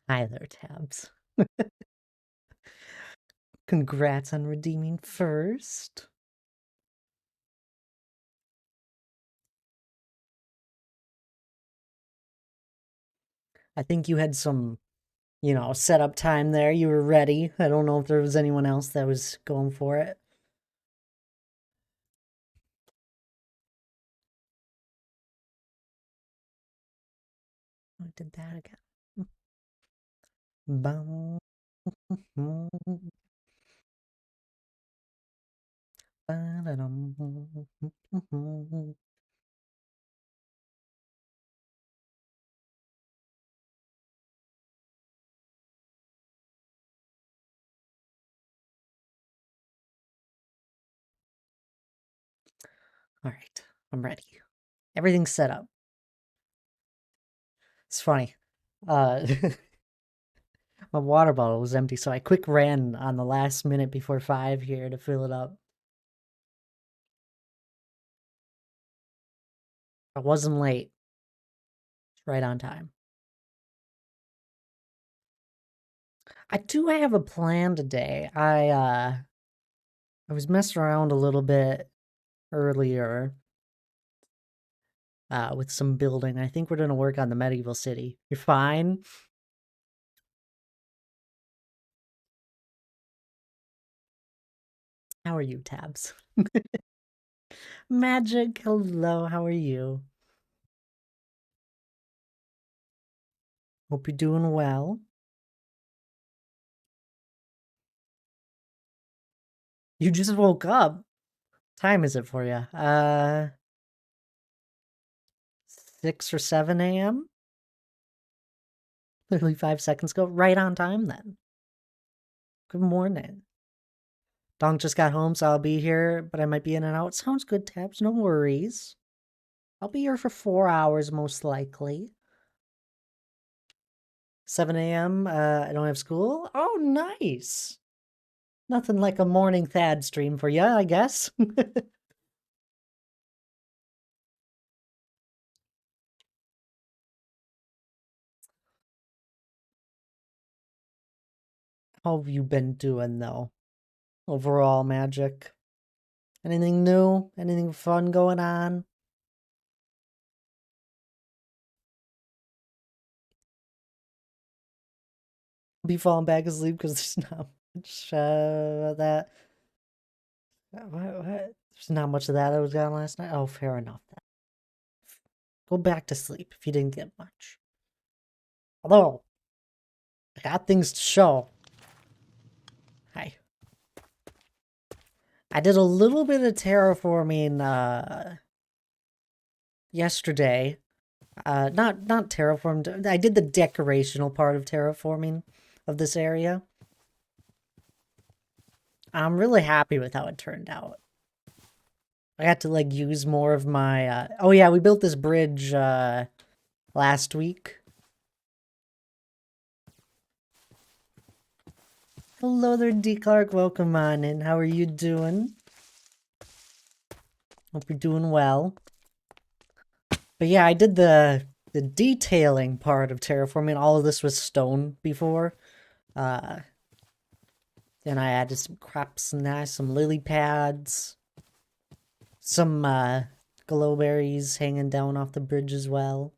Hi there, Tabs. Congrats on redeeming first. I think you had some, setup time there. You were ready. I don't know if there was anyone else that was going for it. I did that again. Bum. Ba-da-dum. All right, I'm ready. Everything's set up. It's funny. Uh, my water bottle was empty, so I quick ran on the last minute before 5 here to fill it up. I wasn't late. Right on time. I do have a plan today. I was messing around a little bit earlier with some building. I think we're gonna work on the medieval city. You're fine? How are you, Tabs? Magic, hello, how are you? Hope you're doing well. You just woke up. Time is it for you? 6 or 7 a.m.? Literally 5 seconds ago. Right on time then. Good morning. Donk just got home, so I'll be here, but I might be in and out. Sounds good, Tabs. No worries. I'll be here for 4 hours, most likely. 7 a.m. I don't have school. Oh, nice. Nothing like a morning Thad stream for you, I guess. How have you been doing, though? Overall, Magic? Anything new? Anything fun going on? Be falling back asleep because there's not much that. What? There's not much of that was gone last night. Oh, fair enough. Then. Go back to sleep if you didn't get much. Although, I got things to show. Hi. I did a little bit of terraforming yesterday. Not terraformed. I did the decorational part of terraforming of this area. I'm really happy with how it turned out. I got to like use more of my oh yeah, we built this bridge last week. Hello there, D Clark. Welcome on in. How are you doing? Hope you're doing well. But yeah, I did the detailing part of terraforming. All of this was stone before. Then I added some crops and that, some lily pads, some glowberries hanging down off the bridge as well.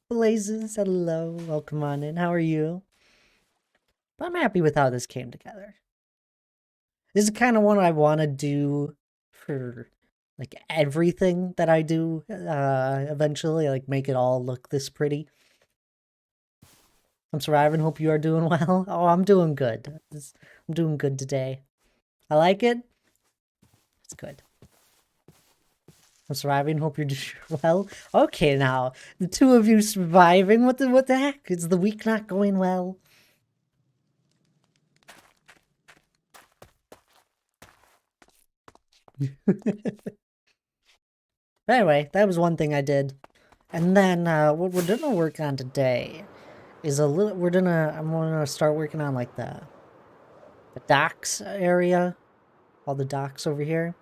Blazes, hello, welcome on in. How are you? But I'm happy with how this came together. This is kind of what I want to do for like everything that I do eventually, like make it all look this pretty. I'm surviving, hope you are doing well. Oh, I'm doing good. I'm doing good today. I like it. It's good. I'm surviving, hope you're doing well. Okay, now, the two of you surviving, what the heck? Is the week not going well? Anyway, that was one thing I did. And then, what we're gonna work on today is I'm gonna start working on, like, the docks area. All the docks over here.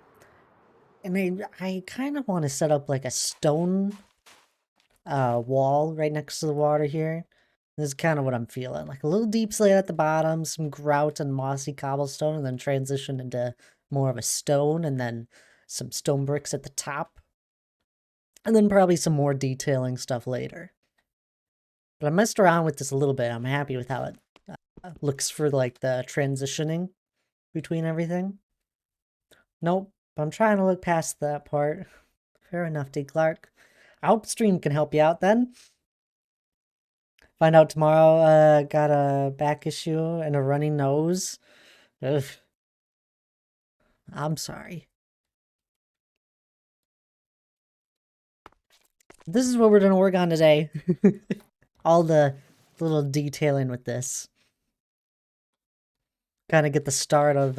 And I kind of want to set up, like, a stone wall right next to the water here. This is kind of what I'm feeling. Like a little deep slate at the bottom, some grout and mossy cobblestone, and then transition into more of a stone, and then some stone bricks at the top. And then probably some more detailing stuff later. But I messed around with this a little bit. I'm happy with how it looks for like the transitioning between everything. Nope, I'm trying to look past that part. Fair enough, D. Clark. I hope stream can help you out then. Find out tomorrow, got a back issue and a runny nose. Ugh. I'm sorry. This is what we're gonna work on today. All the little detailing with this. Kind of get the start of,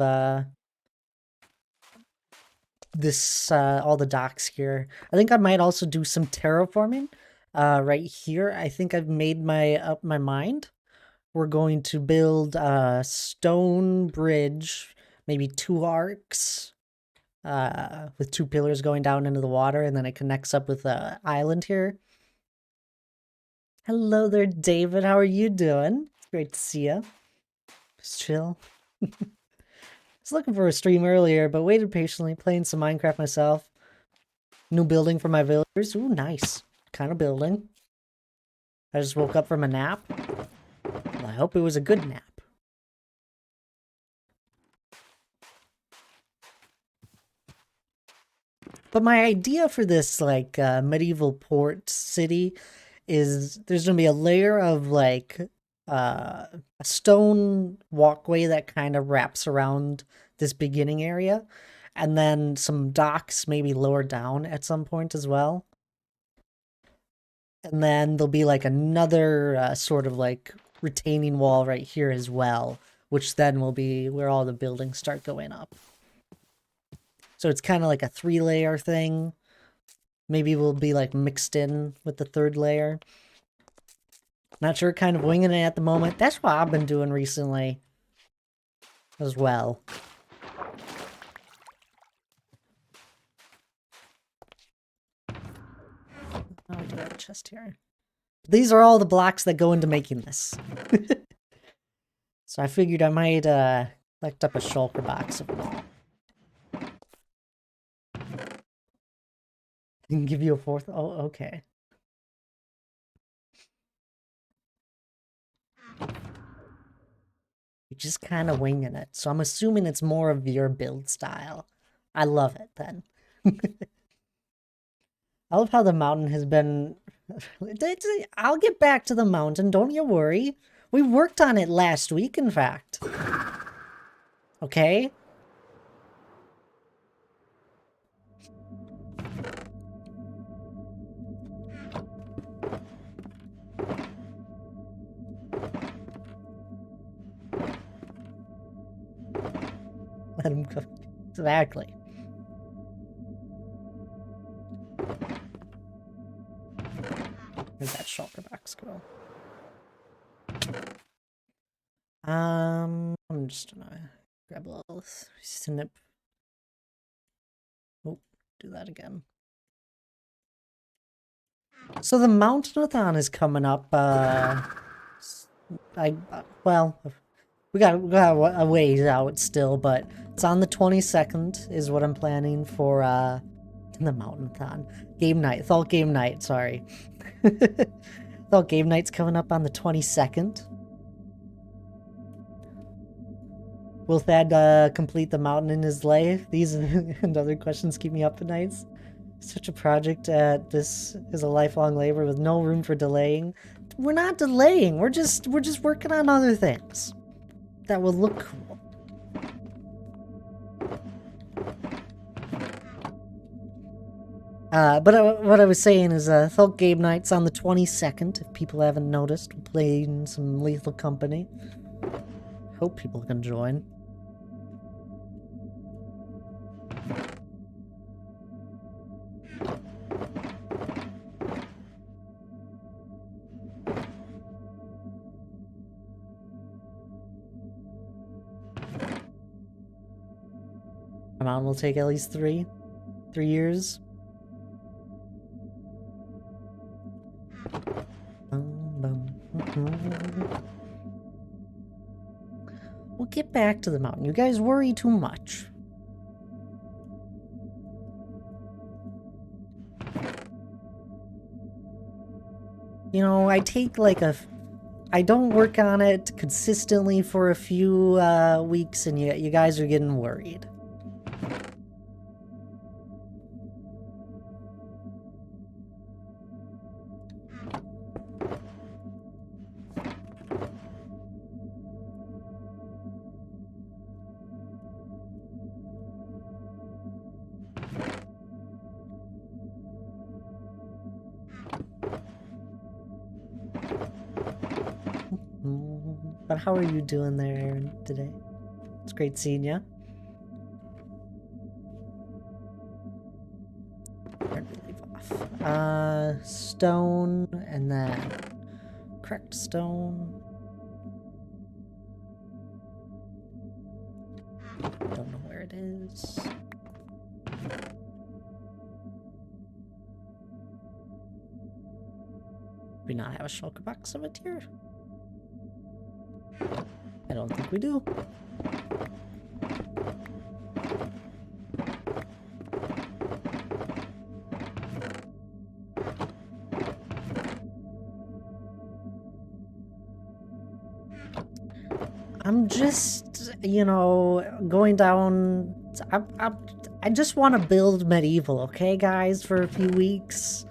this, all the docks here. I think I might also do some terraforming, right here. I think I've made up my mind. We're going to build a stone bridge, maybe 2 arcs, with 2 pillars going down into the water, and then it connects up with the island here. Hello there, David. How are you doing? It's great to see you. Just chill. I was looking for a stream earlier, but waited patiently, playing some Minecraft myself. New building for my villagers. Ooh, nice. Kind of building. I just woke up from a nap. Well, I hope it was a good nap. But my idea for this, like, medieval port city is there's gonna be a layer of, like, a stone walkway that kind of wraps around this beginning area, and then some docks maybe lower down at some point as well. And then there'll be, like, another sort of, like, retaining wall right here as well, which then will be where all the buildings start going up. So it's kind of like a 3-layer thing. Maybe we'll be like mixed in with the 3rd layer. Not sure, kind of winging it at the moment. That's what I've been doing recently as well. Oh, I do have a chest here. These are all the blocks that go into making this. So I figured I might collect up a shulker box of them all. I can give you a 4th. Oh, okay. You're just kind of winging it. So I'm assuming it's more of your build style. I love it then. I love how the mountain has been... I'll get back to the mountain, don't you worry. We worked on it last week, in fact. Okay? Let him go. Exactly. Where'd that shulker box go? I'm just gonna grab a little snip. Oh, do that again. So the Mountainathon is coming up, well, we got a ways out still, but it's on the 22nd is what I'm planning for, the Mountainathon. Game night, Thalt Game Night, sorry. Thalt Game Night's coming up on the 22nd. Will Thad complete the mountain in his life? These and other questions keep me up at nights. Such a project, this is a lifelong labor with no room for delaying. We're not delaying, we're just working on other things that will look cool. But what I was saying is, Thalt Game Night's on the 22nd, if people haven't noticed. We're playing some Lethal Company. Hope people can join. The mountain will take at least 3 years. back to the mountain. You guys worry too much. You know, I take like I don't work on it consistently for a few weeks, and you guys are getting worried. But how are you doing there, Aaron, today? It's great seeing you. Where did we leave off? Stone, and then correct stone. Don't know where it is. Do we not have a shulker box of it here? I don't think we do. I'm just, you know, going down. I just want to build medieval, okay, guys, for a few weeks.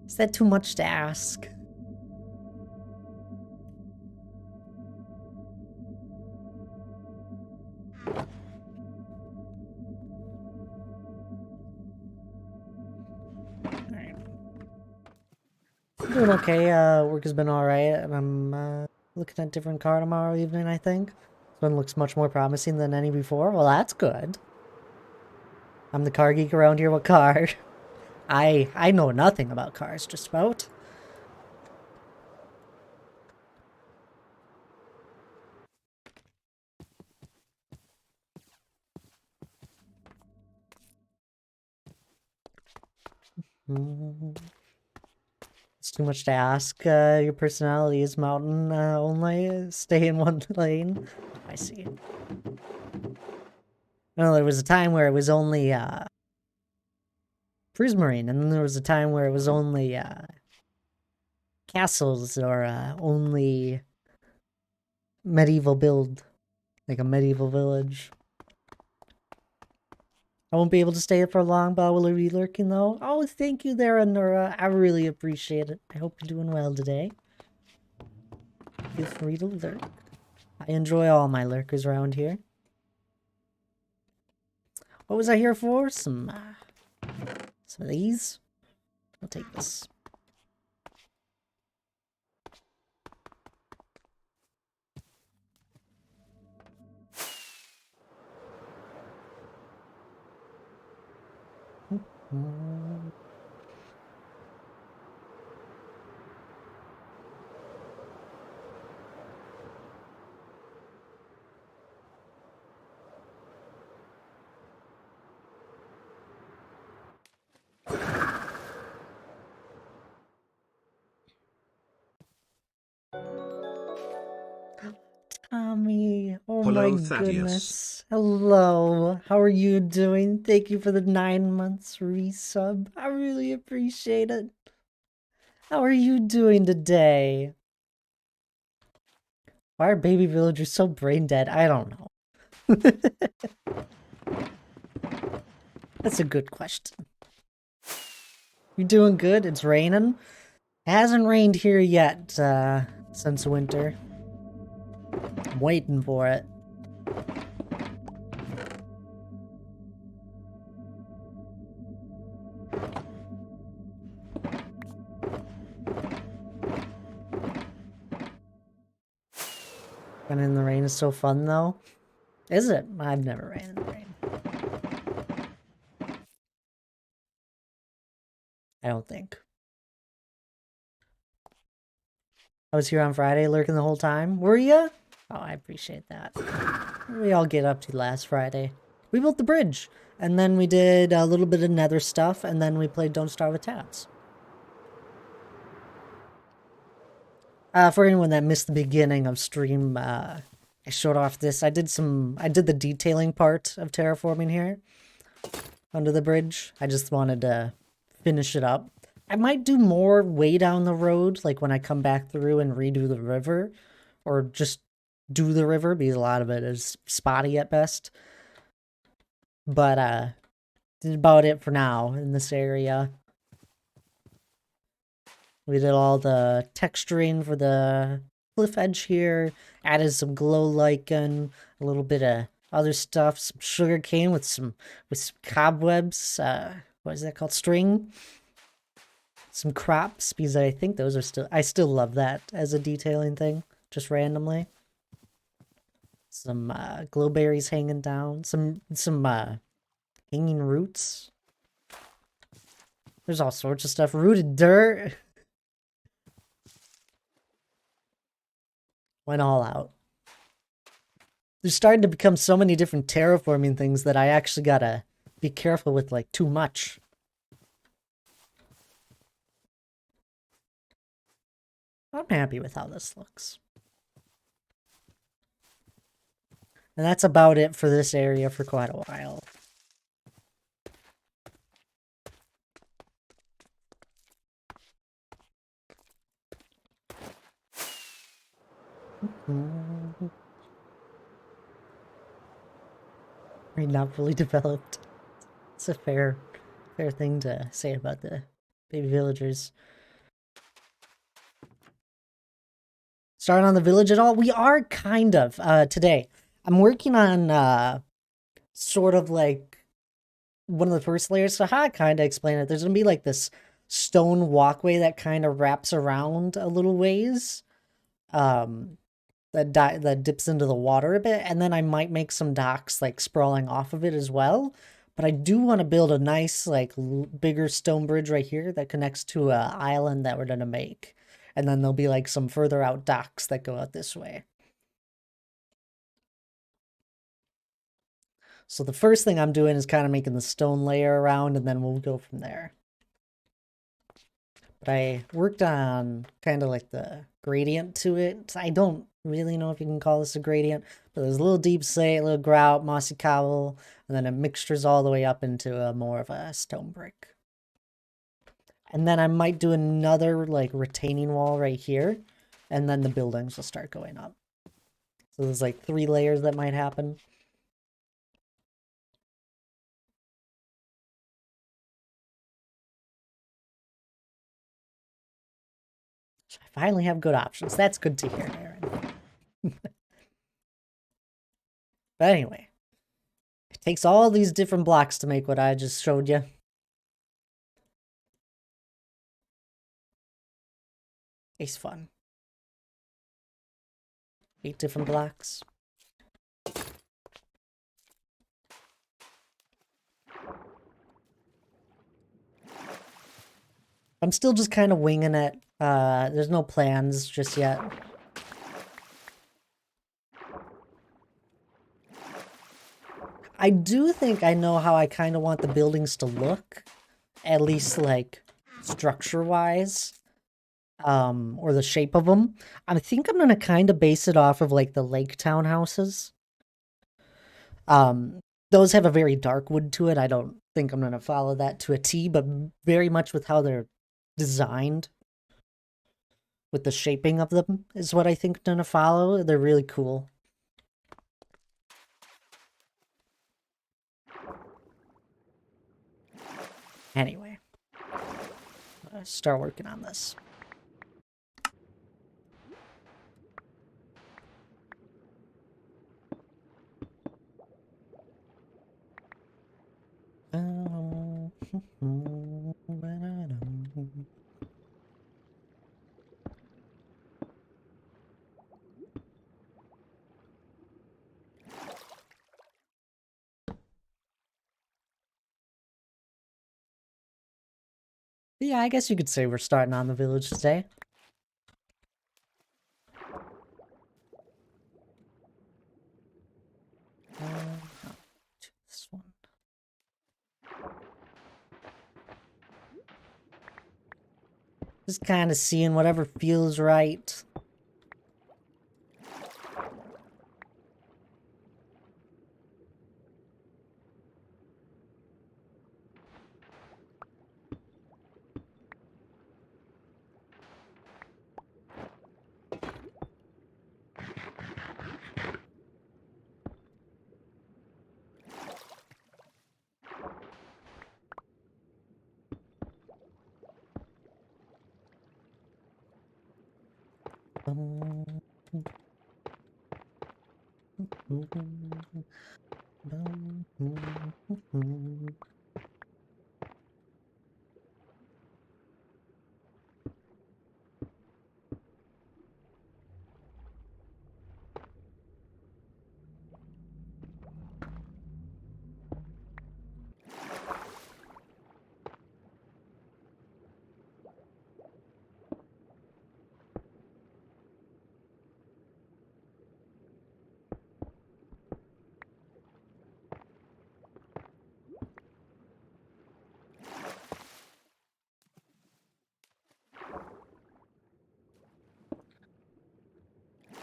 Is that too much to ask? Doing okay. Work has been alright, and I'm looking at different car tomorrow evening, I think. This one looks much more promising than any before. Well, that's good. I'm the car geek around here. What car? I know nothing about cars, just about. It's too much to ask. Your personality is mountain only. Stay in one lane. I see. No, there was a time where it was only Prismarine, and then there was a time where it was only castles or only medieval build, like a medieval village. I won't be able to stay for long, but I will be lurking though. Oh, thank you there, Anura. I really appreciate it. I hope you're doing well today. Feel free to lurk. I enjoy all my lurkers around here. What was I here for? Some of these? I'll take this. Tommy, oh Hello, my Thaddeus. goodness. Hello, how are you doing? Thank you for the 9 months resub. I really appreciate it. How are you doing today? Why are baby villagers so brain dead? I don't know. That's a good question. You doing good? It's raining? It hasn't rained here yet, since winter. I'm waiting for it. Running in the rain is so fun, though. Is it? I've never ran in the rain. I don't think. I was here on Friday lurking the whole time. Were ya? Oh, I appreciate that. What did we all get up to last Friday? We built the bridge. And then we did a little bit of nether stuff. And then we played Don't Starve with Tabs. For anyone that missed the beginning of stream, I showed off this. I did the detailing part of terraforming here under the bridge. I just wanted to finish it up. I might do more way down the road, like when I come back through and redo the river, or just do the river, because a lot of it is spotty at best. But that's about it for now in this area. We did all the texturing for the cliff edge here, added some glow lichen, a little bit of other stuff, some sugar cane with some cobwebs, what is that called? String. Some crops, because I think those are I still love that as a detailing thing, just randomly. Some glowberries hanging down, some hanging roots. There's all sorts of stuff. Rooted dirt. Went all out. There's starting to become so many different terraforming things that I actually gotta be careful with, like, too much. I'm happy with how this looks. And that's about it for this area for quite a while. Not fully developed. It's a fair thing to say about the baby villagers. Starting on the village at all? We are kind of today. I'm working on sort of like one of the first layers. So how I kind of explain it, there's gonna be like this stone walkway that kind of wraps around a little ways. That dips into the water a bit, and then I might make some docks like sprawling off of it as well. But I do want to build a nice, like, bigger stone bridge right here that connects to an island that we're gonna make. And then there'll be like some further out docks that go out this way. So the first thing I'm doing is kind of making the stone layer around, and then we'll go from there. But I worked on kind of like the gradient to it. I don't really know if you can call this a gradient, but there's a little deep slate, a little grout, mossy cobble, and then it mixtures all the way up into a more of a stone brick. And then I might do another like retaining wall right here, and then the buildings will start going up. So there's like 3 layers that might happen. I finally have good options. That's good to hear, Aaron. But anyway, it takes all these different blocks to make what I just showed you. It's fun. 8 different blocks. I'm still just kind of winging it. There's no plans just yet. I do think I know how I kind of want the buildings to look. At least, like, structure-wise. Or the shape of them. I think I'm gonna kind of base it off of, like, the lake townhouses. Those have a very dark wood to it. I don't think I'm gonna follow that to a T, but very much with how they're designed. With the shaping of them is what I think I'm gonna follow. They're really cool. Anyway, let's start working on this. Yeah, I guess you could say we're starting on the village today. This one. Just kind of seeing whatever feels right.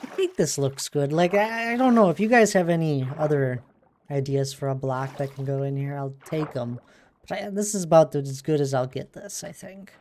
I think this looks good. Like, I don't know if you guys have any other ideas for a block that can go in here, I'll take them. But this is about as good as I'll get this, I think.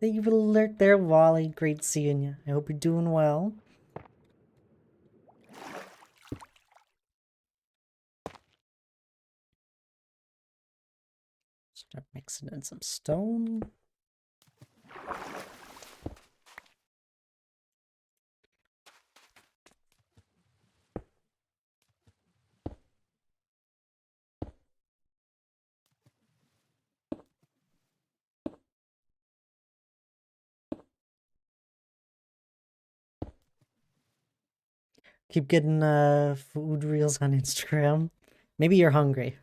Thank you for the alert there, Wally. Great seeing you. I hope you're doing well. Start mixing in some stone. Keep getting food reels on Instagram. Maybe you're hungry.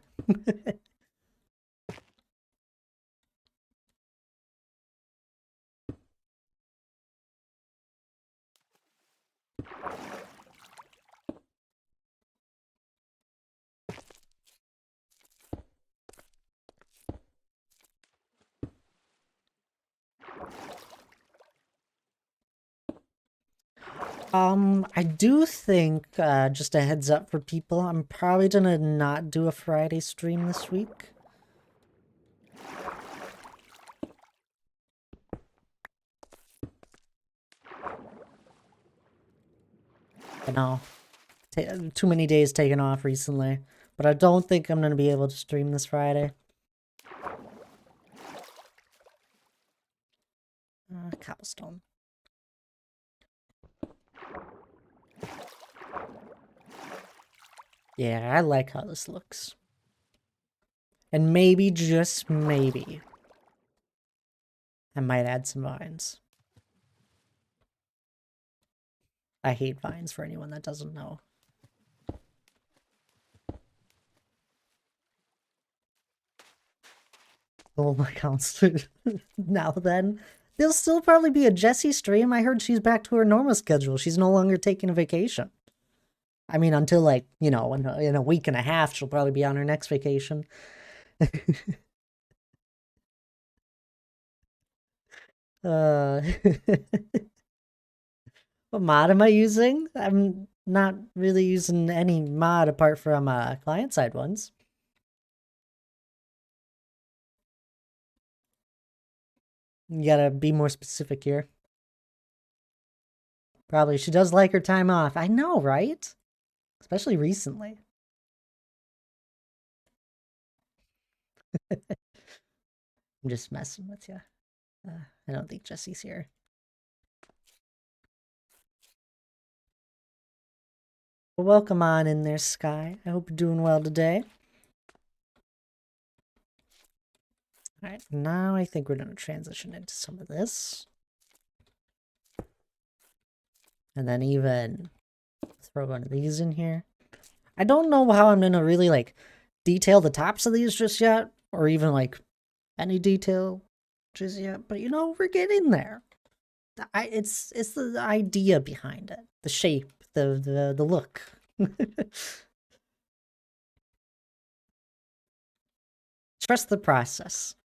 I do think, just a heads up for people, I'm probably gonna not do a Friday stream this week. I know. Too many days taken off recently. But I don't think I'm gonna be able to stream this Friday. Cobblestone. Yeah, I like how this looks. And maybe, just maybe, I might add some vines. I hate vines, for anyone that doesn't know. Oh my god. Now then, there'll still probably be a Jessie stream. I heard she's back to her normal schedule. She's no longer taking a vacation. I mean, until, like, you know, in a week and a half, she'll probably be on her next vacation. What mod am I using? I'm not really using any mod apart from client-side ones. You gotta be more specific here. Probably. She does like her time off. I know, right? Especially recently. I'm just messing with you. I don't think Jessie's here. Well, welcome on in there, Sky. I hope you're doing well today. Alright, now I think we're going to transition into some of this. And then even throw one of these in here. I don't know how I'm going to really, like, detail the tops of these just yet. Or even, like, any detail just yet. But, you know, we're getting there. It's the idea behind it. The shape, the look. Trust the process.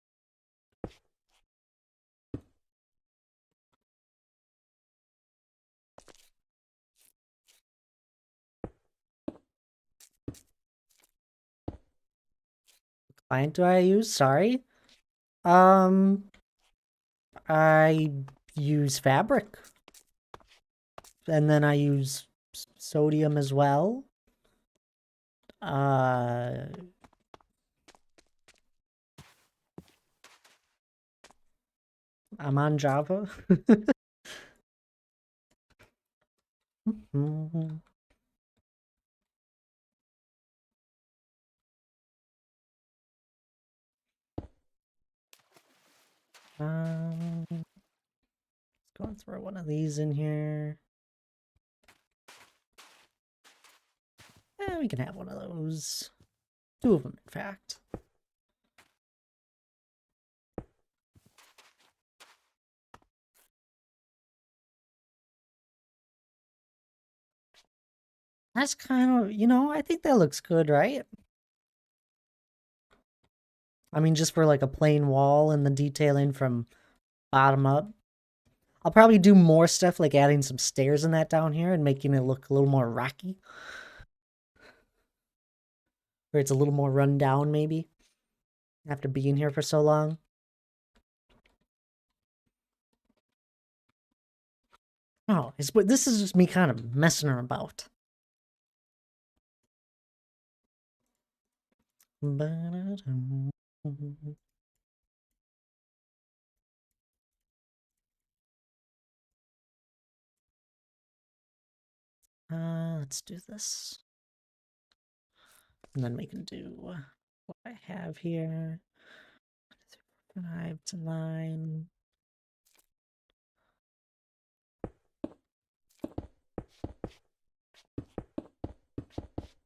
Client do I use? Sorry. I use Fabric. And then I use Sodium as well. I'm on Java. Let's go and throw one of these in here. We can have one of those. 2 of them, in fact. That's kind of, I think that looks good, right? I mean, just for like a plain wall and the detailing from bottom up. I'll probably do more stuff like adding some stairs in that down here and making it look a little more rocky. Where it's a little more run down, maybe. After being here for so long. Oh, this is just me kind of messing her about. Let's do this. And then we can do what I have here. 5 to 9.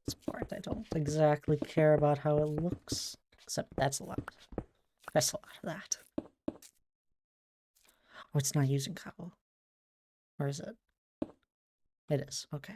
This part I don't exactly care about how it looks. Except that's a lot. That's a lot of that. Oh, it's not using cobble. Or is it? It is. Okay.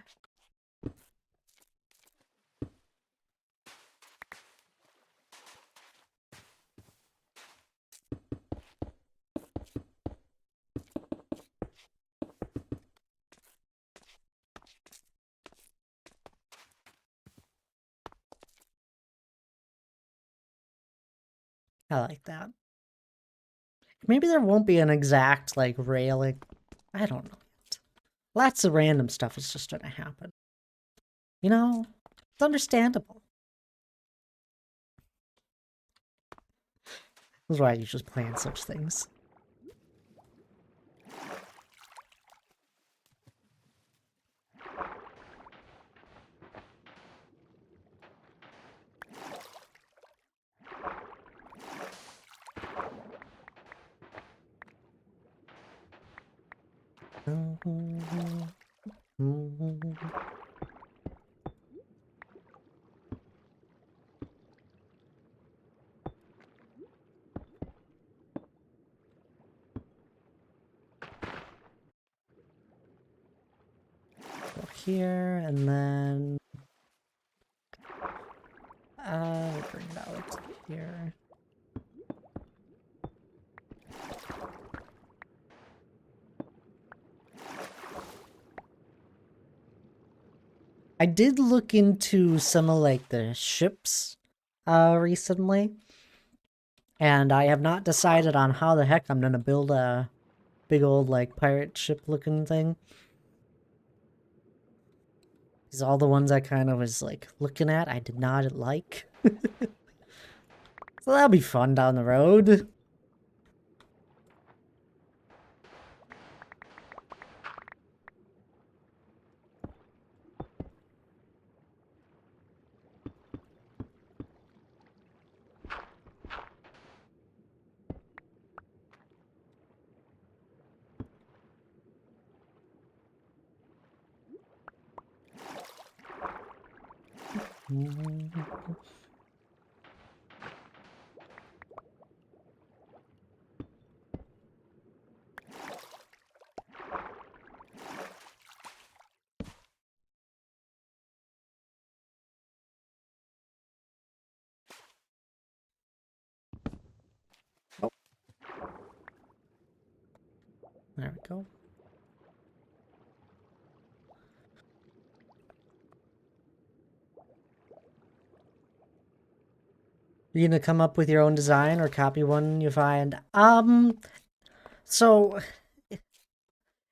I like that. Maybe there won't be an exact, like, railing. I don't know yet. Lots of random stuff is just gonna happen. It's understandable. This is why you just plan such things. Go here, and then we'll bring it out here. I did look into some of like the ships recently, and I have not decided on how the heck I'm gonna build a big old like pirate ship looking thing. Because all the ones I kind of was like looking at, I did not like. So that'll be fun down the road. There we go. You gonna come up with your own design or copy one you find? So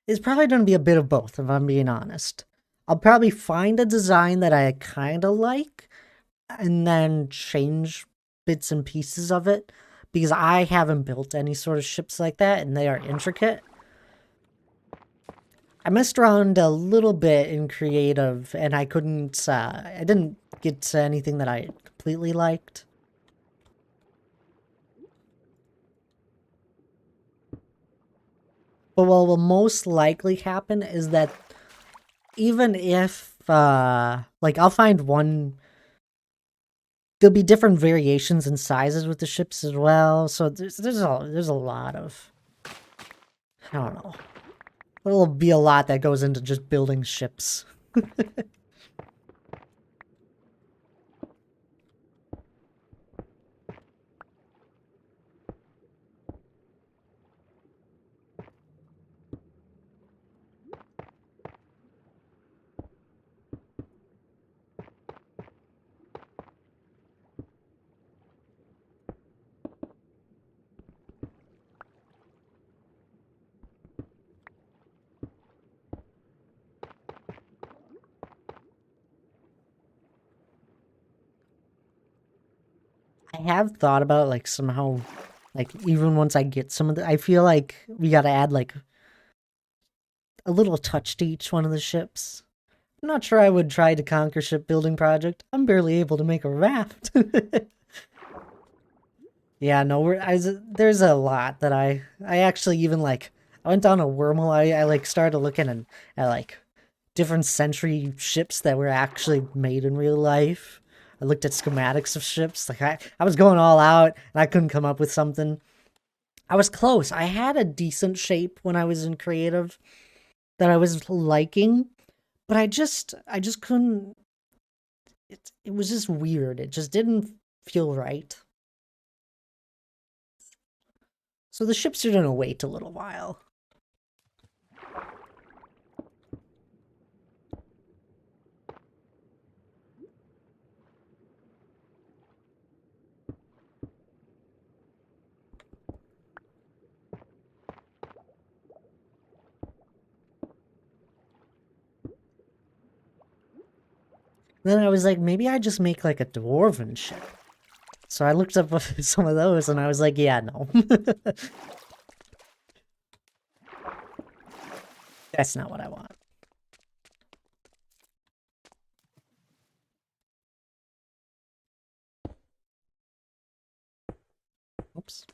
it's probably gonna be a bit of both, if I'm being honest. I'll probably find a design that I kind of like and then change bits and pieces of it because I haven't built any sort of ships like that and they are intricate. I messed around a little bit in creative and I didn't get to anything that I completely liked. But what will most likely happen is that even if, like, I'll find one, there'll be different variations in sizes with the ships as well. So there's a lot of, I don't know. There'll be a lot that goes into just building ships. I have thought about, like, somehow, like, even once I get some of the, I feel like we gotta add, like, a little touch to each one of the ships. I'm not sure I would try to conquer shipbuilding project. I'm barely able to make a raft. Yeah, no, there's a lot that I actually even, like, I went down a wormhole. I like started looking at like different century ships that were actually made in real life. I looked at schematics of ships. Like I was going all out and I couldn't come up with something. I was close. I had a decent shape when I was in creative that I was liking, but I just couldn't. It was just weird. It just didn't feel right. So the ships are gonna wait a little while. Then I was like, maybe I just make like a dwarven ship. So I looked up some of those and I was like, yeah, no. That's not what I want. Oops.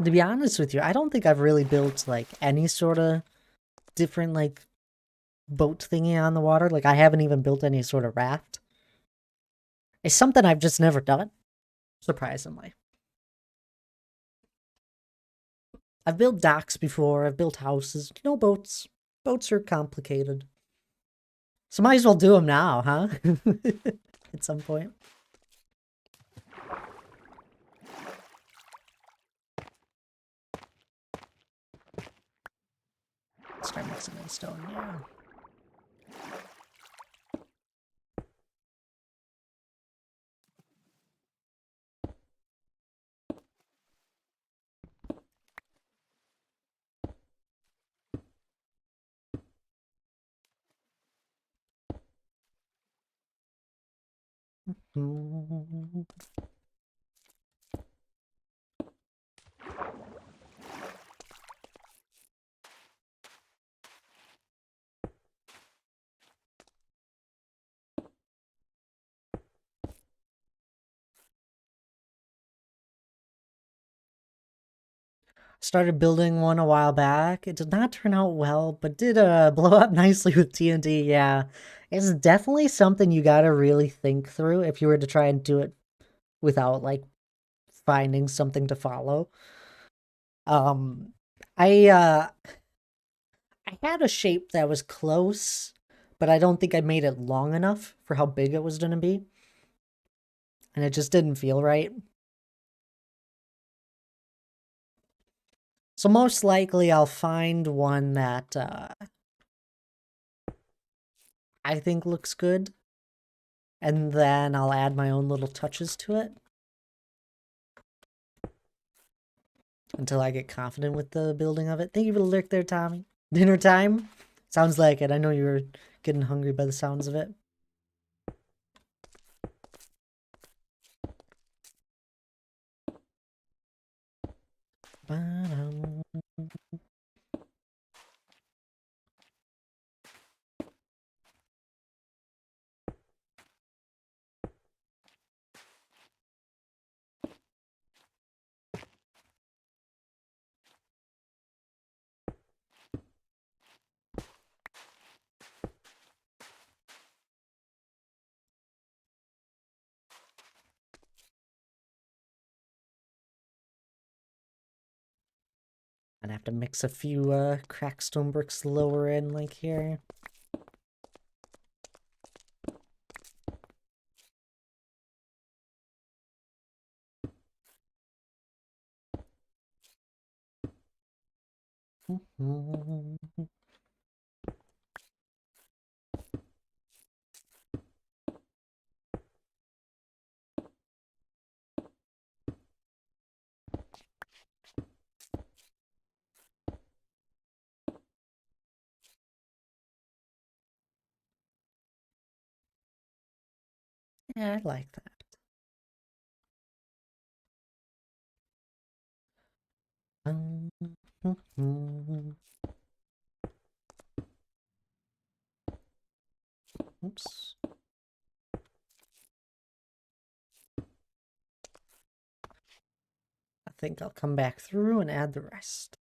To be honest with you, I don't think I've really built like any sort of different like boat thingy on the water. Like I haven't even built any sort of raft. It's something I've just never done, surprisingly. I've built docks before, I've built houses, no boats. Boats are complicated. So might as well do them now, huh? At some point. Start mixing in stone, yeah. Started building one a while back. It did not turn out well, but did blow up nicely with TNT. Yeah, it's definitely something you gotta really think through if you were to try and do it without like finding something to follow. Um, I I had a shape that was close, but I don't think I made it long enough for how big it was gonna be, and it just didn't feel right. So most likely I'll find one that I think looks good, and then I'll add my own little touches to it until I get confident with the building of it. Thank you for the lurk there, Tommy. Dinner time? Sounds like it. I know you were getting hungry by the sounds of it. I'd have to mix a few cracked stone bricks lower in, like here. Yeah, I like that. Oops. I think I'll come back through and add the rest.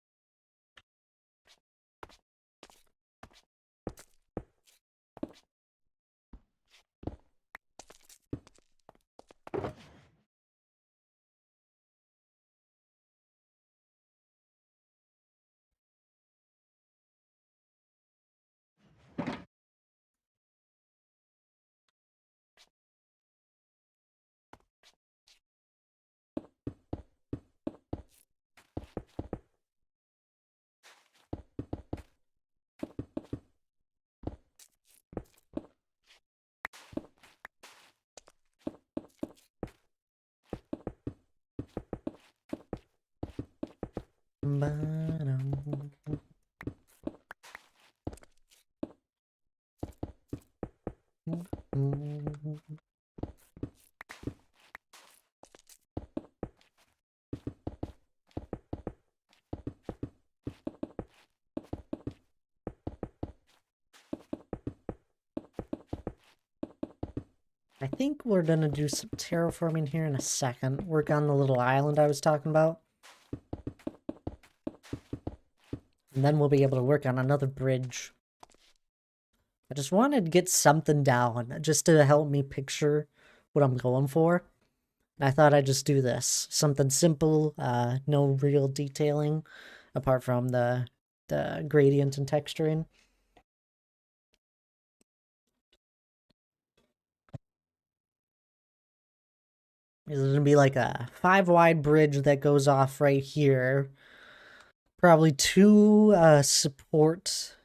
I think we're gonna do some terraforming here in a second. Work on the little island I was talking about. And then we'll be able to work on another bridge. I just wanted to get something down, just to help me picture what I'm going for. And I thought I'd just do this. Something simple, no real detailing, apart from the gradient and texturing. There's gonna be like a 5 wide bridge that goes off right here. Probably two supports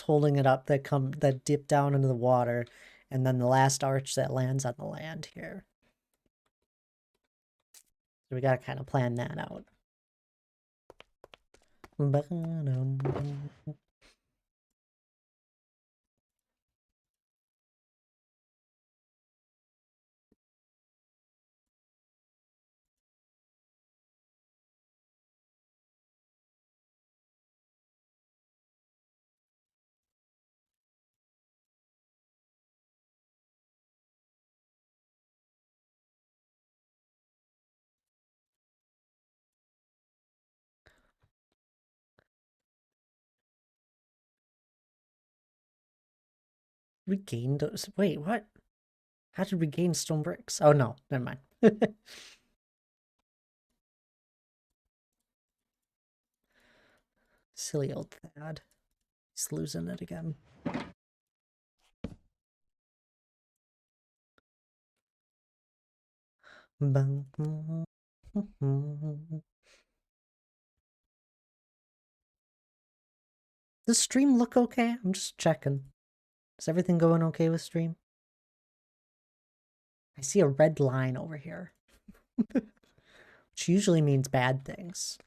holding it up that dip down into the water, and then the last arch that lands on the land here. So we gotta kind of plan that out. Regained those. Wait, what? How did we gain stone bricks? Oh no, never mind. Silly old Thad. He's losing it again. Does stream look okay? I'm just checking. Is everything going okay with stream? I see a red line over here. Which usually means bad things.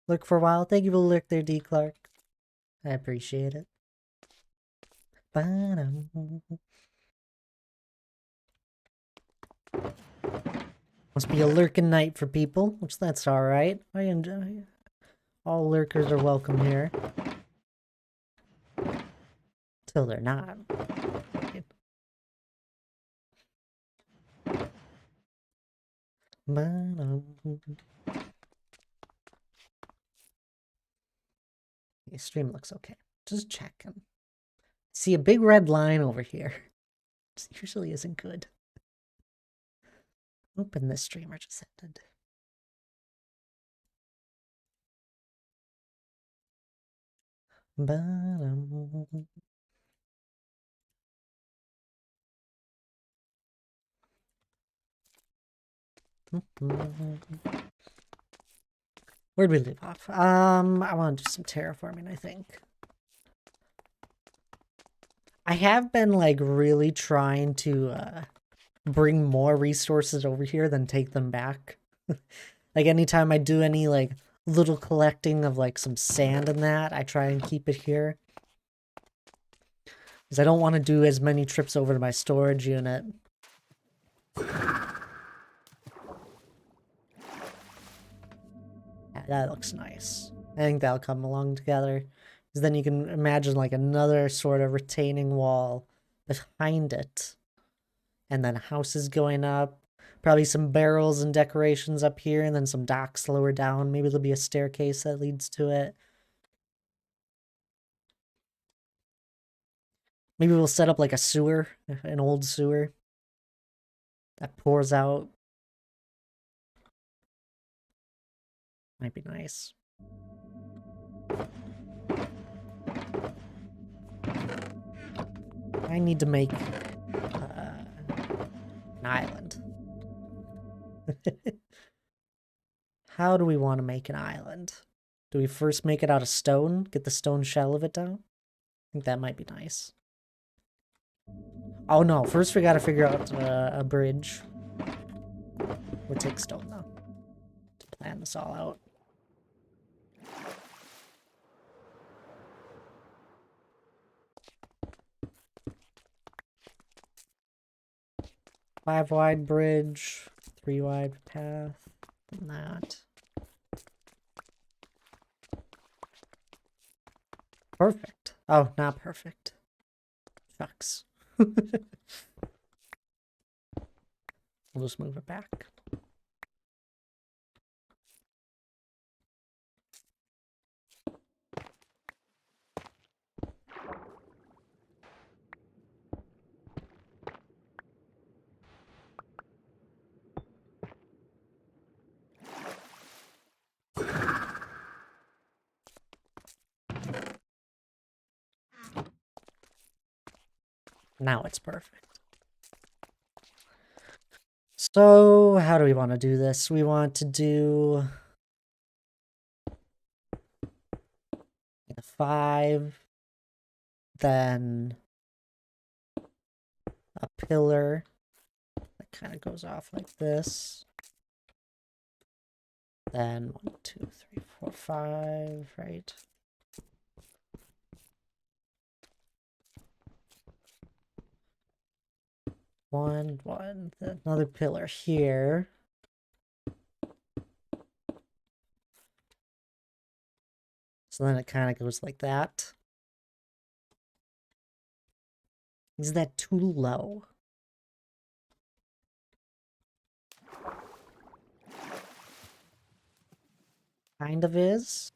Lurk for a while. Thank you for the lurk there, D. Clark. I appreciate it. Must be a lurking night for people, which that's alright. I enjoy. All lurkers are welcome here. Till they're not. The stream looks okay. Just checking. See a big red line over here. This usually isn't good. Open this streamer just ended. Where'd we leave off? I want to do some terraforming, I think. I have been, like, really trying to, bring more resources over here than take them back. Like, anytime I do any, like, little collecting of, like, some sand and that, I try and keep it here. Because I don't want to do as many trips over to my storage unit. Yeah, that looks nice. I think that'll come along together. Because then you can imagine, like, another sort of retaining wall behind it. And then houses going up. Probably some barrels and decorations up here, and then some docks lower down. Maybe there'll be a staircase that leads to it. Maybe we'll set up like a sewer, an old sewer that pours out. Might be nice. I need to make an island. How do we want to make an island? Do we first make it out of stone? Get the stone shell of it down? I think that might be nice. Oh no, first we gotta figure out a bridge. We'll take stone though, to plan this all out. Five wide bridge, 3 wide path, and that. Perfect. Oh, not perfect. Shucks. We'll just move it back. Now it's perfect. So, how do we want to do this? We want to do a 5, then a pillar that kind of goes off like this. Then 1, 2, 3, 4, 5, right? One, another pillar here. So then it kind of goes like that. Is that too low? Kind of is.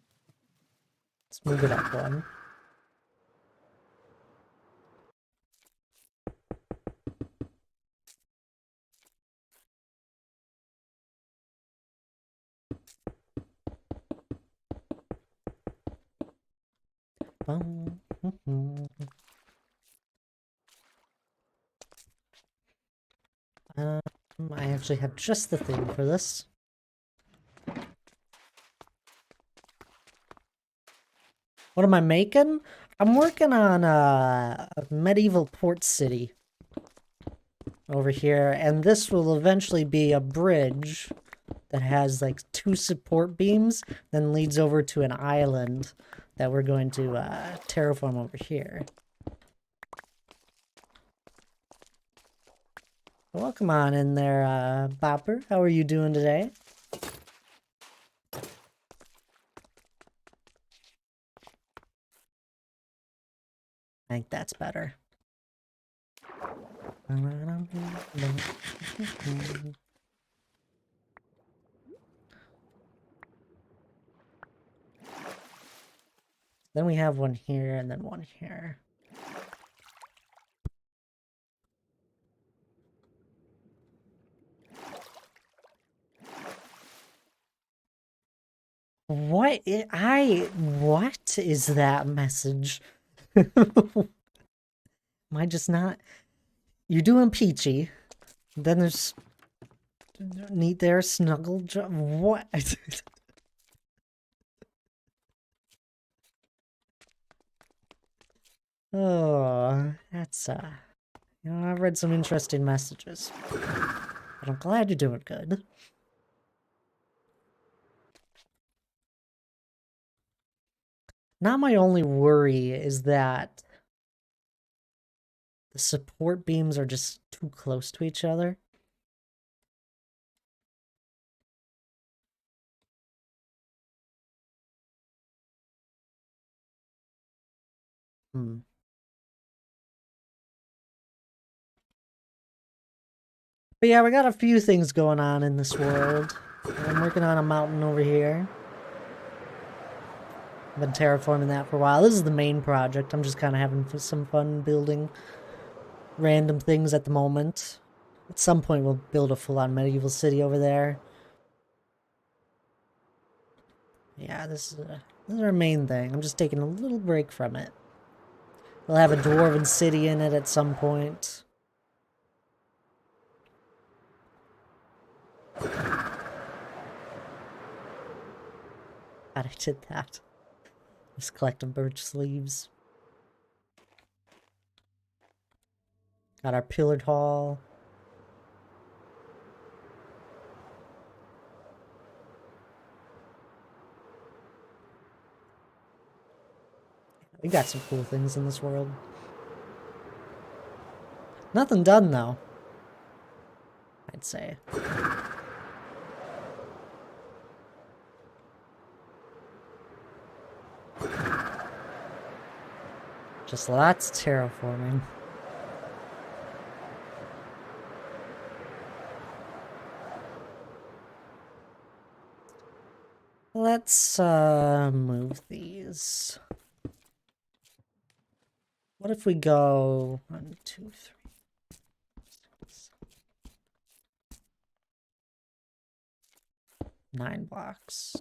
Let's move it up one. I actually have just the thing for this. What am I making? I'm working on a medieval port city over here, and this will eventually be a bridge that has like 2 support beams, then leads over to an island that we're going to terraform over here. Welcome on in there, Bopper. How are you doing today? I think that's better. Then we have one here and then one here. What is that message? Am I just not? You're doing peachy. Then there's need there snuggle. What? Oh, that's you know, I've read some interesting messages, but I'm glad you're doing good. Not my only worry is that the support beams are just too close to each other. But yeah, we got a few things going on in this world. I'm working on a mountain over here. I've been terraforming that for a while. This is the main project. I'm just kind of having some fun building random things at the moment. At some point, we'll build a full-on medieval city over there. Yeah, this is our main thing. I'm just taking a little break from it. We'll have a dwarven city in it at some point. Glad I did that. Just collecting birch sleeves. Got our pillared hall. We got some cool things in this world. Nothing done, though, I'd say. Just lots of terraforming. Let's move these. What if we go 1, 2, 3, 6, 9 blocks?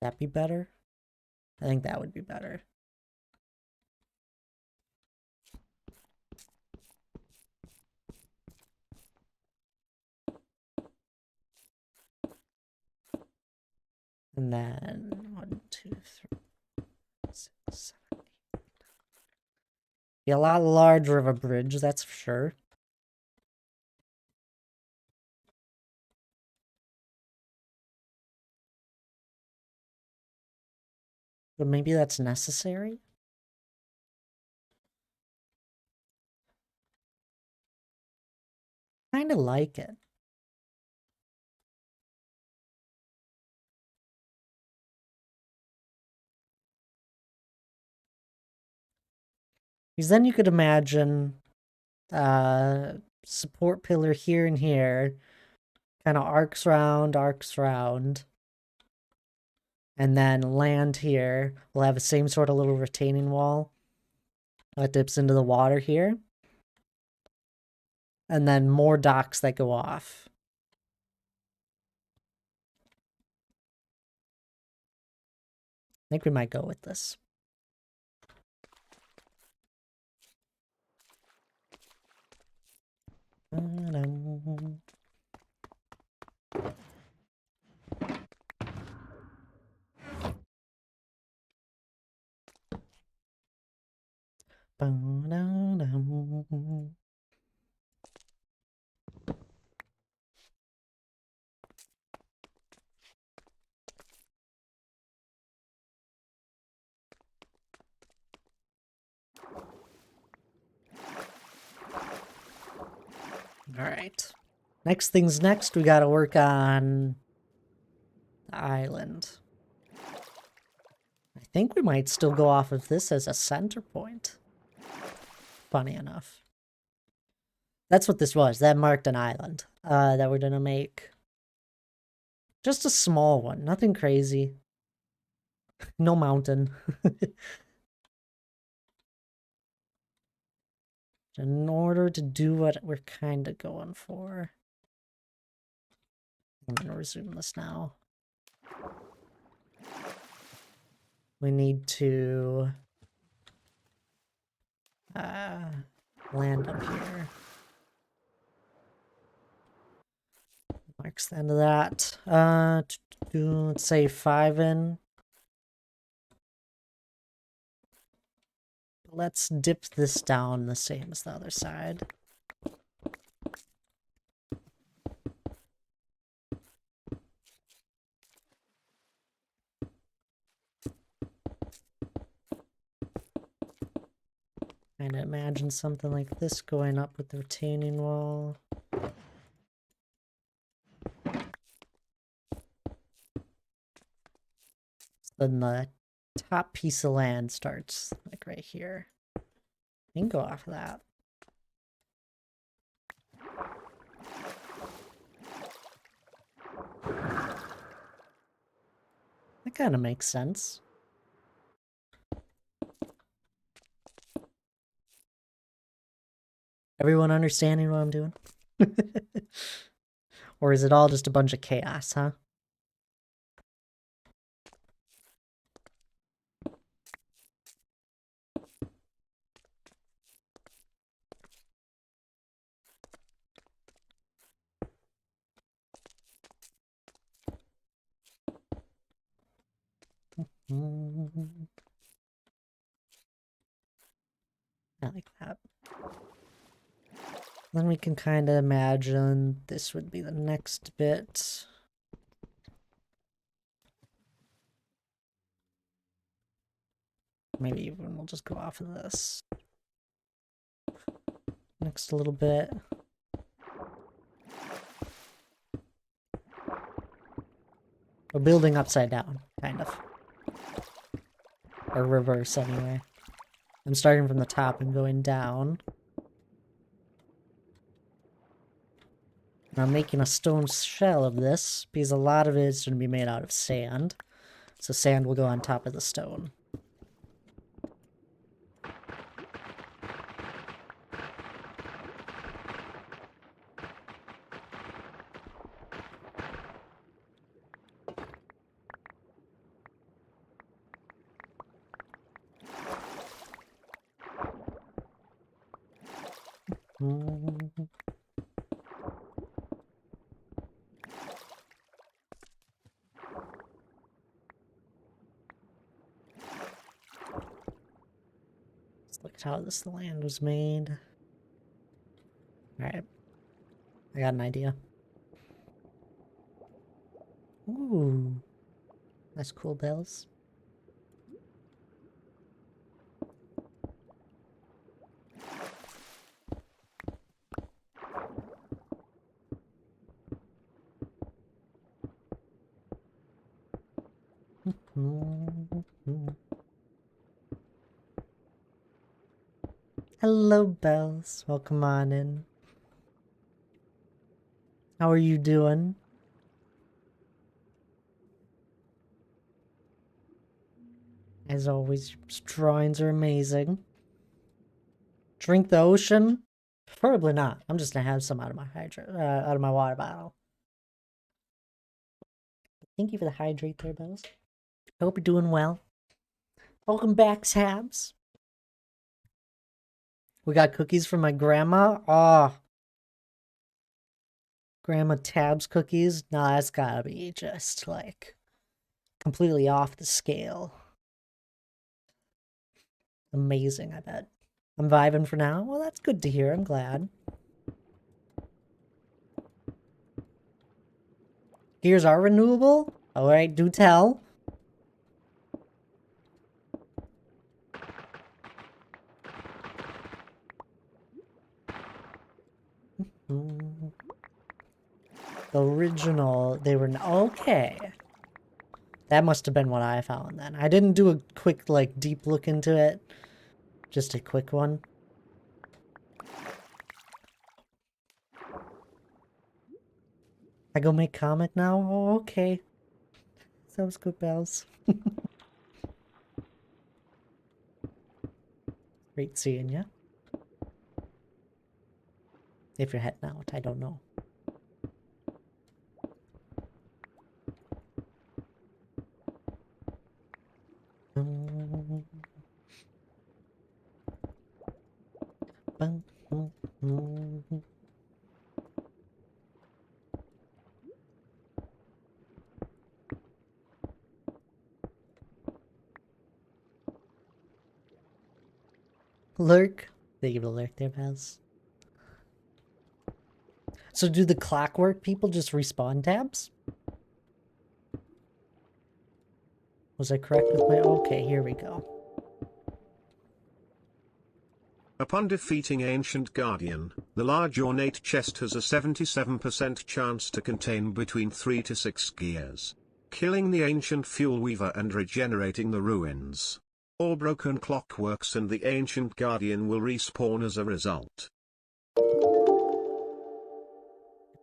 That be better? I think that would be better. And then 1, 2, 3, 6, 7, 8. Be a lot larger of a bridge, that's for sure. But maybe that's necessary? Kinda like it. Because then you could imagine support pillar here and here, kind of arcs round, And then land here will have the same sort of little retaining wall that dips into the water here. And then more docks that go off. I think we might go with this. Alright. Next thing's next, we gotta work on the island. I think we might still go off of this as a center point. Funny enough. That's what this was. That marked an island that we're gonna make. Just a small one. Nothing crazy. No mountain. In order to do what we're kind of going for. I'm gonna resume this now. We need to land up here. Marks the end of that. Let's say 5 in. Let's dip this down the same as the other side. And imagine something like this going up with the retaining wall. Then the top piece of land starts like right here. You can go off of that. That kind of makes sense. Everyone understanding what I'm doing? Or is it all just a bunch of chaos, huh? I like that. Then we can kind of imagine this would be the next bit. Maybe even we'll just go off of this. Next a little bit. We're building upside down, kind of. Or reverse, anyway. I'm starting from the top and going down. And I'm making a stone shell of this, because a lot of it is going to be made out of sand. So sand will go on top of the stone. Let's look at how this land was made. Alright. I got an idea. Ooh. That's cool bells. Hello, bells. Welcome on in. How are you doing? As always, drawings are amazing. Drink the ocean? Preferably not. I'm just gonna have some out of my out of my water bottle. Thank you for the hydrate there, Bells. Hope you're doing well. Welcome back, Tabs. We got cookies from my grandma. Oh, Grandma Tabs cookies. Nah, that's gotta be just like completely off the scale. Amazing, I bet. I'm vibing for now. Well, that's good to hear. I'm glad. Gears are renewable? Alright, do tell. The original, they were... Okay. That must have been what I found then. I didn't do a quick, like, deep look into it. Just a quick one. I go make comic now? Oh, okay. Sounds good, Bells. Great seeing you. If you're heading out, I don't know. Lurk. They give a lurk there, Baz. So do the clockwork people just respawn tabs? Was I correct with my... Okay, here we go. Upon defeating Ancient Guardian, the large ornate chest has a 77% chance to contain between 3 to 6 gears. Killing the Ancient Fuel Weaver and regenerating the ruins. All broken clockworks and the Ancient Guardian will respawn as a result.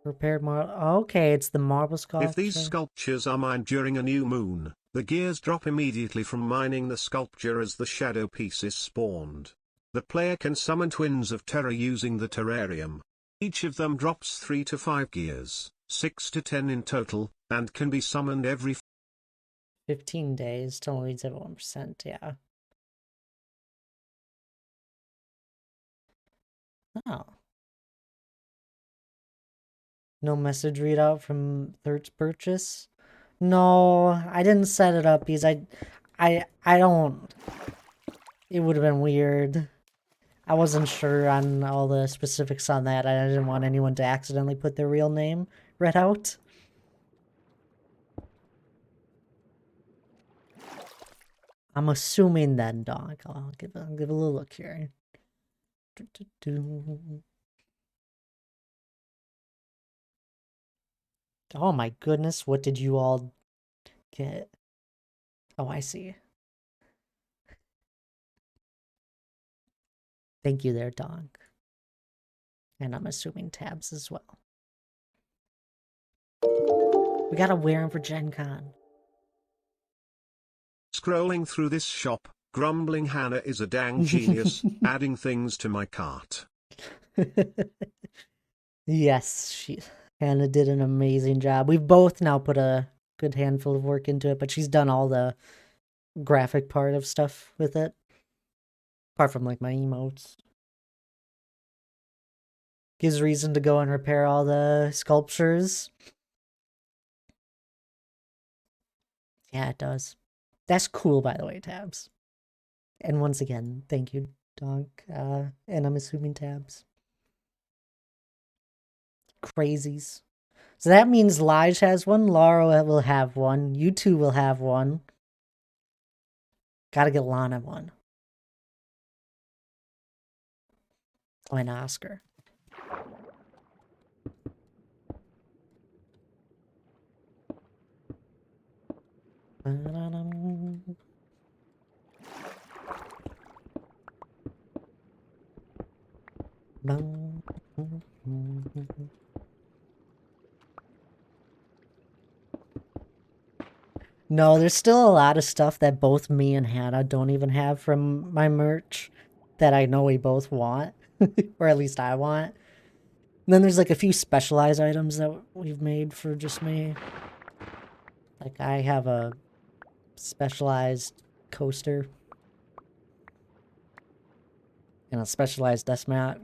Prepared marble. Okay, it's the marble sculpture. If these sculptures are mined during a new moon, the gears drop immediately from mining the sculpture as the shadow piece is spawned. The player can summon twins of terror using the terrarium. Each of them drops 3 to 5 gears, 6 to 10 in total, and can be summoned every 15 days till leads at 1%, yeah. Oh. No message readout from third purchase? No, I didn't set it up because I don't... It would have been weird. I wasn't sure on all the specifics on that. I didn't want anyone to accidentally put their real name read out. I'm assuming then, dog. I'll give a little look here. Oh my goodness, what did you all get? Oh, I see. Thank you there, dog. And I'm assuming tabs as well. We gotta wear them for Gen Con. Scrolling through this shop, grumbling Hannah is a dang genius, adding things to my cart. Yes, Hannah did an amazing job. We've both now put a good handful of work into it, but she's done all the graphic part of stuff with it. Apart from, like, my emotes. Gives reason to go and repair all the sculptures. Yeah, it does. That's cool, by the way, tabs. And once again, thank you, dog. And I'm assuming tabs. Crazies. So that means Lige has one, Laura will have one, you two will have one. Gotta get Lana one. Oh, and Oscar. No, there's still a lot of stuff that both me and Hannah don't even have from my merch that I know we both want, or at least I want. And then there's like a few specialized items that we've made for just me. Like I have a specialized coaster and a specialized desk mat.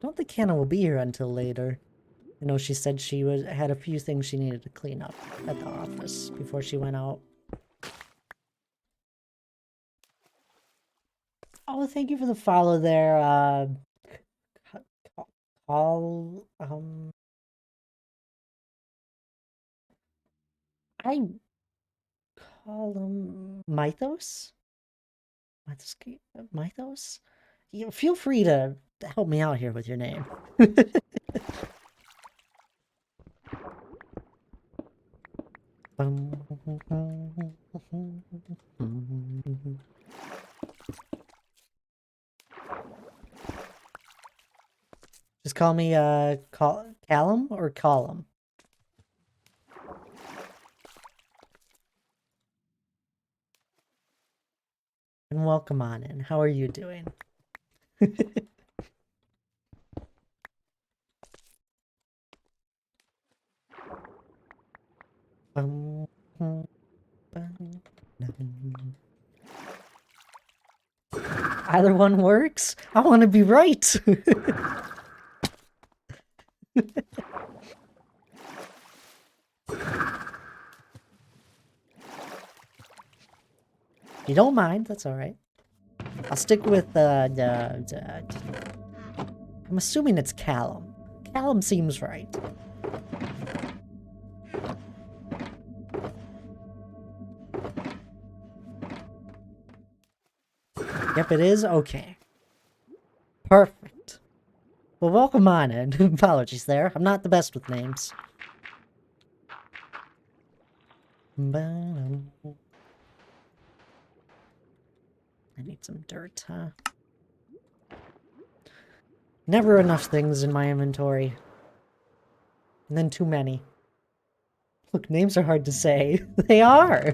Don't think Hannah will be here until later. I know she said she had a few things she needed to clean up at the office before she went out. Oh, thank you for the follow there, call, I call him Mythos? Mythos? You feel free to help me out here with your name. Just call me, Callum or Column? And welcome on in. How are you doing? Either one works. I want to be right. You don't mind, that's alright. I'll stick with, I'm assuming it's Callum. Callum seems right. Yep, it is? Okay. Perfect. Well, welcome on in. Apologies there. I'm not the best with names. I need some dirt, huh? Never enough things in my inventory. And then too many. Look, names are hard to say. They are!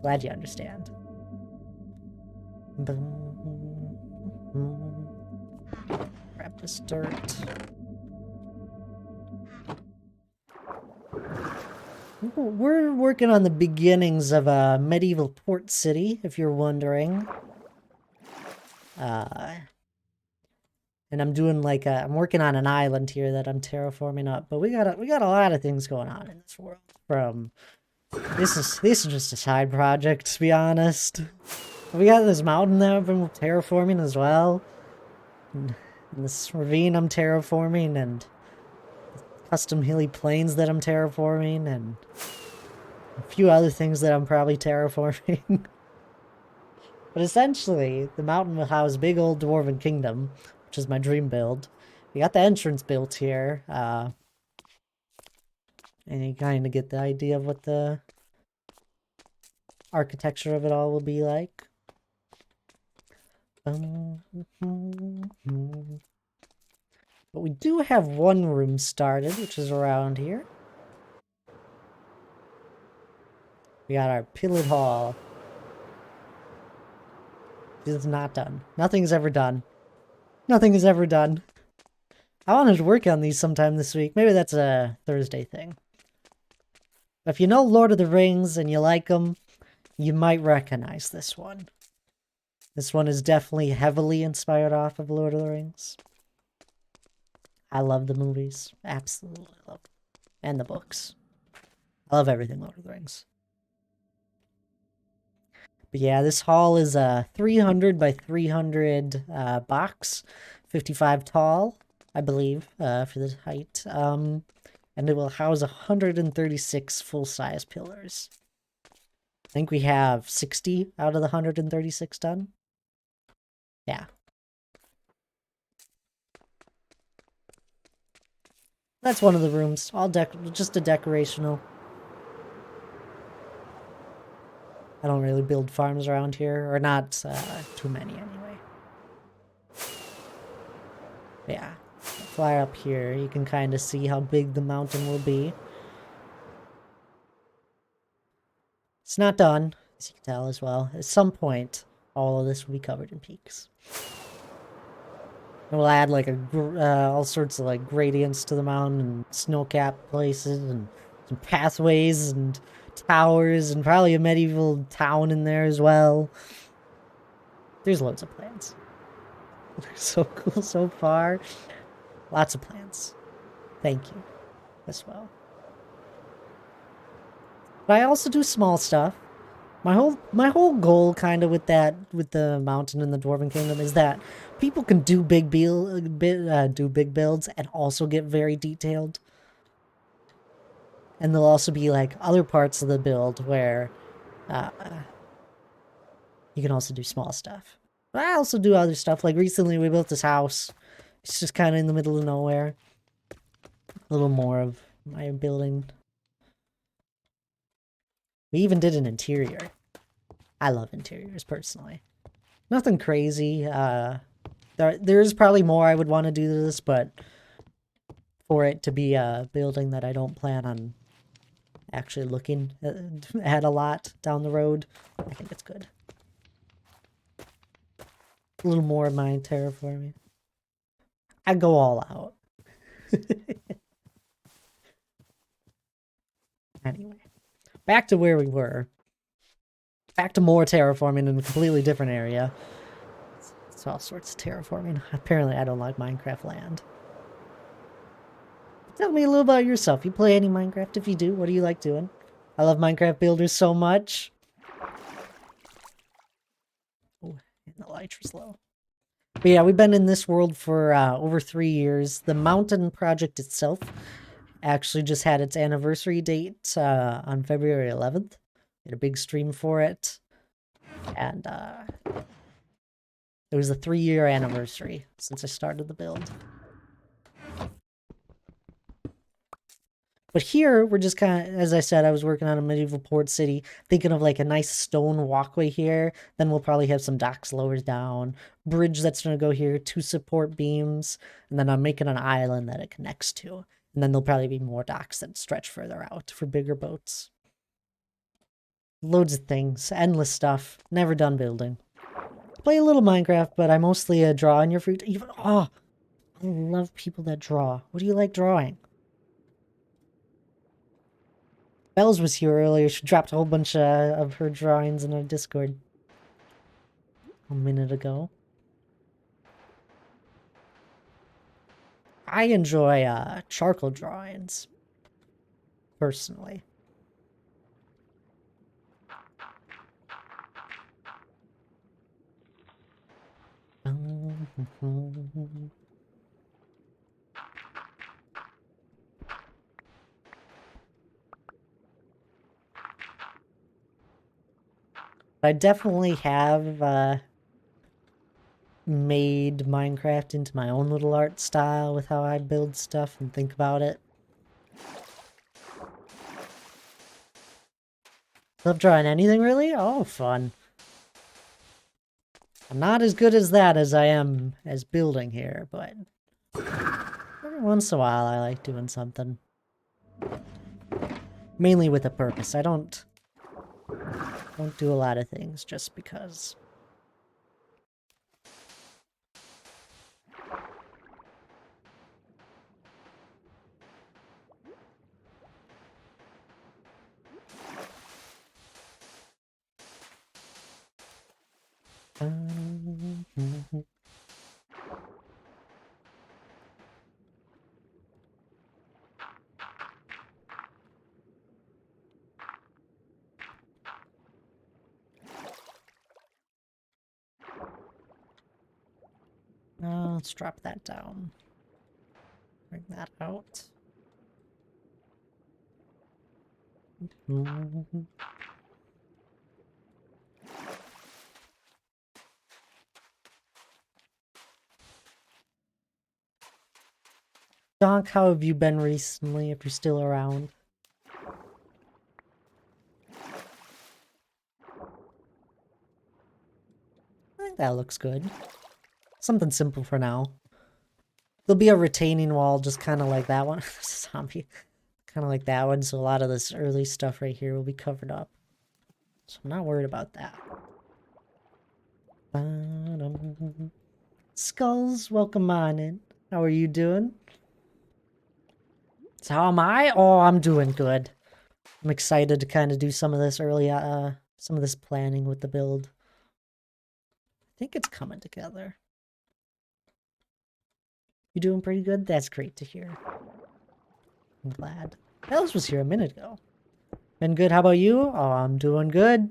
Glad you understand. Grab this dirt. We're working on the beginnings of a medieval port city, if you're wondering. And I'm doing like I'm working on an island here that I'm terraforming up. But we got a lot of things going on in this world. From this is just a side project, to be honest. We got this mountain that I've been terraforming as well. And this ravine I'm terraforming, and custom hilly plains that I'm terraforming, and a few other things that I'm probably terraforming. But essentially, the mountain will house big old dwarven kingdom, which is my dream build. We got the entrance built here, and you kind of get the idea of what the architecture of it all will be like. But we do have one room started, which is around here. We got our pillared hall. This is not done. Nothing's ever done. Nothing is ever done. I wanted to work on these sometime this week. Maybe that's a Thursday thing. But if you know Lord of the Rings and you like them, you might recognize this one. This one is definitely heavily inspired off of Lord of the Rings. I love the movies. Absolutely love them. And the books. I love everything Lord of the Rings. But yeah, this hall is a 300 by 300 box. 55 tall, I believe, for the height. And it will house 136 full-size pillars. I think we have 60 out of the 136 done. Yeah. That's one of the rooms. All just a decorational. I don't really build farms around here, or not too many anyway. Yeah, fly up here, you can kind of see how big the mountain will be. It's not done, as you can tell as well. At some point, all of this will be covered in peaks. And we'll add like all sorts of like gradients to the mountain and snow-capped places and some pathways and towers and probably a medieval town in there as well. There's loads of plans. They're so cool so far. Lots of plans. Thank you as well. But I also do small stuff. My whole goal kind of with the mountain and the Dwarven Kingdom is that people can do big builds and also get very detailed. And there'll also be like other parts of the build where you can also do small stuff. But I also do other stuff. Like recently we built this house. It's just kind of in the middle of nowhere. A little more of my building. We even did an interior. I love interiors, personally. Nothing crazy. There's probably more I would want to do to this, but for it to be a building that I don't plan on actually looking at a lot down the road, I think it's good. A little more of my terraforming. I go all out. Anyway, back to where we were. Back to more terraforming in a completely different area. It's all sorts of terraforming. Apparently I don't like Minecraft land. Tell me a little about yourself. You play any Minecraft? If you do, what do you like doing? I love Minecraft builders so much. Oh, and the Elytra's low. But yeah, we've been in this world for over 3 years. The mountain project itself actually just had its anniversary date on February 11th. Did a big stream for it. And it was the 3-year anniversary since I started the build. But here, we're just kind of, as I said, I was working on a medieval port city, thinking of like a nice stone walkway here. Then we'll probably have some docks lower down, bridge that's going to go here, 2 support beams, and then I'm making an island that it connects to. And then there'll probably be more docks that stretch further out for bigger boats. Loads of things, endless stuff, never done building. Play a little Minecraft, but I mostly draw in your free time. Oh, I love people that draw. What do you like drawing? Bells was here earlier. She dropped a whole bunch of her drawings in our Discord a minute ago. I enjoy charcoal drawings, personally. I definitely have made Minecraft into my own little art style with how I build stuff and think about it. Love drawing anything, really? Oh, fun. I'm not as good as that as I am as building here, but every once in a while I like doing something. Mainly with a purpose. I don't do a lot of things just because. Let's drop that down. Bring that out. Donk, how have you been recently, if you're still around? think that looks good. Something simple for now. There'll be a retaining wall just kind of like that one. Zombie. Kind of like that one, so a lot of this early stuff right here will be covered up. So I'm not worried about that. Skulls, welcome on in. How are you doing? So how am I? Oh, I'm doing good. I'm excited to kind of do some of this early, some of this planning with the build. I think it's coming together. You doing pretty good? That's great to hear. I'm glad. Bells was here a minute ago. Been good, how about you? Oh, I'm doing good.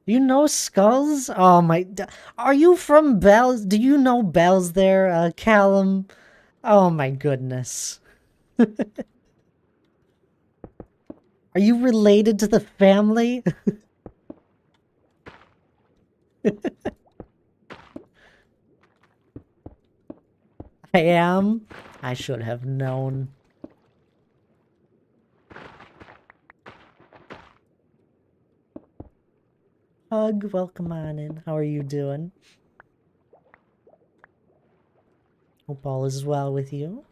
You know Skulls? Oh my... Are you from Bells? Do you know Bells there, Callum? Oh my goodness. Are you related to the family? I am? I should have known. Hug, welcome on in. How are you doing? Hope all is well with you.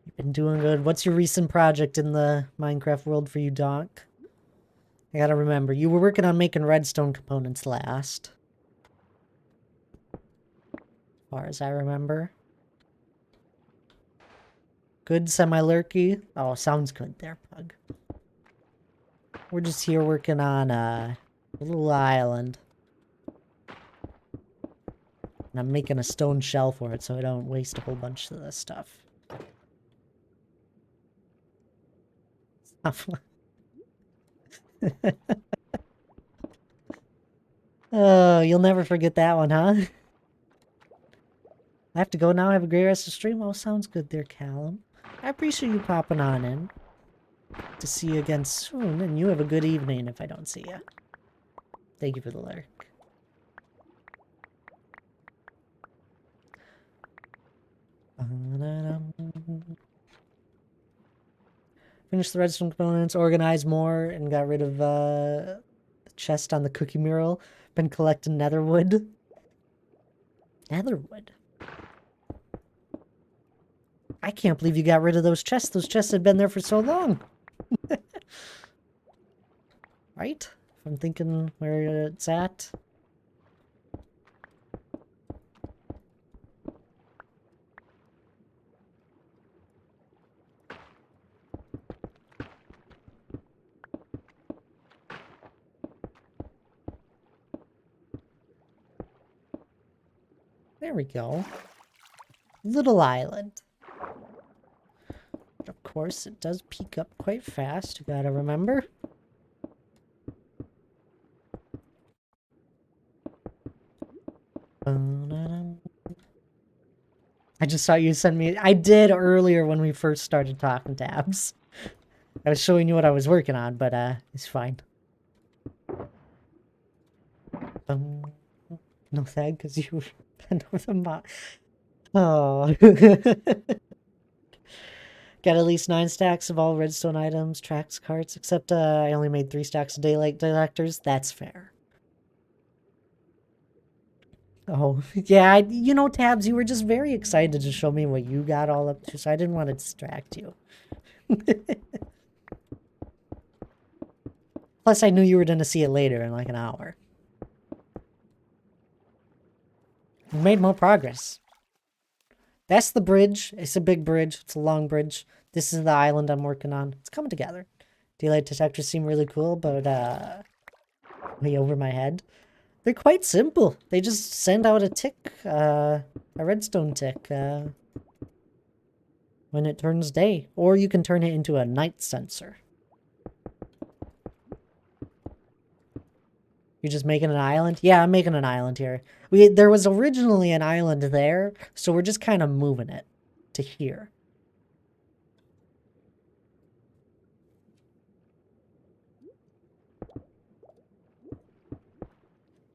You've been doing good. What's your recent project in the Minecraft world for you, Donk? I gotta remember, you were working on making redstone components last. As far as I remember. Good semi-lurky? Oh, sounds good there, Pug. We're just here working on a little island. And I'm making a stone shell for it so I don't waste a whole bunch of this stuff. Oh, you'll never forget that one, huh? I have to go now. Have a great rest of the stream. Oh, sounds good there, Callum. I appreciate you popping on in. To see you again soon, and you have a good evening if I don't see you. Thank you for the lurk. Finished the redstone components, organized more, and got rid of the chest on the cookie mural. Been collecting netherwood. Netherwood? I can't believe you got rid of those chests. Those chests had been there for so long. Right? If I'm thinking where it's at. There we go. Little island. But of course, it does peak up quite fast. You gotta remember. I just saw you send me... I did earlier when we first started talking, Tabs. I was showing you what I was working on, but it's fine. No thank, because you bent over the mop. Oh. Got at least 9 stacks of all redstone items, tracks, carts, except I only made 3 stacks of daylight detectors. That's fair. Oh, yeah, you know, Tabs, you were just very excited to show me what you got all up to, so I didn't want to distract you. Plus, I knew you were going to see it later in like an hour. We made more progress. That's the bridge. It's a big bridge. It's a long bridge. This is the island I'm working on. It's coming together. Daylight detectors seem really cool, but way over my head. They're quite simple. They just send out a tick, a redstone tick, when it turns day. Or you can turn it into a night sensor. You're just making an island? Yeah, I'm making an island here. There was originally an island there, so we're just kind of moving it to here.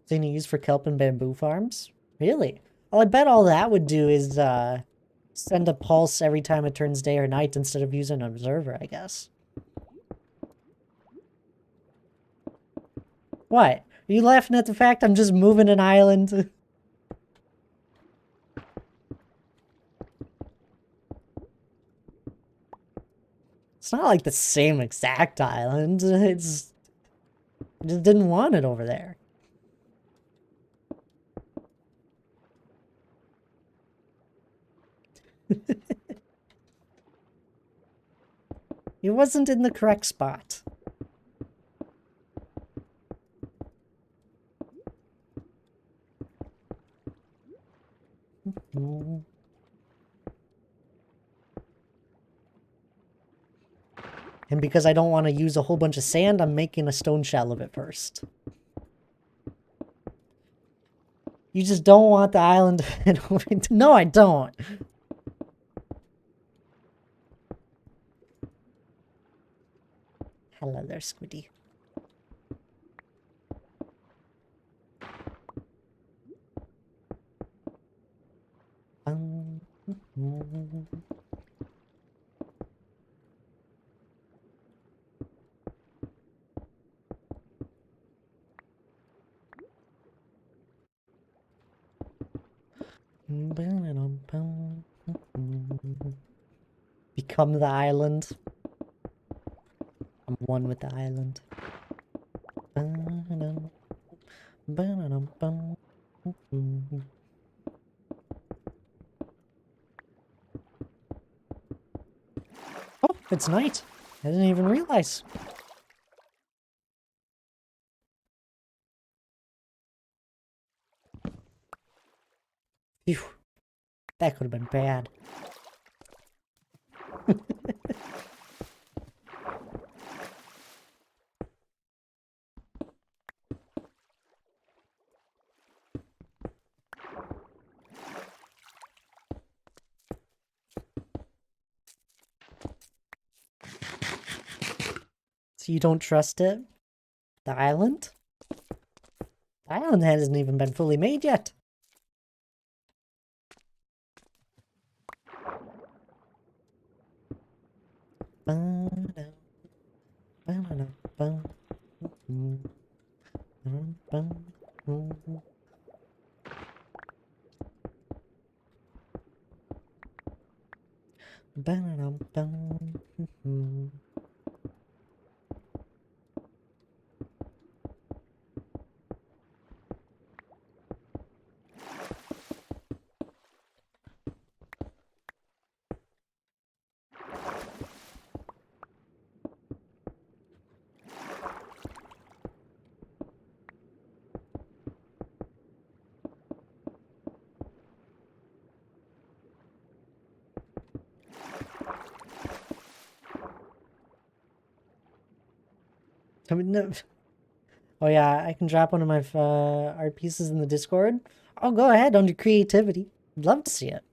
Thing to use for kelp and bamboo farms? Really? Well, I bet all that would do is send a pulse every time it turns day or night instead of using an observer, I guess. What? Are you laughing at the fact I'm just moving an island? It's not like the same exact island. It's... I just didn't want it over there. It wasn't in the correct spot. And because I don't want to use a whole bunch of sand, I'm making a stone shell of it first. You just don't want the island... No, I don't. Hello there, Squiddy. Become the island. I'm one with the island. Oh, it's night. I didn't even realize. Phew. That could have been bad. So you don't trust it? The island? The island hasn't even been fully made yet. I mean, no. Oh yeah, I can drop one of my art pieces in the Discord. Oh, go ahead on your creativity. I'd love to see it.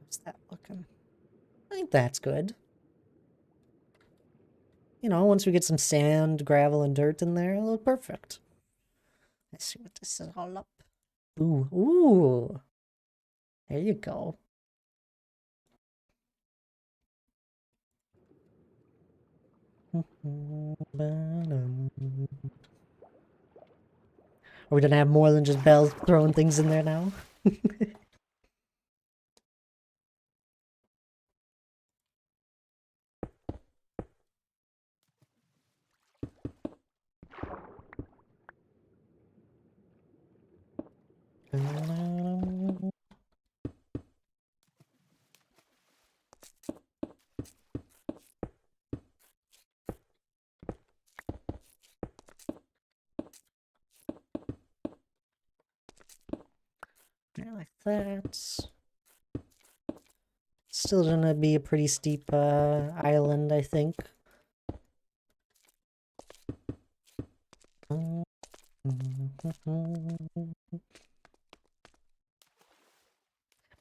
How's that looking? I think that's good. You know, once we get some sand, gravel, and dirt in there, it'll look perfect. Let's see what this is all up. Ooh, ooh. There you go. Are we gonna have more than just Belle throwing things in there now? that. Still gonna be a pretty steep island, I think.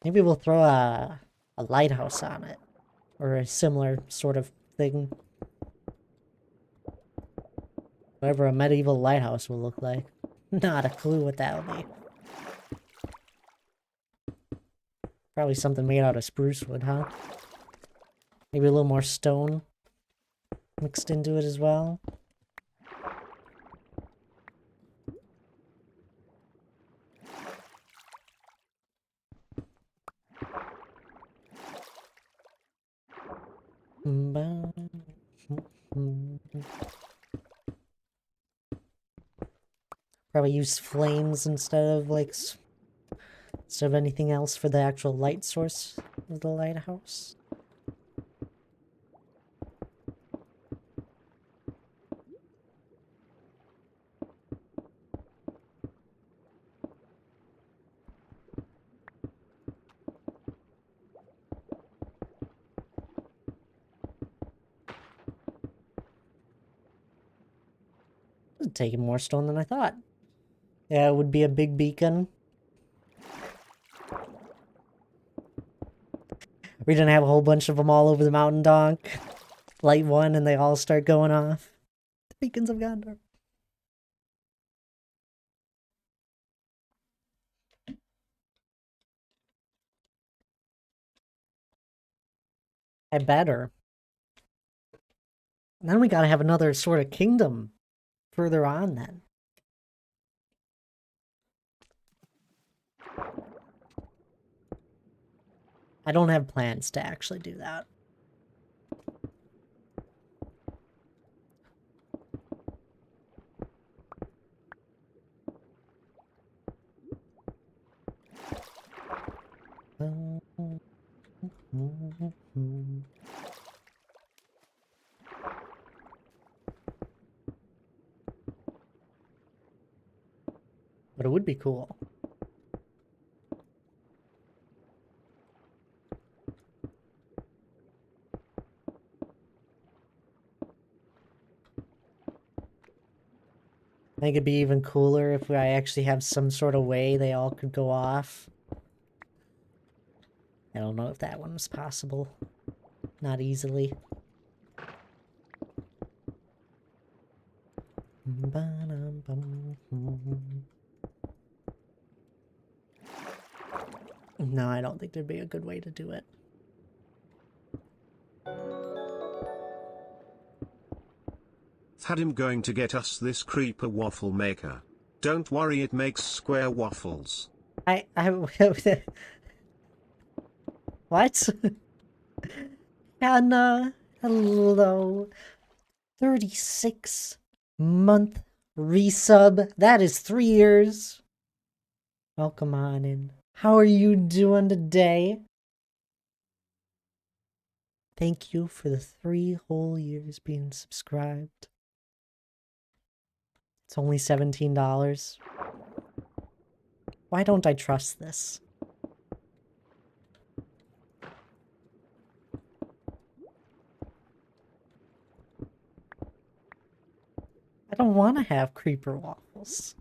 Maybe we'll throw a lighthouse on it. Or a similar sort of thing. Whatever a medieval lighthouse will look like. Not a clue what that'll be. Probably something made out of spruce wood, huh? Maybe a little more stone mixed into it as well. Probably use flames instead of anything else for the actual light source of the lighthouse. It's taking more stone than I thought. Yeah, it would be a big beacon. We didn't have a whole bunch of them all over the mountain, Donk. Light one and they all start going off. The beacons of Gondor. I better. And then we gotta have another sort of kingdom further on then. I don't have plans to actually do that. But it would be cool. I think it'd be even cooler if I actually have some sort of way they all could go off. I don't know if that one was possible. Not easily. No, I don't think there'd be a good way to do it. Thadim going to get us this creeper waffle maker. Don't worry, it makes square waffles. What? Hannah, hello. 36-month resub. That is 3 years. Welcome on in. How are you doing today? Thank you for the 3 whole years being subscribed. It's only $17. Why don't I trust this? I don't want to have creeper waffles.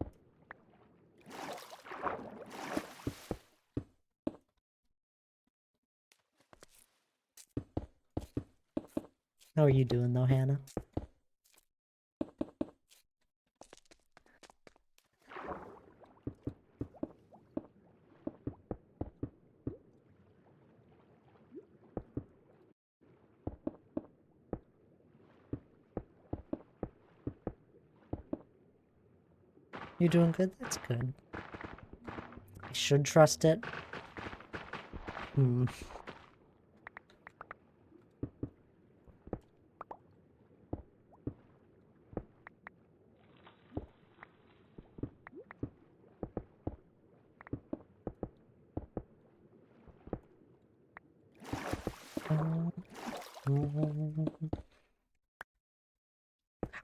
How are you doing though, Hannah? You doing good? That's good. I should trust it.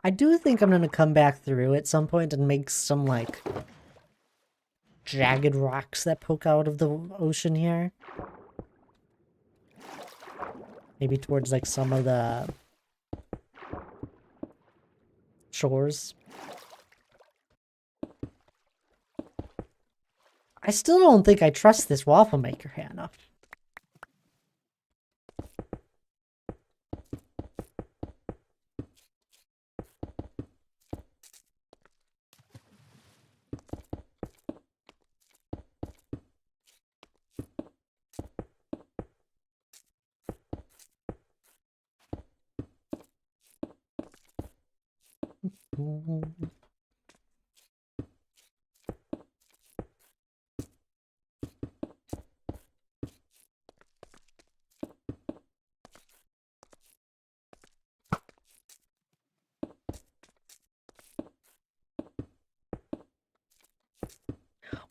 I do think I'm gonna come back through at some point and make some, like, jagged rocks that poke out of the ocean here. Maybe towards like some of the shores. I still don't think I trust this waffle maker, Hannah.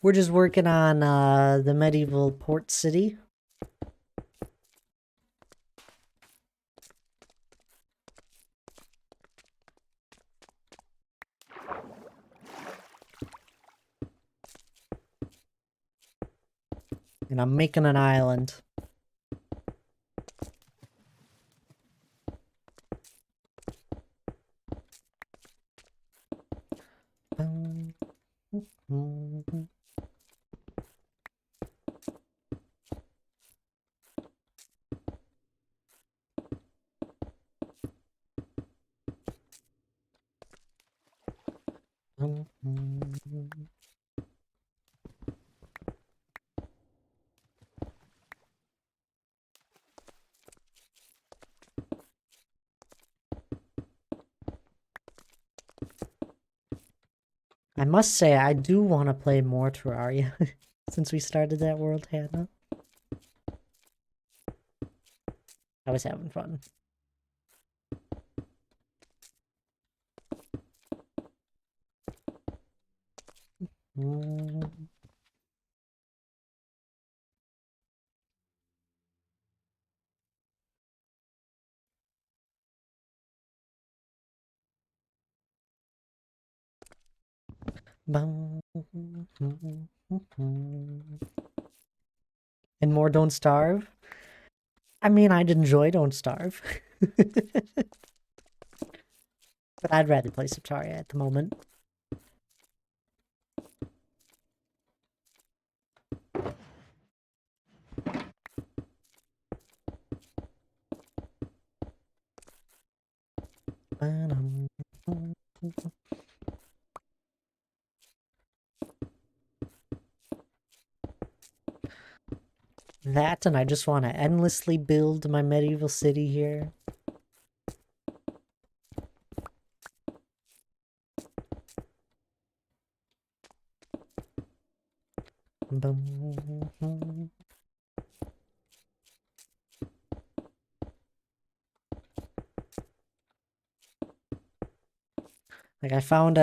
We're just working on the medieval port city. And I'm making an island. I must say, I do want to play more Terraria since we started that world, Hannah. I was having fun. And more Don't Starve? I mean, I'd enjoy Don't Starve. But I'd rather play Subterraria at the moment. That, and I just want to endlessly build my medieval city here. Like I found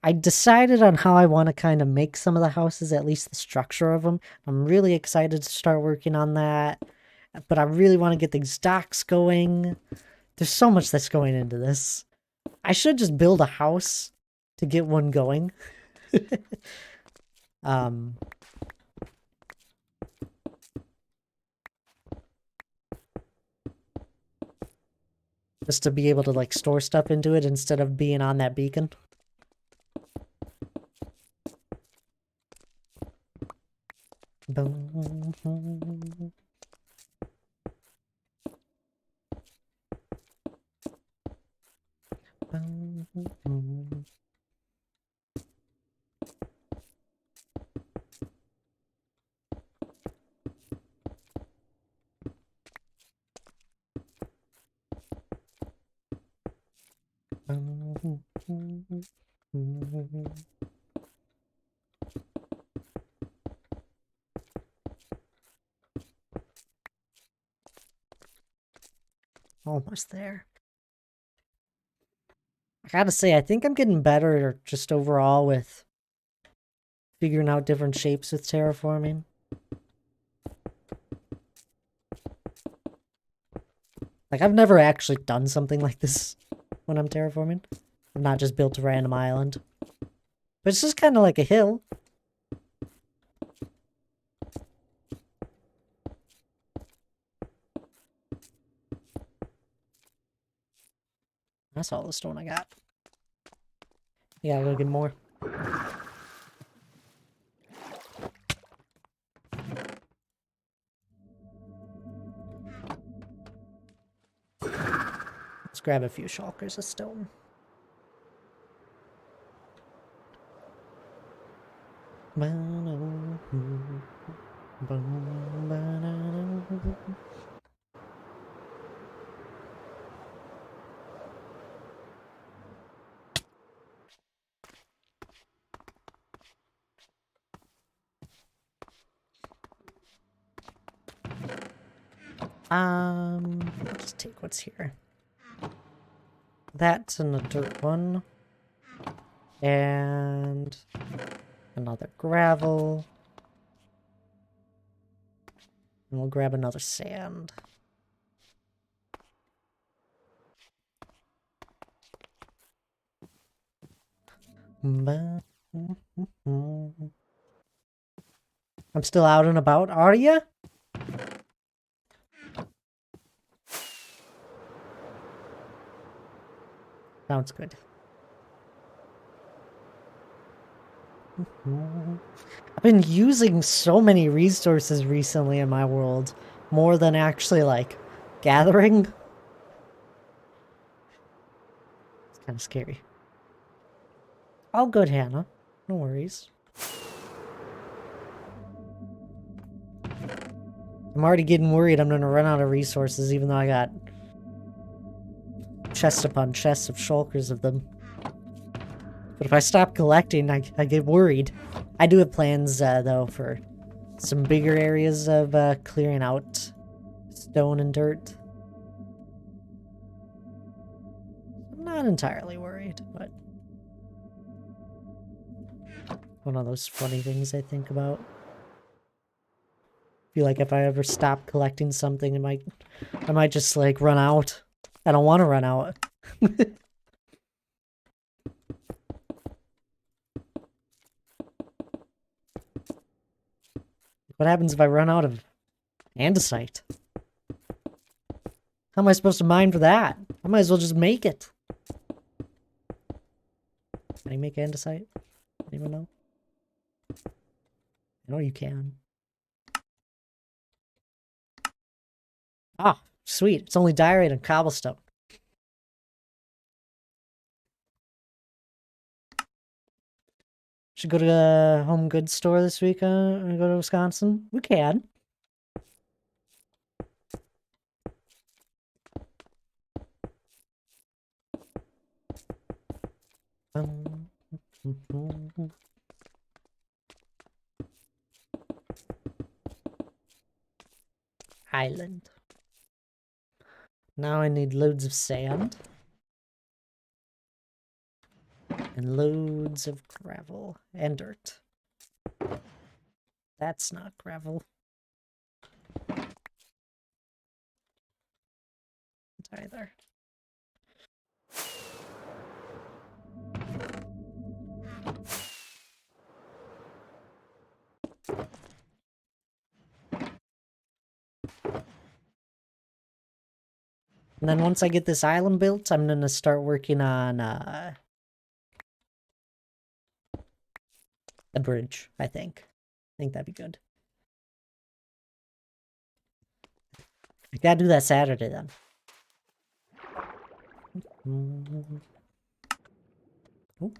I decided on how I want to kind of make some of the houses, at least the structure of them. I'm really excited to start working on that, but I really want to get these docks going. There's so much that's going into this. I should just build a house to get one going. Just to be able to like store stuff into it instead of being on that beacon. Almost there. I gotta say, I think I'm getting better just overall with figuring out different shapes with terraforming. Like, I've never actually done something like this when I'm terraforming. I've not just built a random island. But it's just kind of like a hill. That's all the stone I got. Yeah, we'll get more. Let's grab a few shulkers of stone. Let's take what's here. That's in the dirt one. And another gravel. And we'll grab another sand. I'm still out and about, are ya? Sounds good. I've been using so many resources recently in my world. More than actually, like, gathering. It's kind of scary. All good, Hannah. No worries. I'm already getting worried I'm gonna run out of resources even though I got chest upon chests of shulkers of them. But if I stop collecting, I get worried. I do have plans, though, for some bigger areas of clearing out stone and dirt. I'm not entirely worried, but one of those funny things I think about. I feel like if I ever stop collecting something, I might just, like, run out. I don't want to run out. What happens if I run out of andesite? How am I supposed to mine for that? I might as well just make it. Can I make andesite? Anyone know? I know you can. Ah, sweet. It's only diorite and cobblestone. Should go to a home goods store this week and go to Wisconsin? We can. Island. Now I need loads of sand. And loads of gravel and dirt. That's not gravel. It's either. And then once I get this island built, I'm gonna start working on the bridge, I think. I think that'd be good. I gotta do that Saturday then. Oh.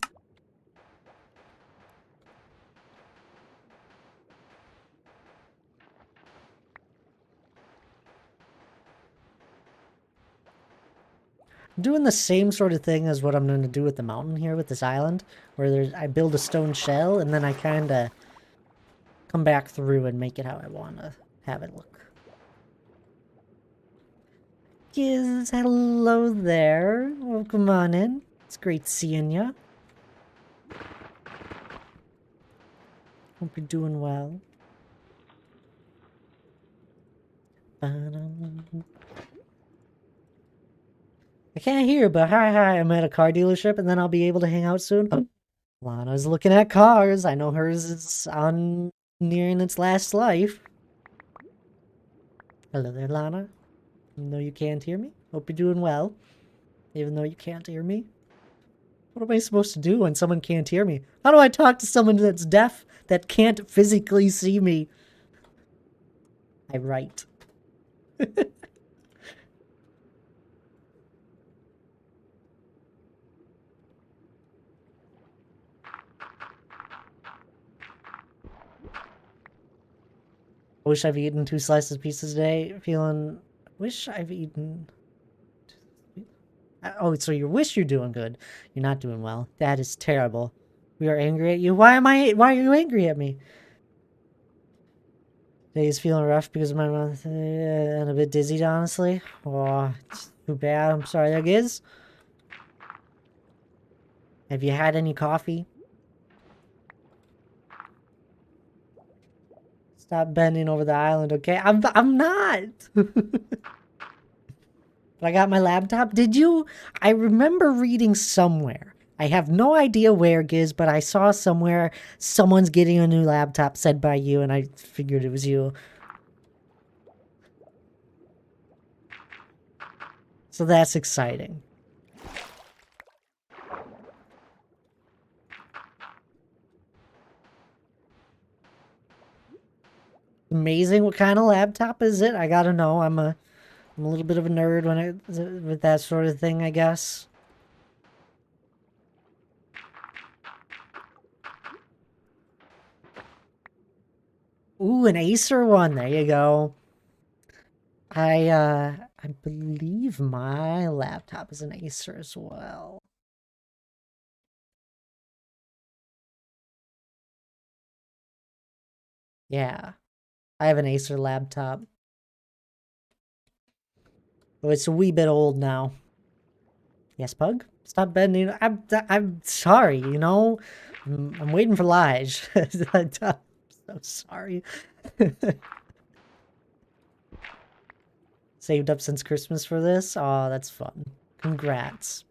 I'm doing the same sort of thing as what I'm going to do with the mountain here with this island, where I build a stone shell and then I kind of come back through and make it how I want to have it look. Yes, hello there. Welcome on in. It's great seeing ya. Hope you're doing well. I can't hear, but hi, I'm at a car dealership, and then I'll be able to hang out soon. Lana's looking at cars. I know hers is on nearing its last life. Hello there, Lana. Even though you can't hear me, hope you're doing well. Even though you can't hear me. What am I supposed to do when someone can't hear me? How do I talk to someone that's deaf, that can't physically see me? I write. Wish I've eaten 2 slices of pizza today. Feeling... Wish I've eaten... Oh, so you wish you're doing good. You're not doing well. That is terrible. We are angry at you. Why are you angry at me? Today's feeling rough because of my mouth and a bit dizzy, honestly. Oh, it's too bad. I'm sorry, that is. Have you had any coffee? Stop bending over the island, okay? I'm not. But I got my laptop. Did you? I remember reading somewhere. I have no idea where, Giz, but I saw somewhere someone's getting a new laptop said by you, and I figured it was you. So that's exciting. Amazing. What kind of laptop is it? I gotta know. I'm a little bit of a nerd when with that sort of thing, I guess. Ooh, an Acer one. There you go. I believe my laptop is an Acer as well. Yeah. I have an Acer laptop. Oh, it's a wee bit old now. Yes, Pug? Stop bending. I'm sorry, you know? I'm waiting for Lige. I'm so sorry. Saved up since Christmas for this? Oh, that's fun. Congrats.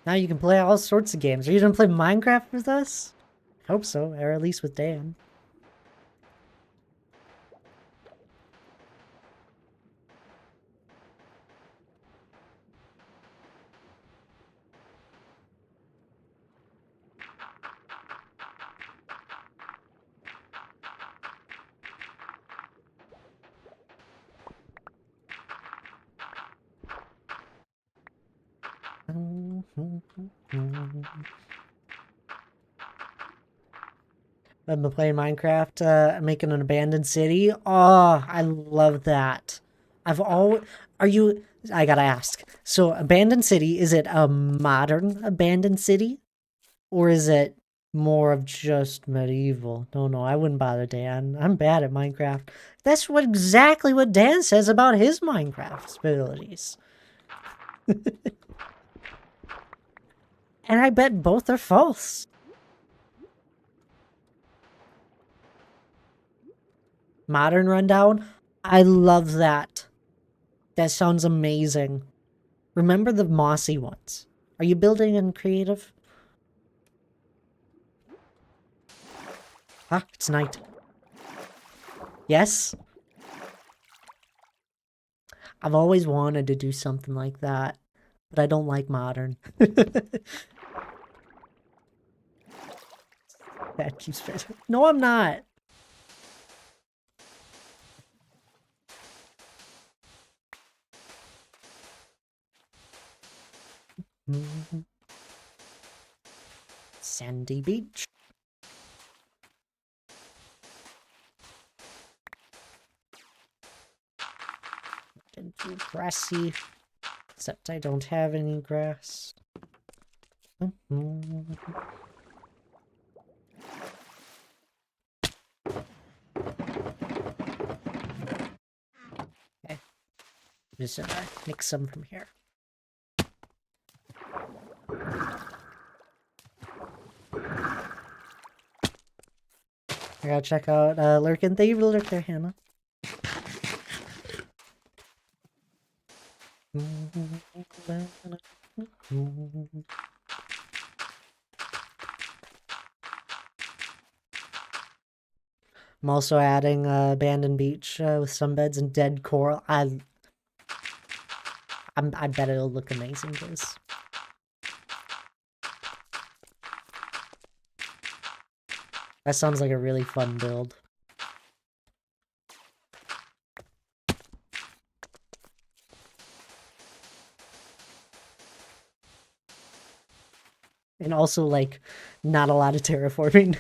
Now you can play all sorts of games. Are you gonna play Minecraft with us? I hope so, or at least with Dan. I've been playing Minecraft, making an abandoned city. Oh, I love that. Are you, I gotta ask. So, abandoned city, is it a modern abandoned city? Or is it more of just medieval? No, I wouldn't bother Dan. I'm bad at Minecraft. That's exactly what Dan says about his Minecraft abilities. And I bet both are false. Modern rundown? I love that. That sounds amazing. Remember the mossy ones. Are you building in creative? Ah, it's night. Yes? I've always wanted to do something like that, but I don't like modern. That keeps better. No, I'm not. Sandy Beach. Too grassy. Except I don't have any grass. Okay. I'm just gonna mix some from here. I gotta check out Lurkin. Thank you for the lurk there, Hannah. I'm also adding abandoned beach with some beds and dead coral. I bet it'll look amazing, guys. That sounds like a really fun build. And also, like, not a lot of terraforming.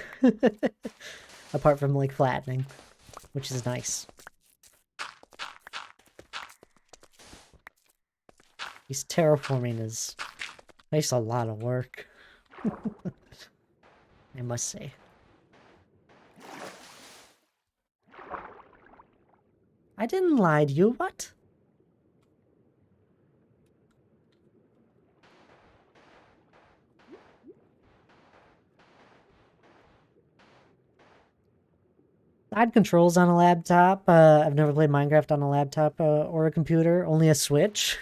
Apart from, like, flattening, which is nice. These terraforming is... takes a lot of work. I must say. I didn't lie to you, what? I had controls on a laptop. I've never played Minecraft on a laptop or a computer, only a Switch.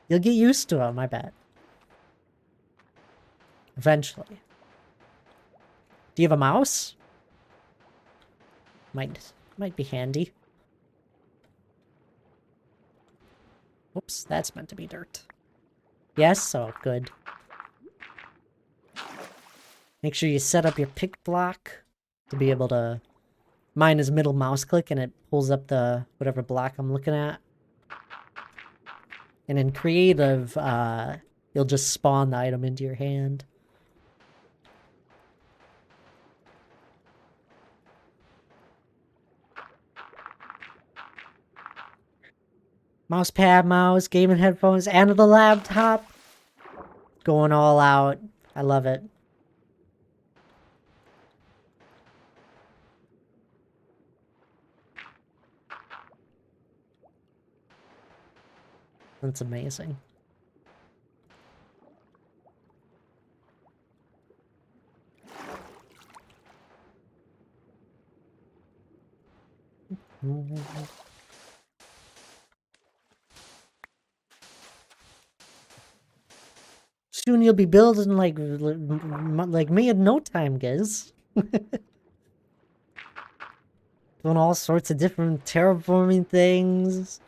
You'll get used to them, I bet. Eventually. Do you have a mouse? Might be handy. Whoops, that's meant to be dirt. Yes? Oh, good. Make sure you set up your pick block to be able to... Mine is middle mouse click and it pulls up the whatever block I'm looking at. And in creative, you'll just spawn the item into your hand. Mouse pad, mouse, gaming headphones, and the laptop. Going all out. I love it. That's amazing. Soon you'll be building like me in no time, guys. Doing all sorts of different terraforming things.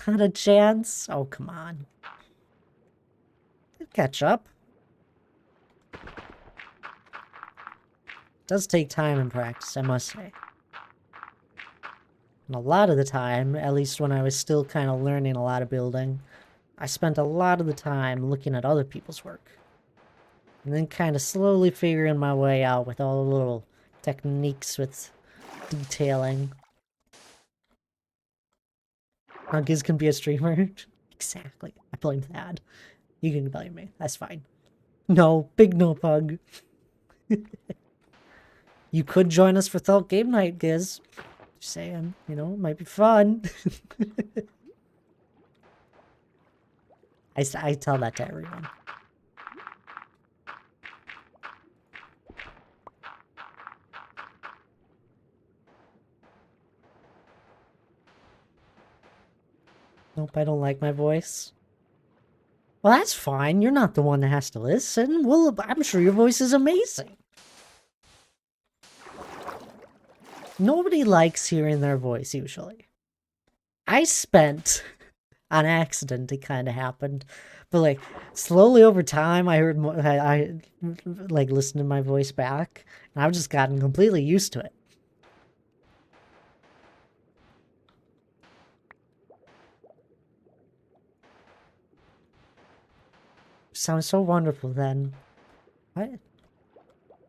Not a chance? Oh, come on. You'll catch up. It does take time and practice, I must say. And a lot of the time, at least when I was still kind of learning a lot of building, I spent a lot of the time looking at other people's work. And then kind of slowly figuring my way out with all the little techniques with detailing. How Giz can be a streamer? Exactly. I blame Thad. You can blame me. That's fine. No, big no pug. You could join us for Thought Game Night, Giz. Just saying, you know, it might be fun. I tell that to everyone. Nope, I don't like my voice. Well, that's fine. You're not the one that has to listen. Well, I'm sure your voice is amazing. Nobody likes hearing their voice, usually. I spent... on accident, it kind of happened. But, like, slowly over time, I heard... I like, listened to my voice back. And I've just gotten completely used to it. Sounds so wonderful, then. What?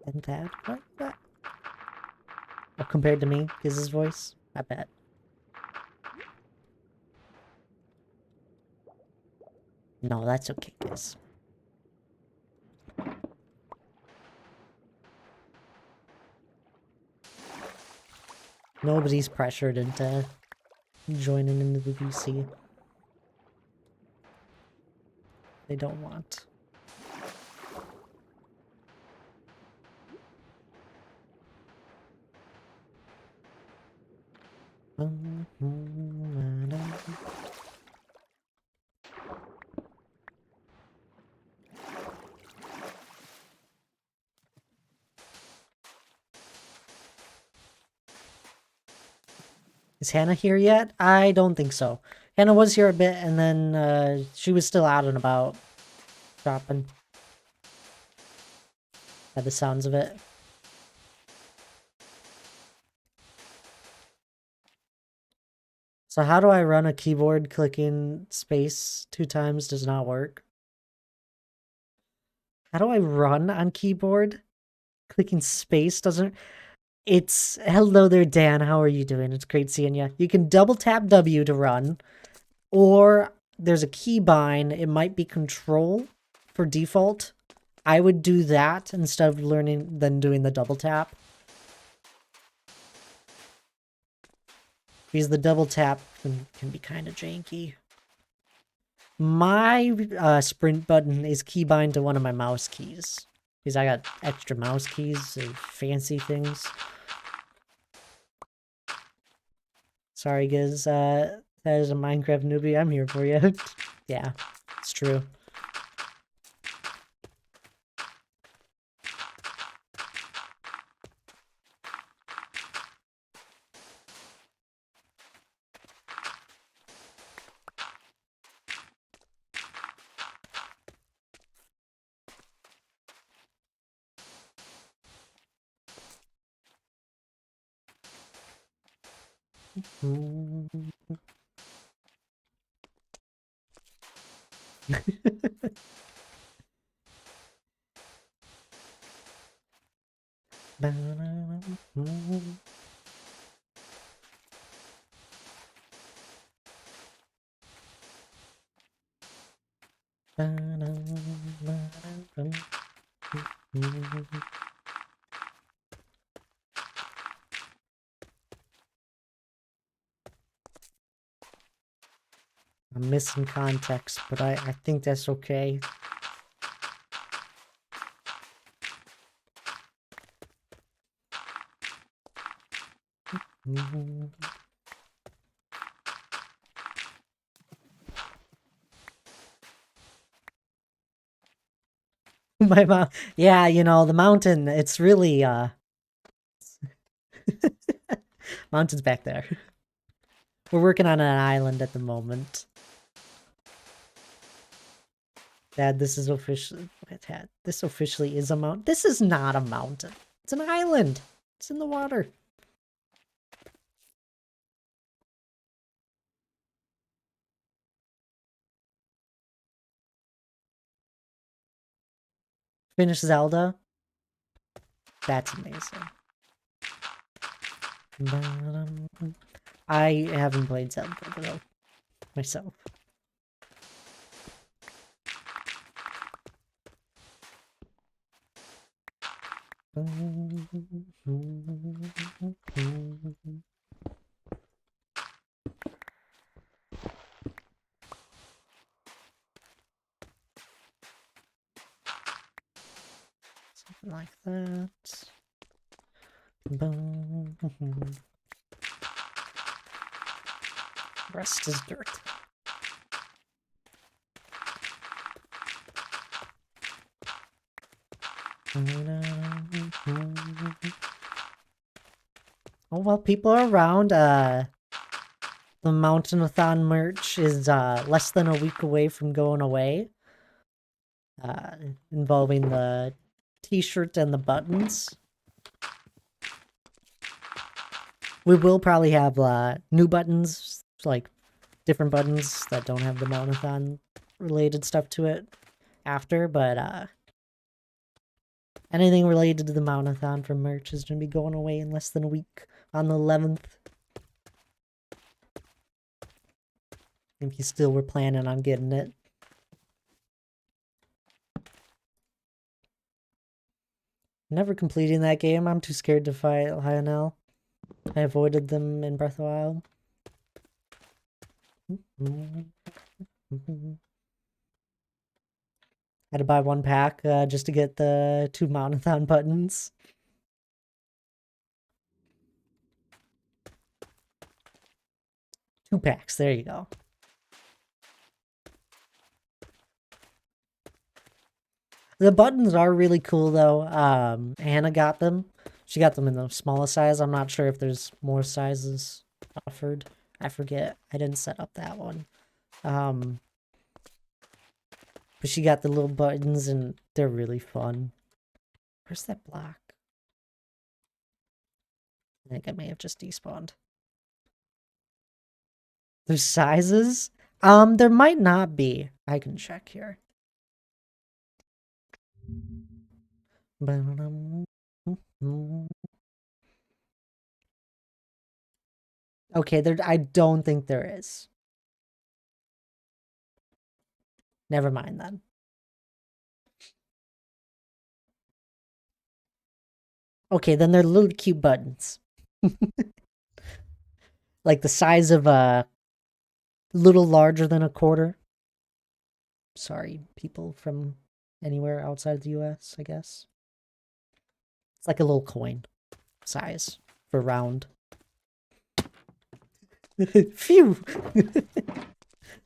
And that? What? Oh, compared to me, is his voice? I bet. No, that's okay, guys. Nobody's pressured into joining into the VC. They don't want. Is Hannah here yet? I don't think so. Hannah was here a bit, and then she was still out and about, shopping. By the sounds of it. So how do I run a keyboard? Clicking space 2 times does not work. How do I run on keyboard? Clicking space doesn't... It's... Hello there, Dan. How are you doing? It's great seeing you. You can double tap W to run. Or there's a keybind. It might be Control for default. I would do that instead of doing the double tap. Because the double tap can be kind of janky. My sprint button is keybind to one of my mouse keys. Because I got extra mouse keys and fancy things. Sorry, Giz. That is a Minecraft newbie. I'm here for you. Yeah, it's true. I'm missing context, but I think that's okay. My mom, yeah, you know, the mountain, it's really, mountain's back there. We're working on an island at the moment. Dad, this is officially, Dad, this officially is a mountain. This is not a mountain. It's an island. It's in the water. Finish Zelda. That's amazing. I haven't played Zelda though, myself. Something like that. Rest is dirt. Oh, well, people are around. The Mountainathon merch is less than a week away from going away. Involving the t-shirt and the buttons. We will probably have new buttons, like different buttons that don't have the Mountainathon related stuff to it after, but anything related to the Mountainathon from merch is going to be going away in less than a week on the 11th. If you still were planning on getting it. Never completing that game. I'm too scared to fight Lionel. I avoided them in Breath of the Wild. Had to buy one pack just to get the 2 Mountainathon buttons. Two packs, there you go. The buttons are really cool though. Hannah got them. She got them in the smallest size. I'm not sure if there's more sizes offered. I forget. I didn't set up that one. But she got the little buttons and they're really fun. Where's that block? I think I may have just despawned. There's sizes? There might not be. I can check here. Okay, I don't think there is. Never mind then. Okay, then they're little cute buttons. Like the size of a little larger than a quarter. Sorry, people from anywhere outside the US, I guess. It's like a little coin size for round. Phew!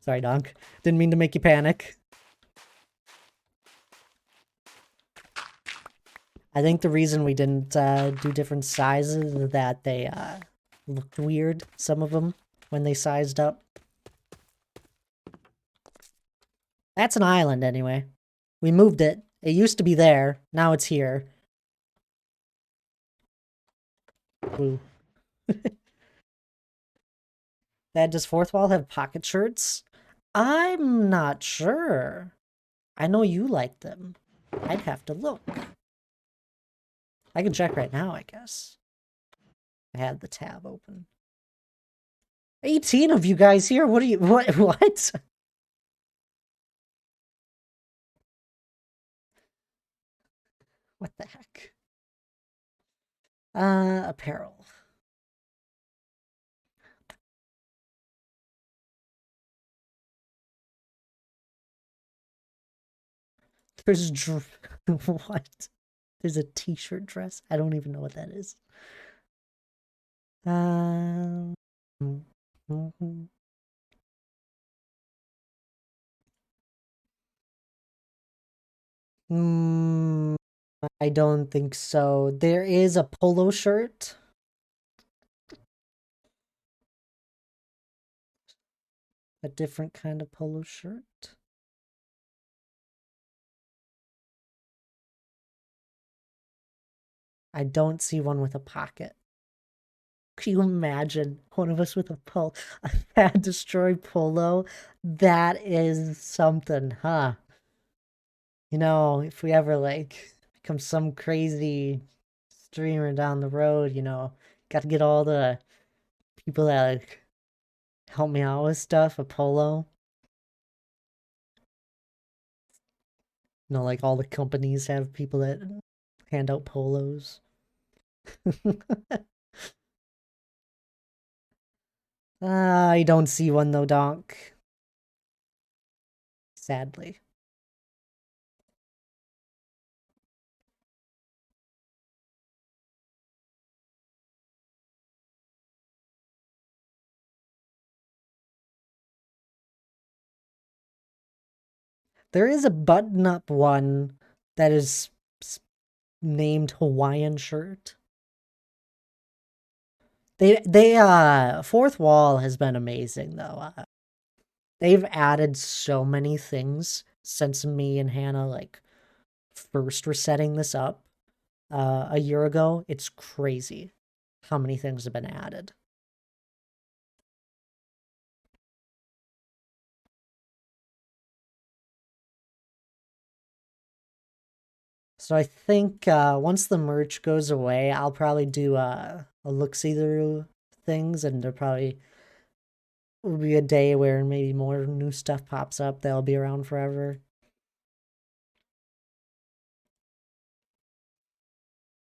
Sorry, Donk. Didn't mean to make you panic. I think the reason we didn't do different sizes is that they looked weird, some of them, when they sized up. That's an island, anyway. We moved it. It used to be there. Now it's here. Woo. Does Fourth Wall have pocket shirts? I'm not sure. I know you like them. I'd have to look. I can check right now, I guess. I had the tab open. 18 of you guys here? What are you... What? What the heck? Apparel. There's... What? There's a t-shirt dress? I don't even know what that is. I don't think so. There is a polo shirt. A different kind of polo shirt. I don't see one with a pocket. Can you imagine one of us with a Fad Destroy polo? That is something, huh? You know, if we ever, like, become some crazy streamer down the road, you know, got to get all the people that, like, help me out with stuff, a polo. You know, like, all the companies have people that hand out polos. I don't see one though, Donk. Sadly. There is a button-up one that is named Hawaiian shirt. Fourth Wall has been amazing though. They've added so many things since me and Hannah like first were setting this up a year ago. It's crazy how many things have been added. So I think once the merch goes away, I'll probably do a look-see through things, and there probably will be a day where maybe more new stuff pops up that'll be around forever.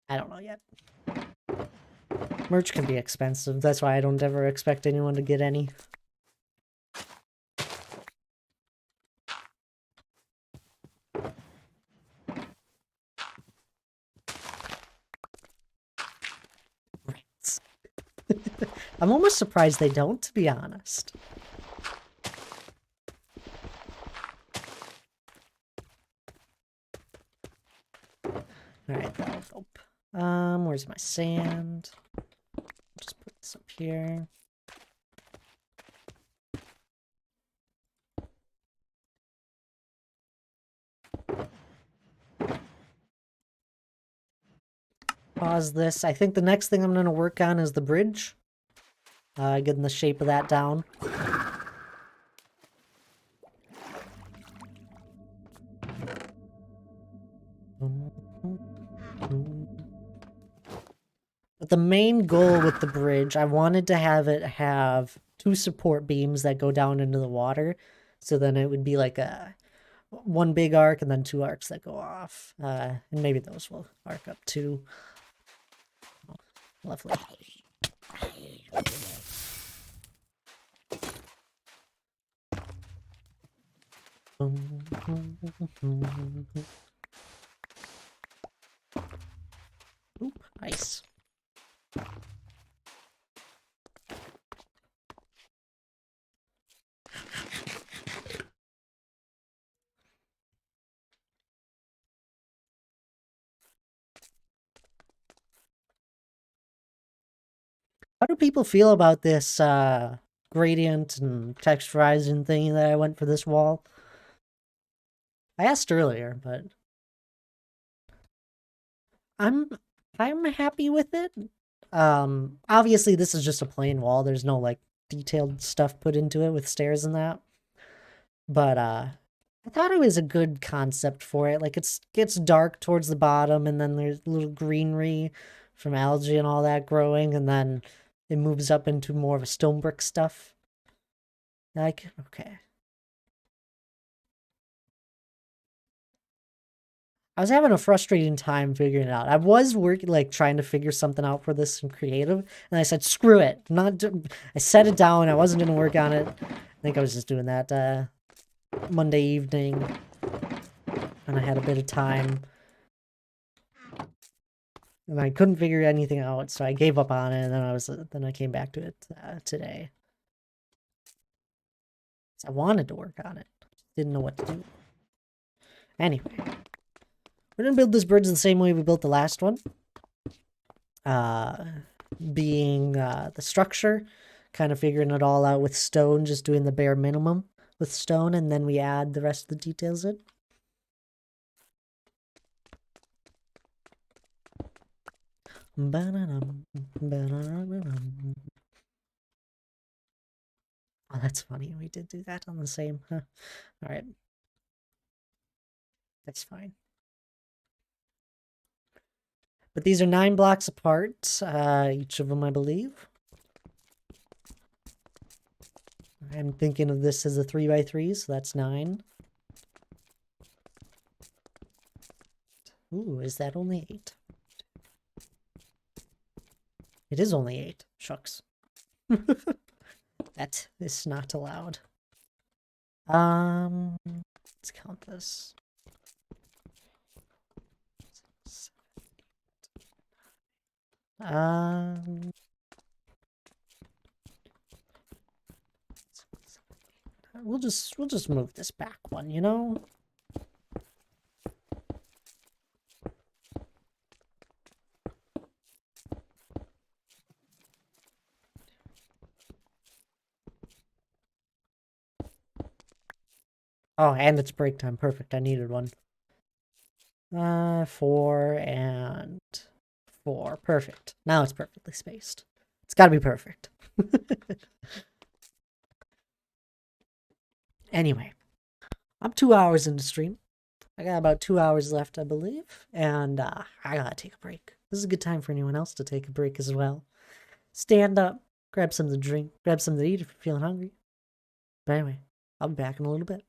I don't know yet. Merch can be expensive. That's why I don't ever expect anyone to get any. Rats. I'm almost surprised they don't, to be honest. Alright, that'll help. Where's my sand? Just put this up here. pause this. I think the next thing I'm going to work on is the bridge. Getting the shape of that down. But the main goal with the bridge, I wanted to have it have 2 support beams that go down into the water. So then it would be like one big arc and then 2 arcs that go off. And maybe those will arc up too. Oh, lovely. Oop, ice. How do people feel about this gradient and texturizing thing that I went for this wall? I asked earlier, but I'm happy with it. Obviously this is just a plain wall. There's no like detailed stuff put into it with stairs and that. But I thought it was a good concept for it. Like it gets dark towards the bottom and then there's little greenery from algae and all that growing and then it moves up into more of a stone brick stuff. Like, okay. I was having a frustrating time figuring it out. I was working, like, trying to figure something out for this in creative, and I said, screw it. I set it down. I wasn't going to work on it. I think I was just doing that Monday evening, and I had a bit of time. And I couldn't figure anything out, so I gave up on it, and then I came back to it today. So I wanted to work on it. Didn't know what to do. Anyway. We're gonna build this bridge the same way we built the last one. Being the structure, kind of figuring it all out with stone, just doing the bare minimum with stone, and then we add the rest of the details in. Oh, that's funny. We did do that on the same. Huh. All right. That's fine. But these are 9 blocks apart, each of them, I believe. I'm thinking of this as a 3x3, so that's 9. Ooh, is that only 8? It is only 8. Shucks. That is not allowed. Let's count this. We'll just move this back one, you know? Oh, and it's break time. Perfect. I needed one. 4 and 4. Perfect. Now it's perfectly spaced. It's got to be perfect. Anyway, I'm 2 hours into stream. I got about 2 hours left, I believe, and I gotta take a break. This is a good time for anyone else to take a break as well. Stand up, grab something to drink, grab something to eat if you're feeling hungry. But anyway, I'll be back in a little bit.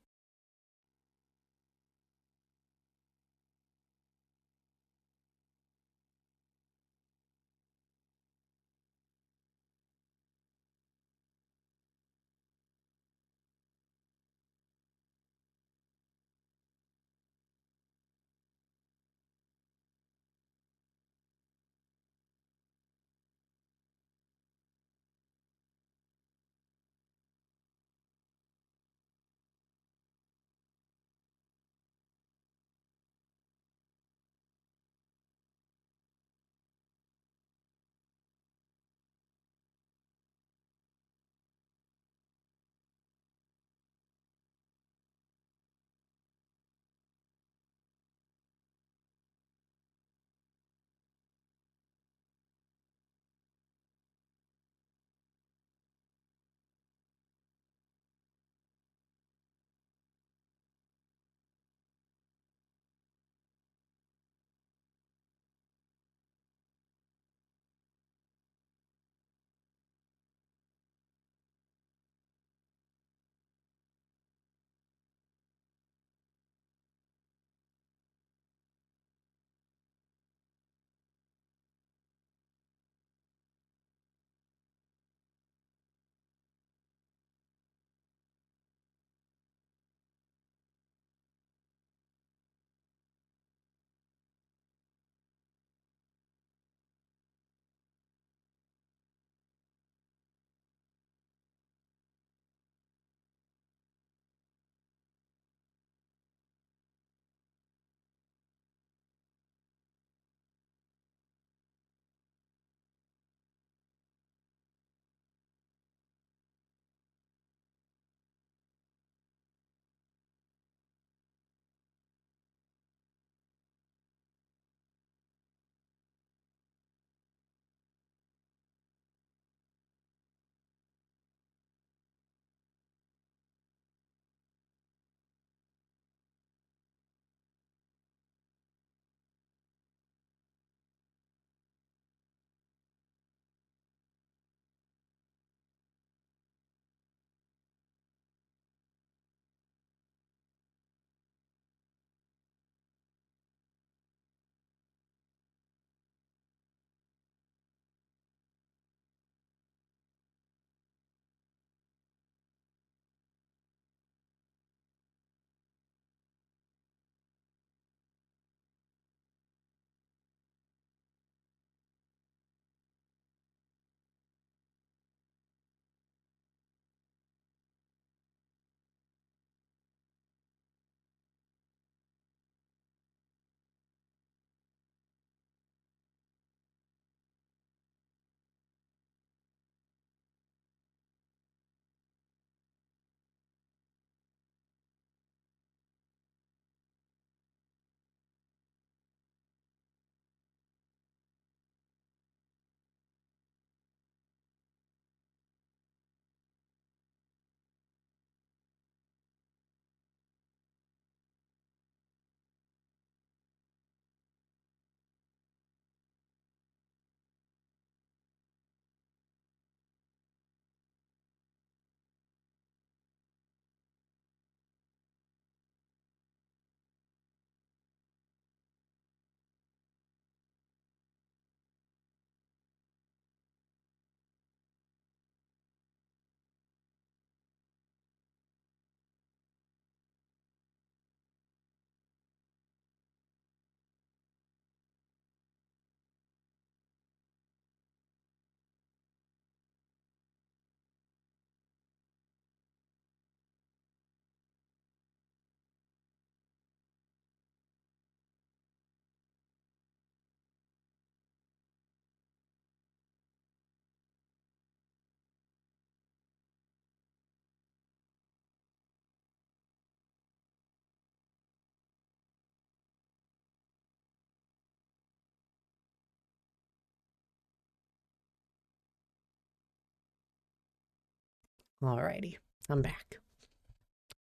Alrighty, I'm back.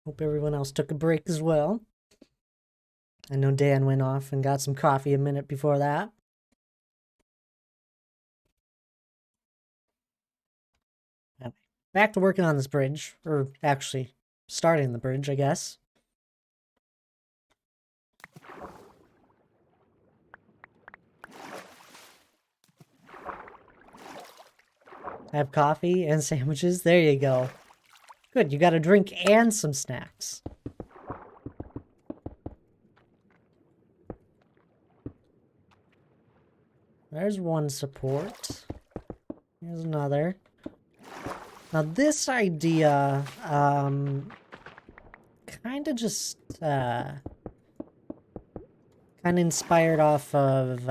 Hope everyone else took a break as well. I know Dan went off and got some coffee a minute before that. Anyway, back to working on this bridge, or actually starting the bridge, I guess. Have coffee and sandwiches. There you go. Good, you got a drink and some snacks. There's one support. Here's another. Now this idea, kind of just, kind of inspired off of,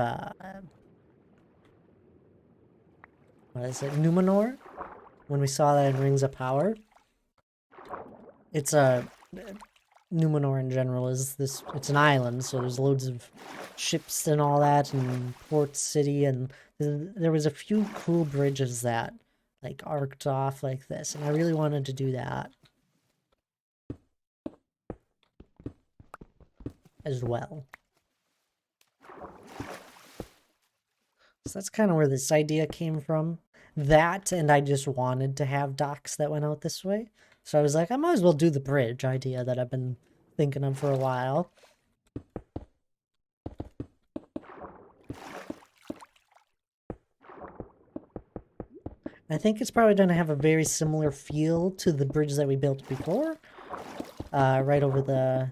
what is it, Numenor? When we saw that in Rings of Power. It's a... Numenor in general is this... It's an island, so there's loads of ships and all that, and port city, and there was a few cool bridges that, like, arced off like this, and I really wanted to do that as well. So that's kind of where this idea came from. That, and I just wanted to have docks that went out this way. So I was like, I might as well do the bridge idea that I've been thinking of for a while. I think it's probably going to have a very similar feel to the bridge that we built before. Right over the...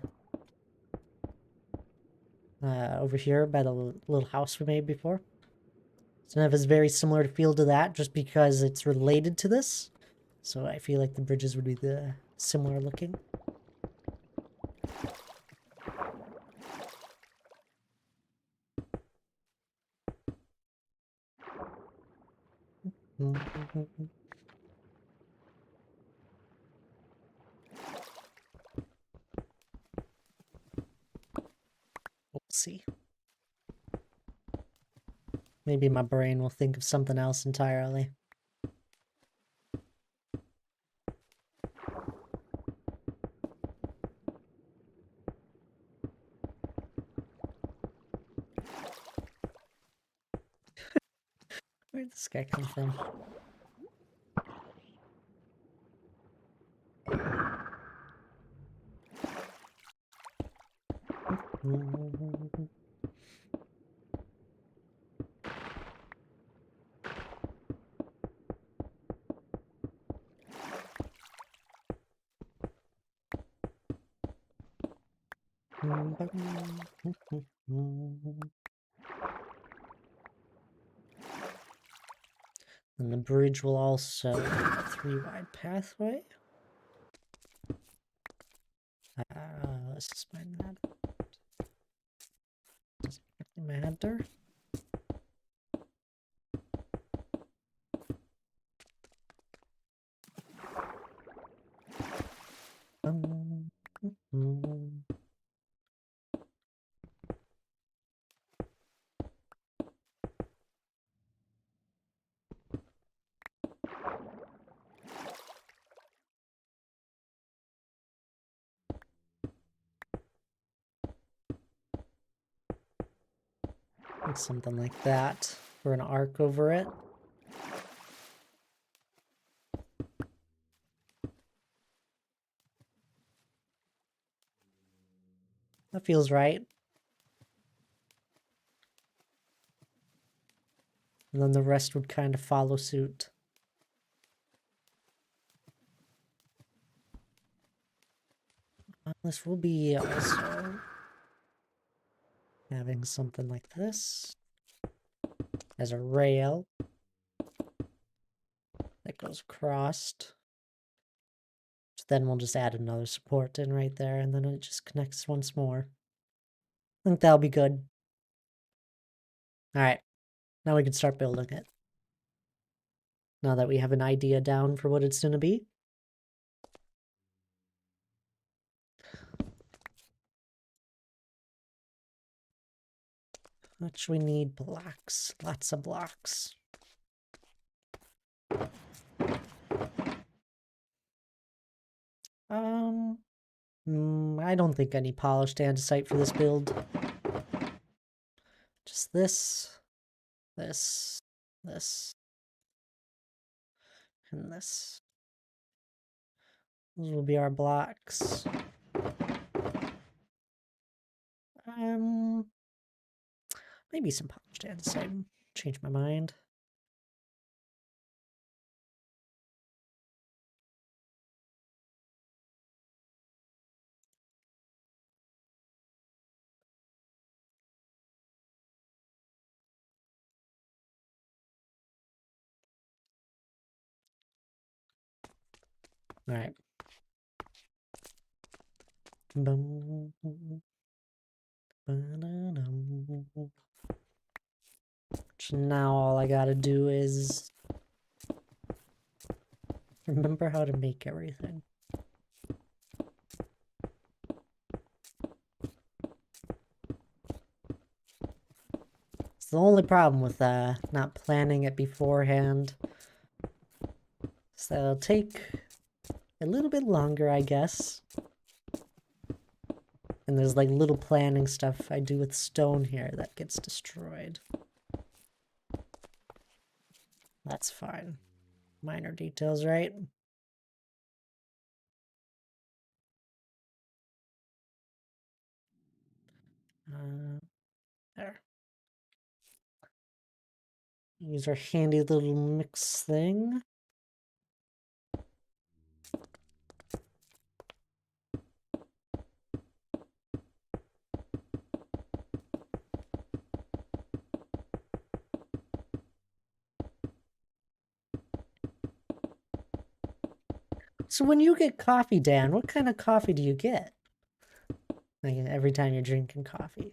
over here by the little house we made before. So it has very similar feel to that, just because it's related to this. So I feel like the bridges would be the similar looking. We'll see. Maybe my brain will think of something else entirely. Where did this guy come from? And the bridge will also have a 3-wide pathway. This is my map. Doesn't really matter. Something like that for an arc over it. That feels right. And then the rest would kind of follow suit. This will be also having something like this as a rail that goes across. So then we'll just add another support in right there, and then it just connects once more. I think that'll be good. Alright, now we can start building it. Now that we have an idea down for what it's going to be. Which we need blocks, lots of blocks. I don't think I need polished andesite for this build. Just this, this, and this. Those will be our blocks. Maybe some polished andesite. Change my mind. All right. So now all I gotta do is remember how to make everything. It's the only problem with not planning it beforehand. So it'll take a little bit longer, I guess. And there's like little planning stuff I do with stone here that gets destroyed. That's fine. Minor details, right? There. Use our handy little mix thing. So when you get coffee, Dan, what kind of coffee do you get? Like every time you're drinking coffee?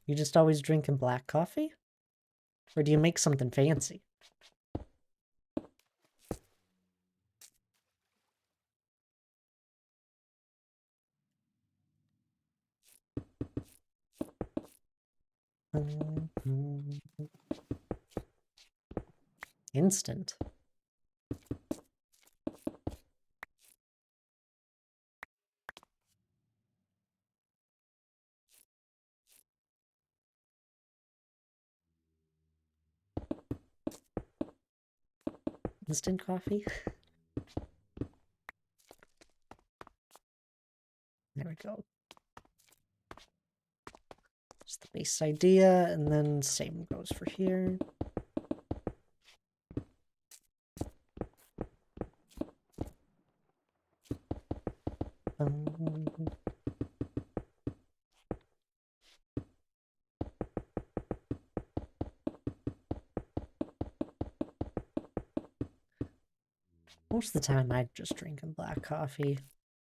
You just always drinking black coffee? Or do you make something fancy? Instant. Instant coffee? There we go. Just the base idea, and then same goes for here. Most of the time, I'm just drinking black coffee.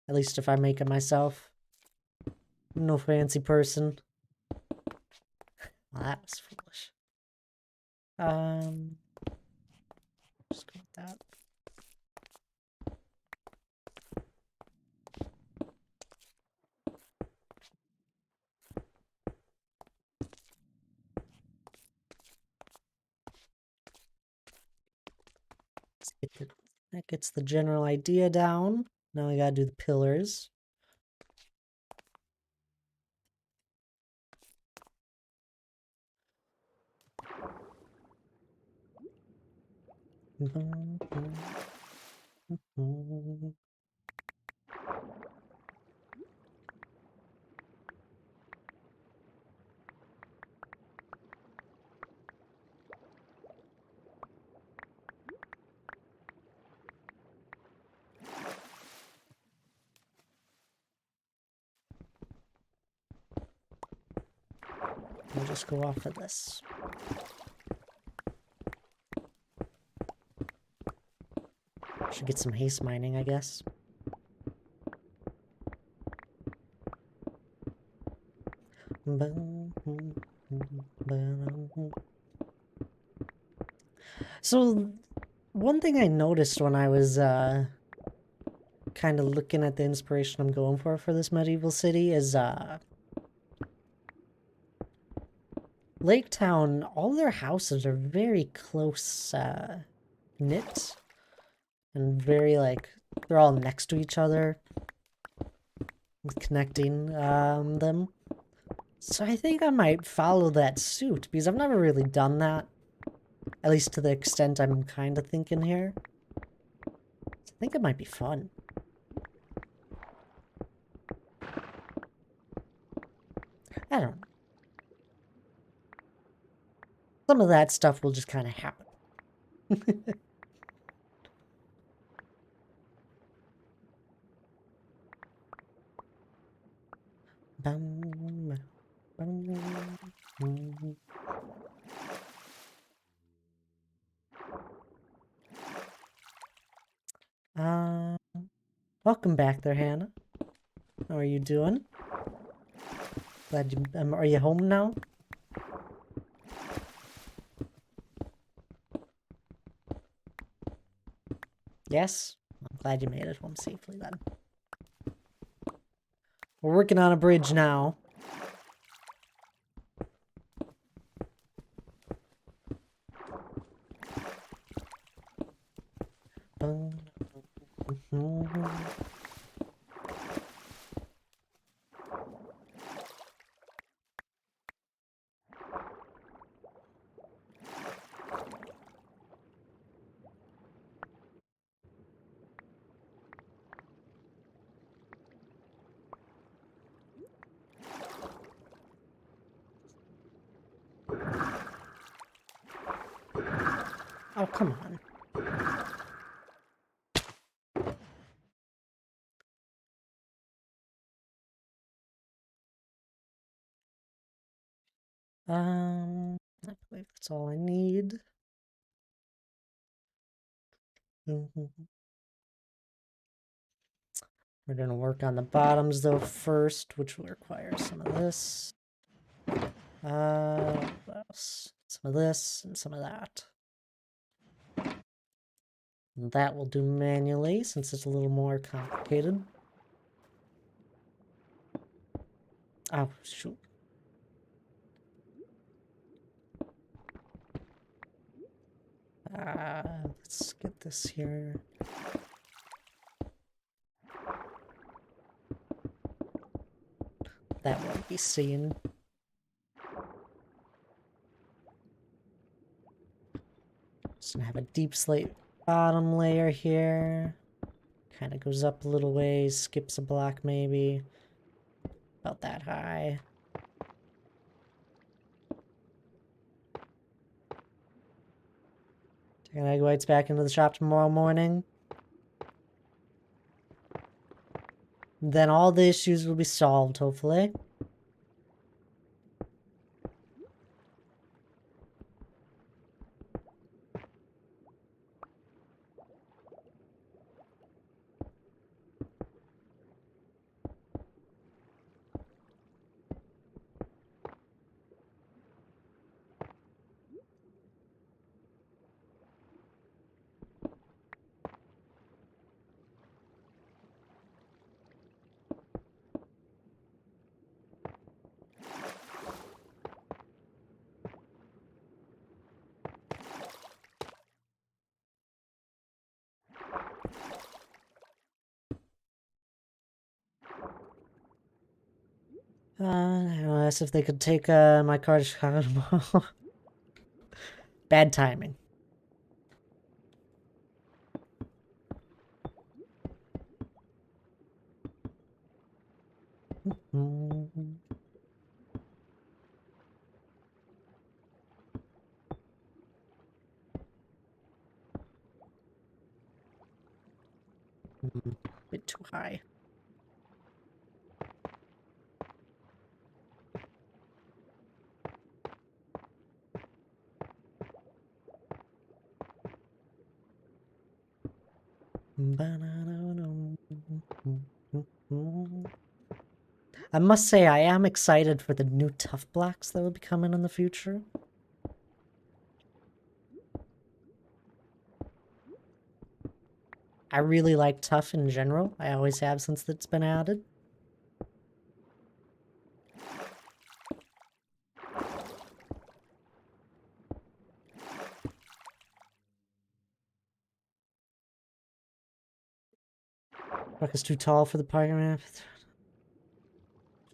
At least if I make it myself. I'm no fancy person. Well, that was foolish. Just go with that. That gets the general idea down. Now we gotta do the pillars. We'll just go off of this. Should get some haste mining, I guess. So, one thing I noticed when I was kind of looking at the inspiration I'm going for this medieval city is Lake Town, all their houses are very close knit and very like They're all next to each other, connecting them. So I think I might follow that suit, because I've never really done that. At least to the extent I'm kind of thinking here. I think it might be fun. I don't know. Some of that stuff will just kind of happen. Bum, bum, bum. Uh, Welcome back there, Hannah. How are you doing? Glad you. Are you home now? Yes. I'm glad you made it home safely then. We're working on a bridge now. Oh, come on. I believe that's all I need. We're gonna work on the bottoms though first, which will require some of this. What else? Some of this and some of that. And that will do manually since it's a little more complicated. Oh, shoot. Let's get this here. That won't be seen. Just gonna have a deep slate bottom layer here. Kind of goes up a little ways, skips a block maybe. About that high. Taking egg whites back into the shop tomorrow morning. Then all the issues will be solved, hopefully. I asked if they could take my car to Chicago tomorrow. Bad timing. Bit too high. I must say, I am excited for the new tough blocks that will be coming in the future. I really like tough in general. I always have since it's been added. Truck is too tall for the parking ramp.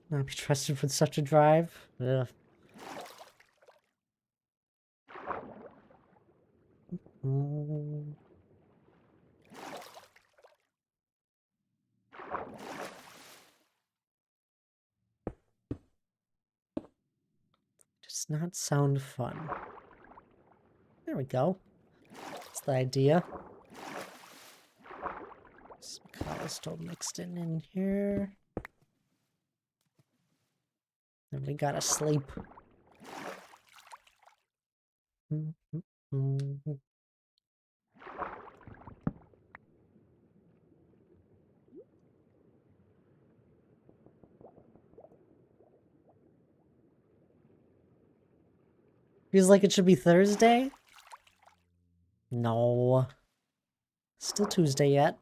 Not be trusted with such a drive. Ugh. Mm. Does not sound fun. There we go. That's the idea. Some cobblestone mixed in here. Then we gotta sleep. Feels like it should be Thursday? No. Still Tuesday yet.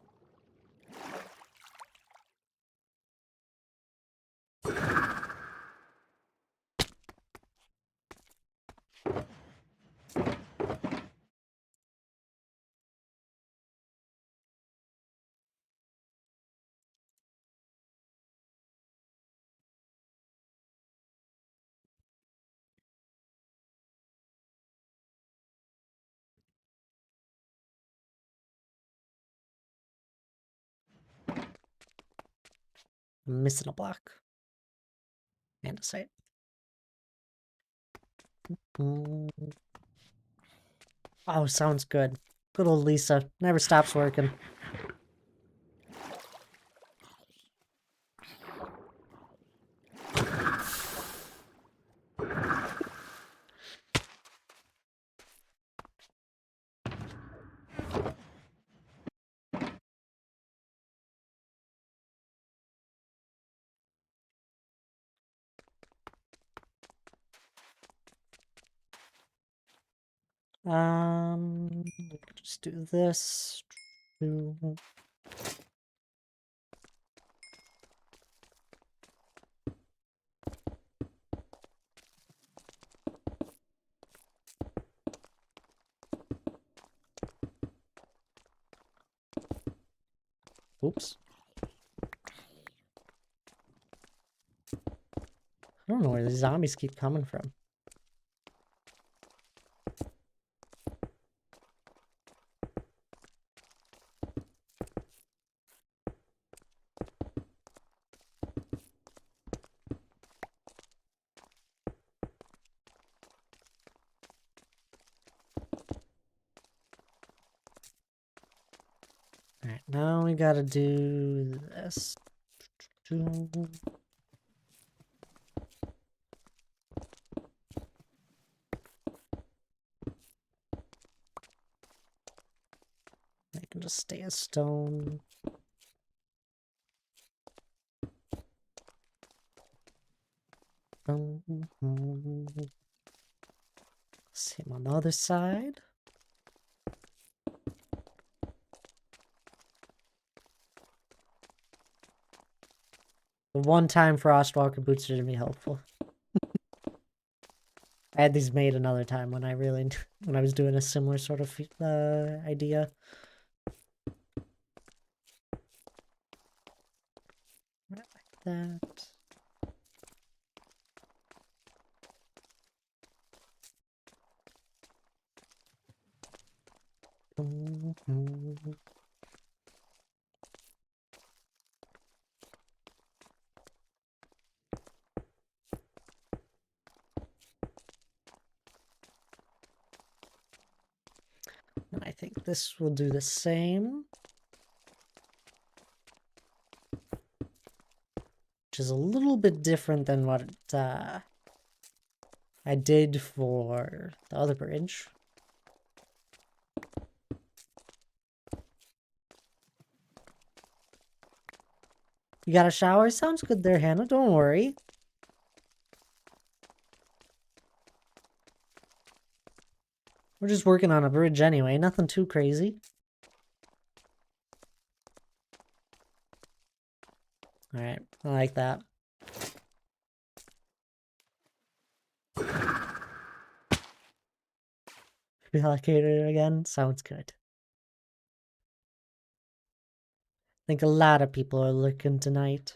I'm missing a block. And a site. Oh, sounds good. Good old Lisa. Never stops working. Just do this. Oops. I don't know where the zombies keep coming from. Alright, now we gotta do this. I can just stay a stone. Same on the other side. The one time Frostwalker boots are gonna be helpful. I had these made another time when I was doing a similar sort of idea. Right like that. And I think this will do the same. Which is a little bit different than what I did for the other bridge. You got a shower? Sounds good there, Hannah. Don't worry. We're just working on a bridge anyway. Nothing too crazy. Alright, I like that. Relocated it again? Sounds good. think a lot of people are lurking tonight.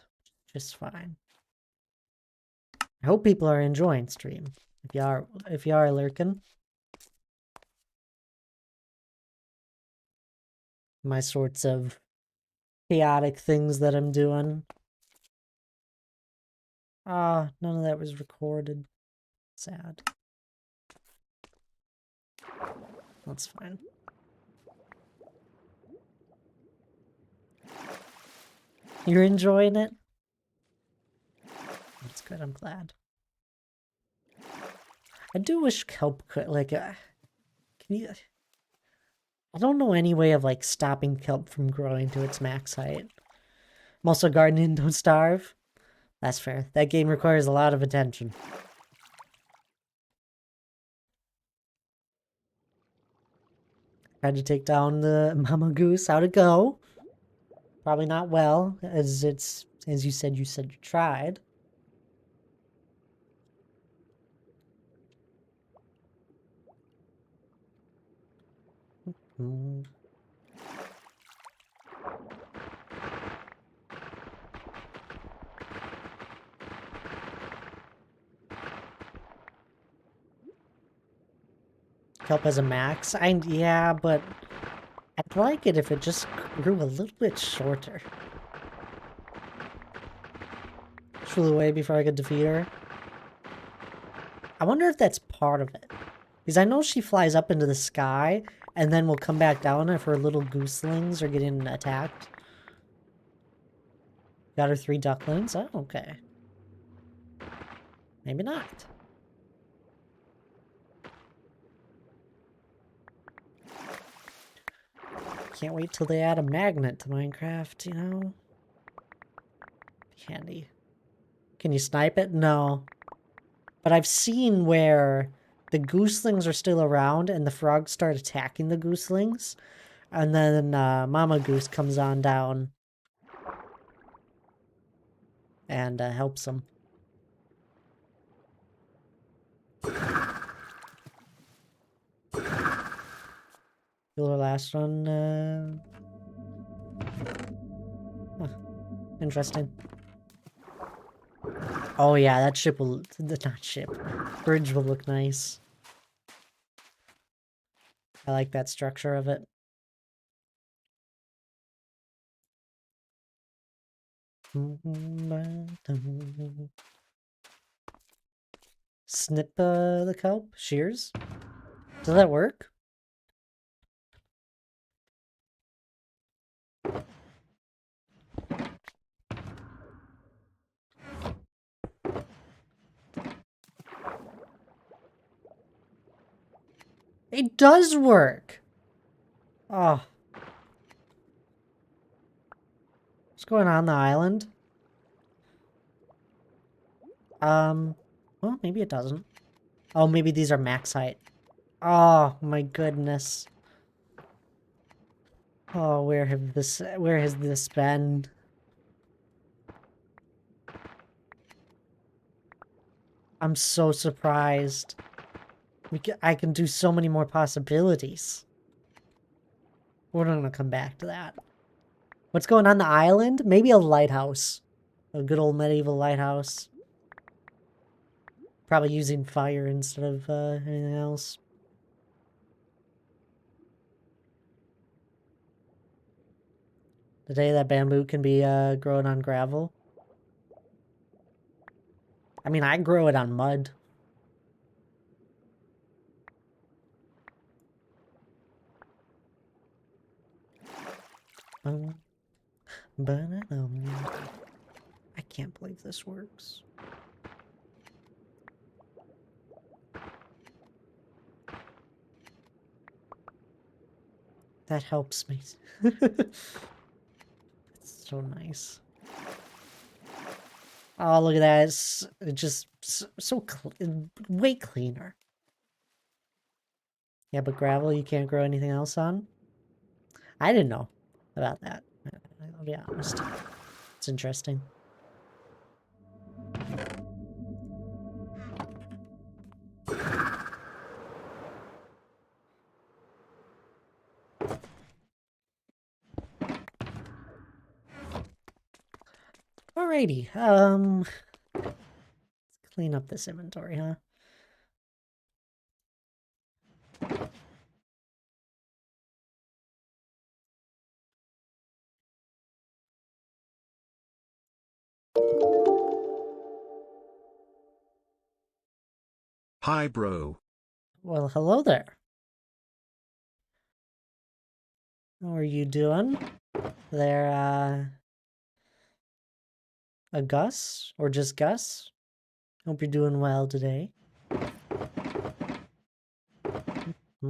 Just fine. I hope people are enjoying stream. If you are lurking. My sorts of chaotic things that I'm doing. Ah, none of that was recorded. Sad. That's fine. You're enjoying it? That's good, I'm glad. I do wish kelp could, like, can you... I don't know any way of, like, stopping kelp from growing to its max height. I'm also gardening, don't starve. That's fair. That game requires a lot of attention. Tried to take down the mama goose. How'd it go? Probably not well, as you said you tried. Hmm. Kelp as a max? Yeah, but I'd like it if it just grew a little bit shorter. Flew away before I could defeat her. I wonder if that's part of it. Because I know she flies up into the sky and then will come back down if her little gooselings are getting attacked. Got her 3 ducklings? Oh, okay. Maybe not. Can't wait till they add a magnet to Minecraft, you know? Handy. Can you snipe it? No. But I've seen where the gooselings are still around and the frogs start attacking the gooselings. And then Mama Goose comes on down and helps them. The last one. Huh. Interesting. Oh yeah, that ship will... Not ship. Bridge will look nice. I like that structure of it. Snip the kelp? Shears? Does that work? It does work! Oh. What's going on the island? Well, maybe it doesn't. Oh, maybe these are max height. Oh, my goodness. Oh, where has this been? I'm so surprised. I can do so many more possibilities. We're not gonna come back to that. What's going on the island? Maybe a lighthouse. A good old medieval lighthouse. Probably using fire instead of anything else. The day that bamboo can be grown on gravel. I mean, I grow it on mud. I can't believe this works. That helps me. It's so nice. Oh, look at that. It's just so way cleaner. Yeah, but gravel you can't grow anything else on? I didn't know about that. I'll be honest. It's interesting. Alrighty, let's clean up this inventory, huh? Hi bro. Well, hello there. How are you doing? There, a Gus? Or just Gus? Hope you're doing well today. I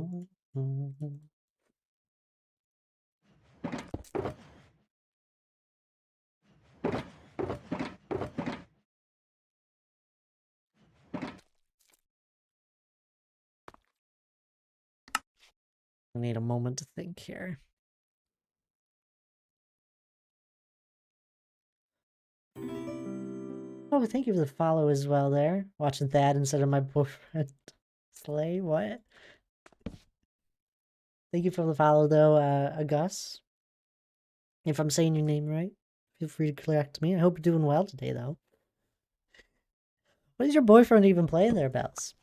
need a moment to think here. Oh, thank you for the follow as well there. Watching Thad instead of my boyfriend. Slay, what? Thank you for the follow though, Gus. If I'm saying your name right, feel free to correct me. I hope you're doing well today though. What is your boyfriend even playing there, Bells?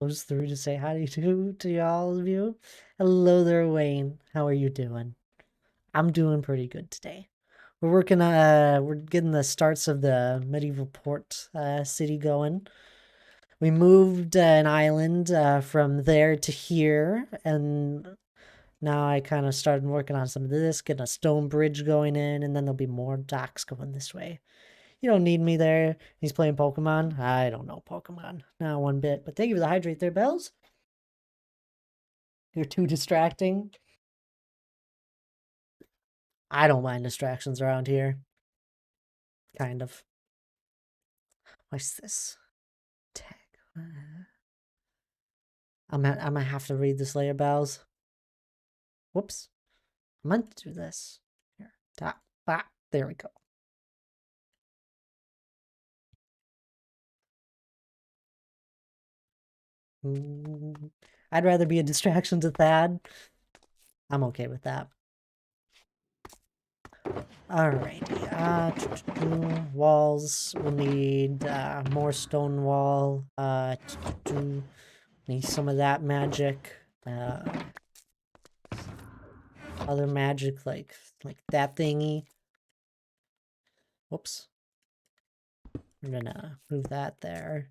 Goes through to say hi to all of you. Hello there, Wayne. How are you doing? I'm doing pretty good today. We're getting the starts of the medieval port city going. We moved an island from there to here, and now I kind of started working on some of this, getting a stone bridge going in, and then there'll be more docks going this way. You don't need me there. He's playing Pokemon. I don't know Pokemon. Not one bit. But thank you for the hydrate there, Bells. You're too distracting. I don't mind distractions around here. Kind of. What's this? Tag. I'm gonna have to read this later, Bells. Whoops. I meant to do this. Here. Tap. Ah, there we go. I'd rather be a distraction to Thad. I'm okay with that. Alrighty. Walls. We'll need more stone wall. Need some of that magic. Other magic like that thingy. Whoops. I'm gonna move that there.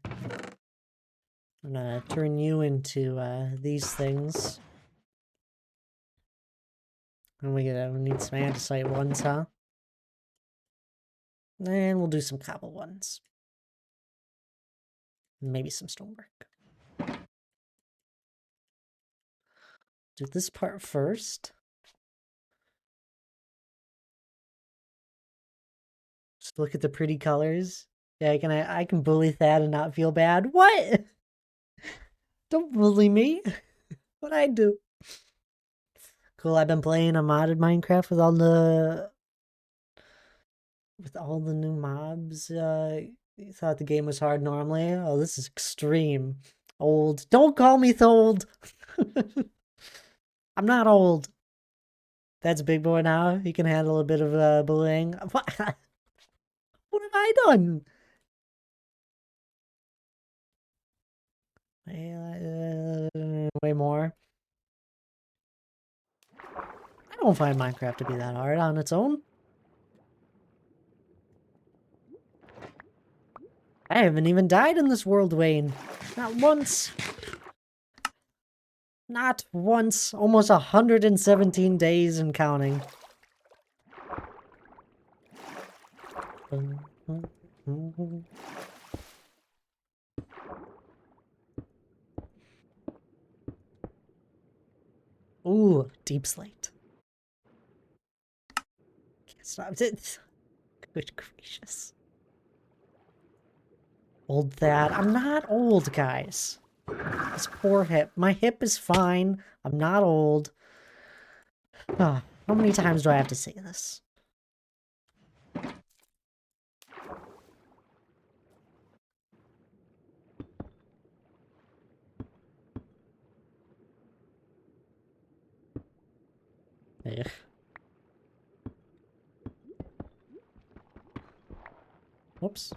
I'm gonna turn you into these things. And we need some andesite ones, huh? And we'll do some cobble ones. Maybe some stonework. Do this part first. Just look at the pretty colors. Yeah, I can bully Thad and not feel bad. What? Don't bully me. What'd I do? Cool, I've been playing a modded Minecraft with all the new mobs. You thought the game was hard normally? Oh, this is extreme. Old. Don't call me old. I'm not old. That's big boy now. He can handle a bit of bullying. What have I done? Way more. I don't find Minecraft to be that hard on its own. I haven't even died in this world, Wayne. Not once. Not once. Almost 117 days and counting. Ooh, deep slate. Can't stop it. Good gracious. Old Thad. I'm not old, guys. This poor hip. My hip is fine. I'm not old. Ah, how many times do I have to say this? Ugh. Whoops.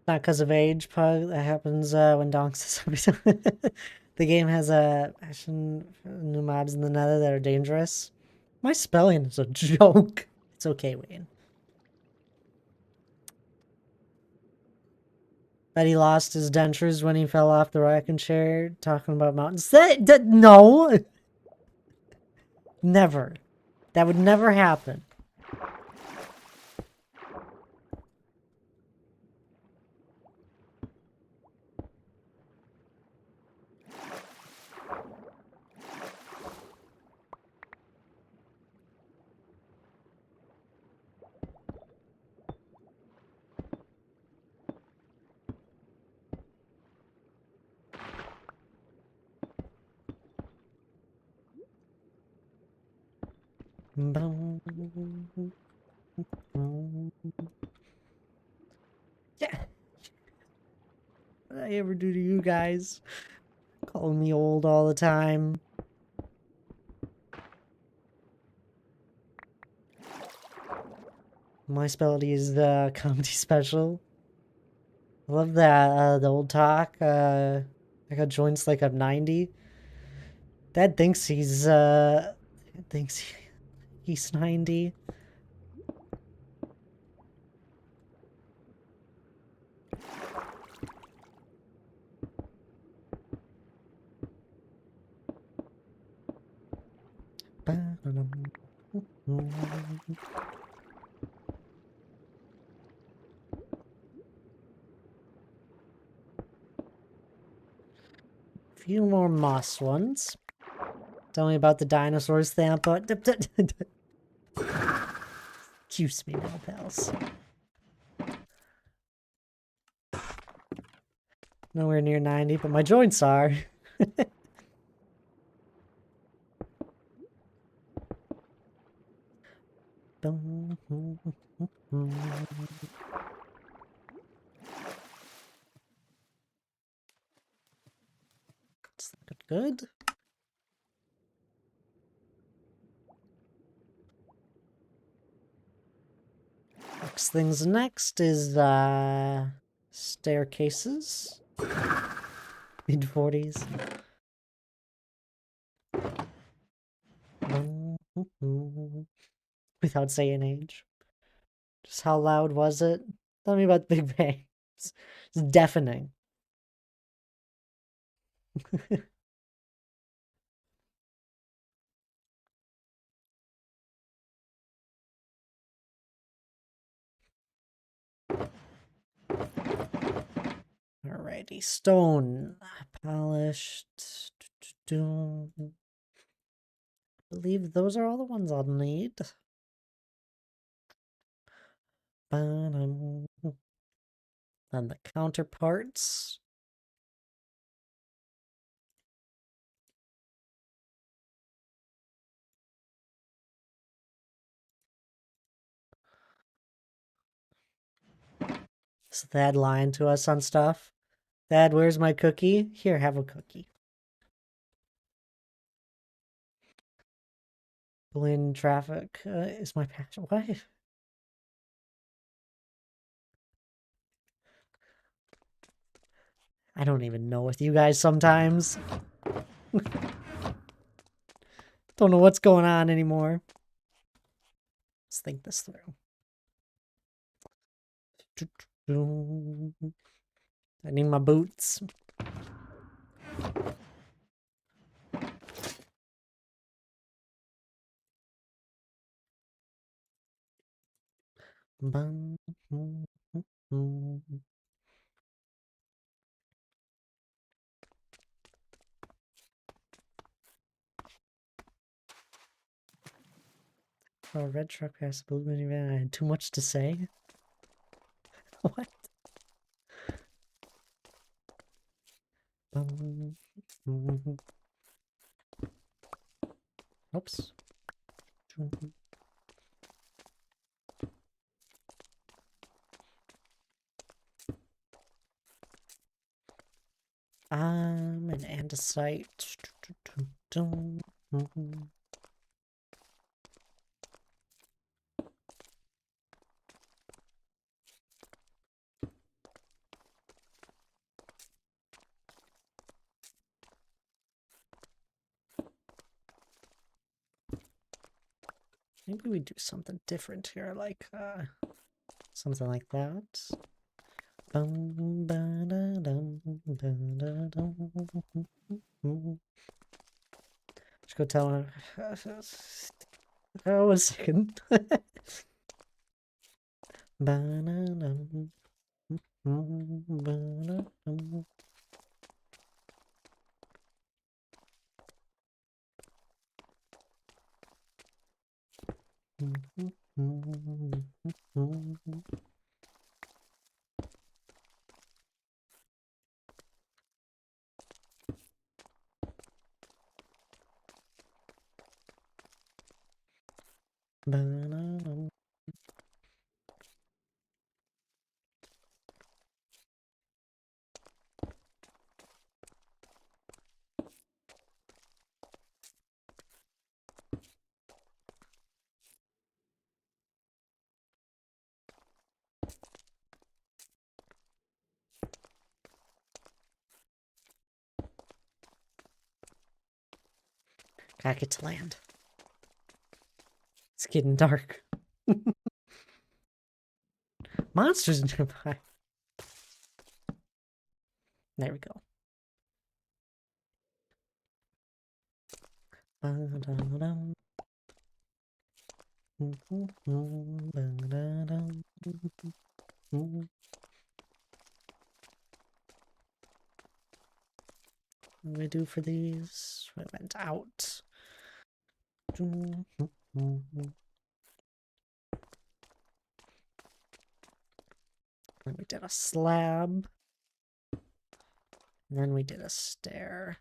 Not because of age, Pug. That happens when donks is every time. The game has a new mobs in the nether that are dangerous. My spelling is a joke. It's okay, Wayne. Bet he lost his dentures when he fell off the rocking chair talking about mountains. No! Never. That would never happen. Yeah. What did I ever do to you guys? Calling me old all the time. My specialty is the comedy special. I love that, the old talk. I got joints like I'm 90. Dad thinks he's 90. Few more moss ones. Tell me about the dinosaurs, Thampa. Excuse me now, pals. Nowhere near 90, but my joints are. It's looking good. Next things next is staircases. Mid-40s. Without saying age. Just how loud was it? Tell me about the Big Bang. It's deafening. Alrighty, stone polished. I believe those are all the ones I'll need. Then the counterparts. So Thad lying to us on stuff. Thad, where's my cookie? Here, have a cookie. Balloon traffic is my passion. What? I don't even know with you guys sometimes. Don't know what's going on anymore. Let's think this through. I need my boots. for a red truck past the blue minivan. I had too much to say. What? Oops. An andesite. Maybe we do something different here, like something like that. Just go tell her. Oh, a second. Gotta get to land. It's getting dark. Monsters nearby. There we go. What do we do for these? We went out. Then we did a slab. And then we did a stair.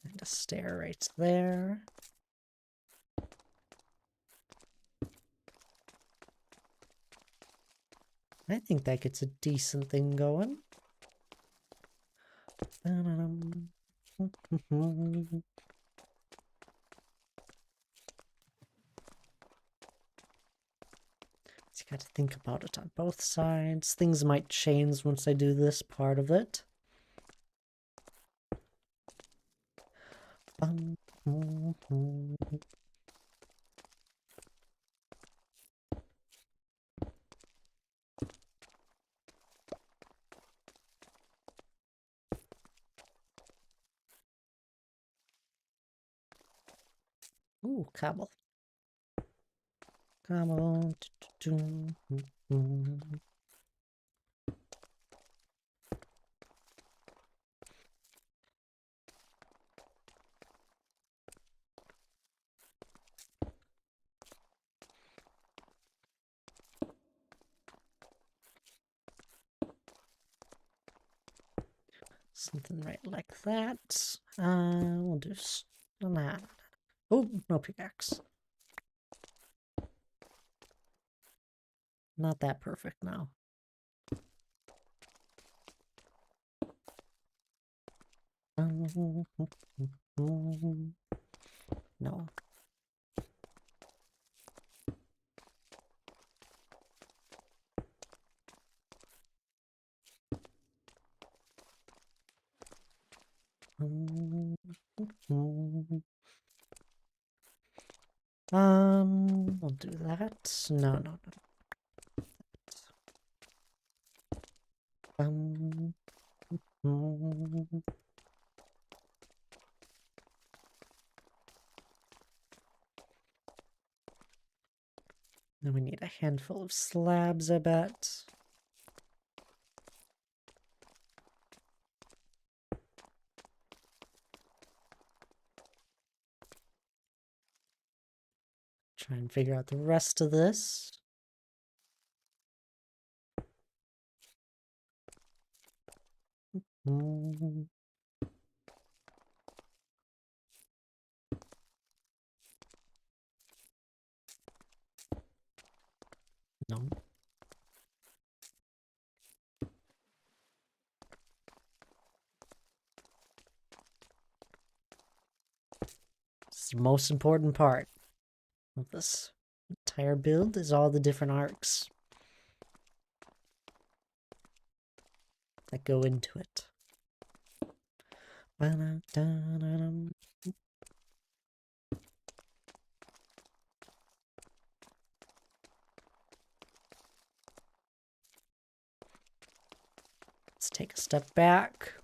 And a stair right there. I think that gets a decent thing going. Just got to think about it on both sides. Things might change once I do this part of it. Ooh, cobble. Cobble. Something right like that. We'll do that. Oh, no pickaxe. Not that perfect now. No. We'll do that. No, no, no. Then we need a handful of slabs, I bet. Try and figure out the rest of this. Mm. No. It's the most important part of this entire build is all the different arcs that go into it. Ba-da-da-da-dum. Let's take a step back.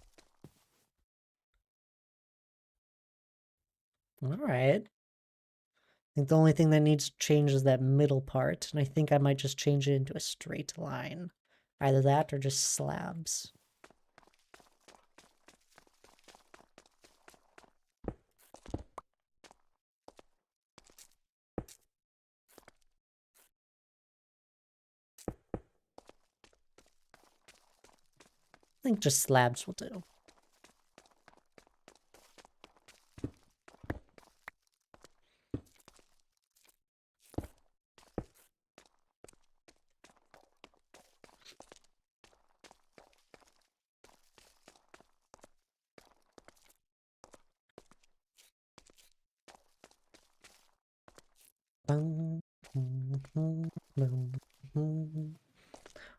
Alright. I think the only thing that needs to change is that middle part, and I think I might just change it into a straight line. Either that or just slabs. I think just slabs will do.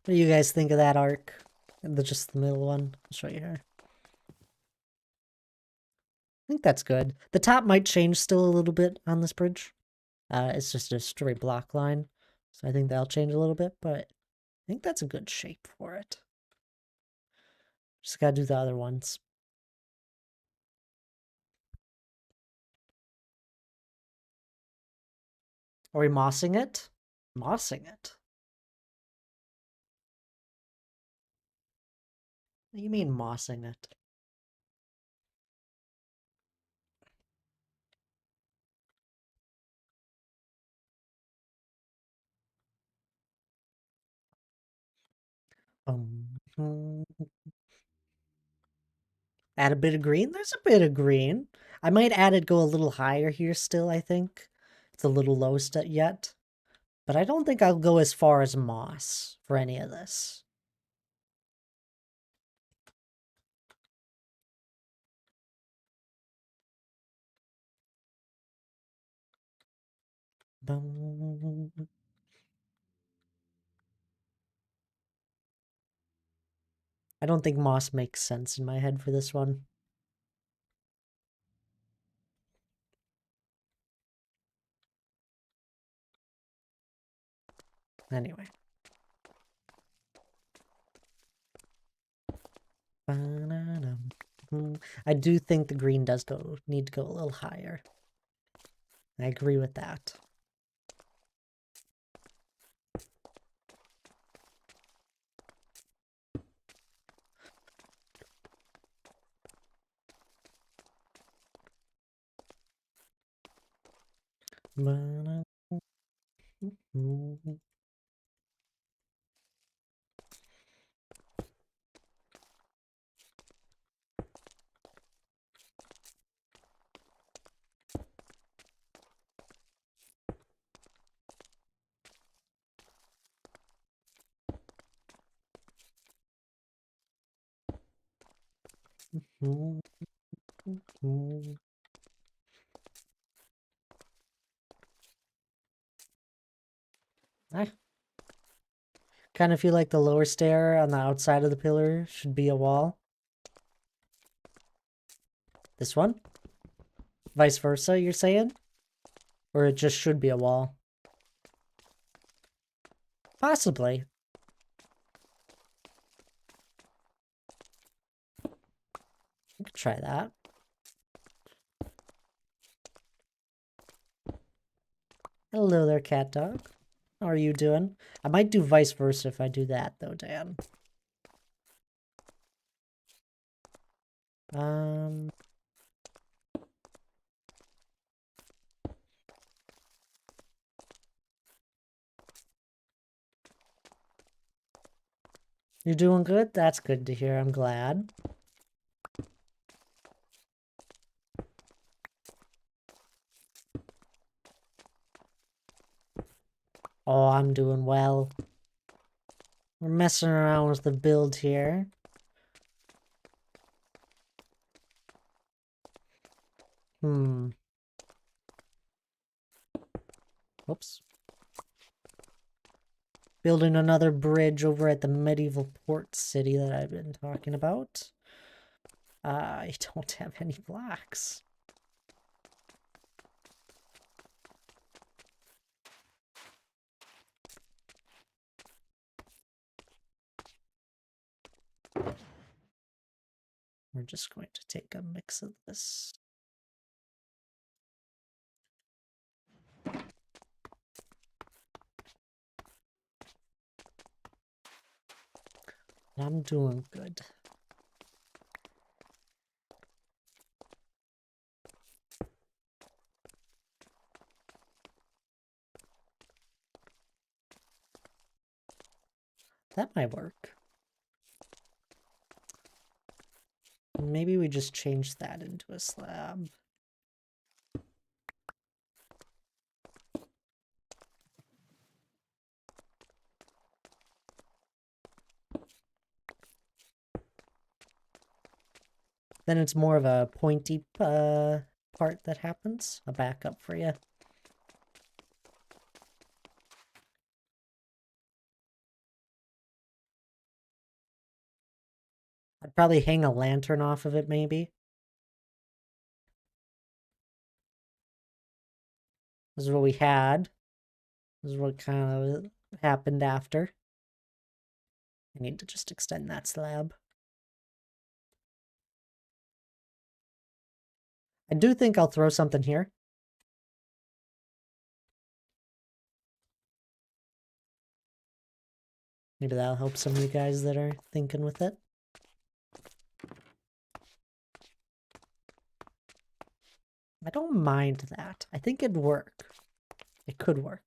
What do you guys think of that arc? Just the middle one. I'll show you here. I think that's good. The top might change still a little bit on this bridge. It's just a straight block line. So I think that'll change a little bit, but I think that's a good shape for it. Just gotta do the other ones. Are we mossing it? Mossing it? What do you mean mossing it? Hmm. Add a bit of green? There's a bit of green. I might add it go a little higher here still, I think. It's a little low yet. But I don't think I'll go as far as moss for any of this. I don't think moss makes sense in my head for this one. Anyway. I do think the green does need to go a little higher. I agree with that. I kind of feel like the lower stair on the outside of the pillar should be a wall. This one? Vice versa, you're saying? Or it just should be a wall? Possibly. We could try that. Hello there, cat dog. How are you doing? I might do vice versa if I do that, though, Dan. You doing good? That's good to hear. I'm glad. Oh, I'm doing well. We're messing around with the build here. Oops. Building another bridge over at the medieval port city that I've been talking about. I don't have any blocks. We're just going to take a mix of this. I'm doing good. That might work. Maybe we just change that into a slab. Then it's more of a pointy part that happens. A backup for you. I'd probably hang a lantern off of it, maybe. This is what we had. This is what kind of happened after. I need to just extend that slab. I do think I'll throw something here. Maybe that'll help some of you guys that are thinking with it. I don't mind that. I think it'd work. It could work.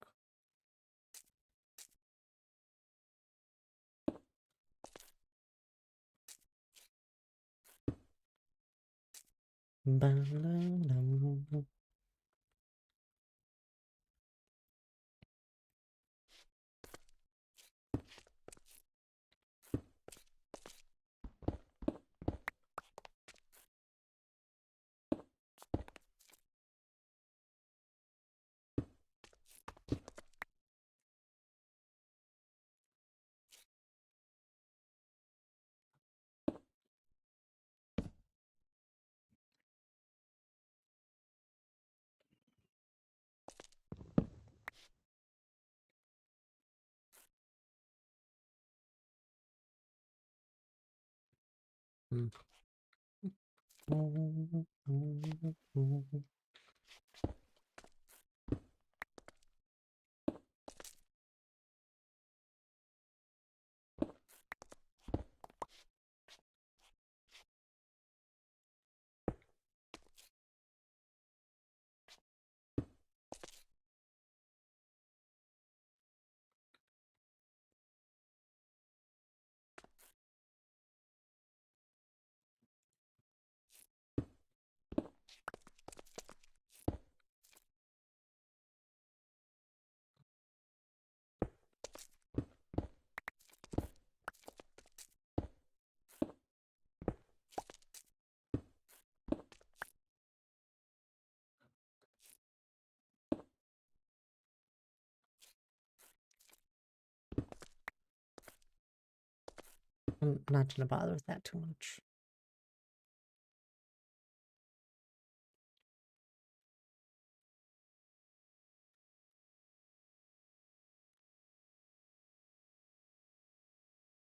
I'm not gonna bother with that too much.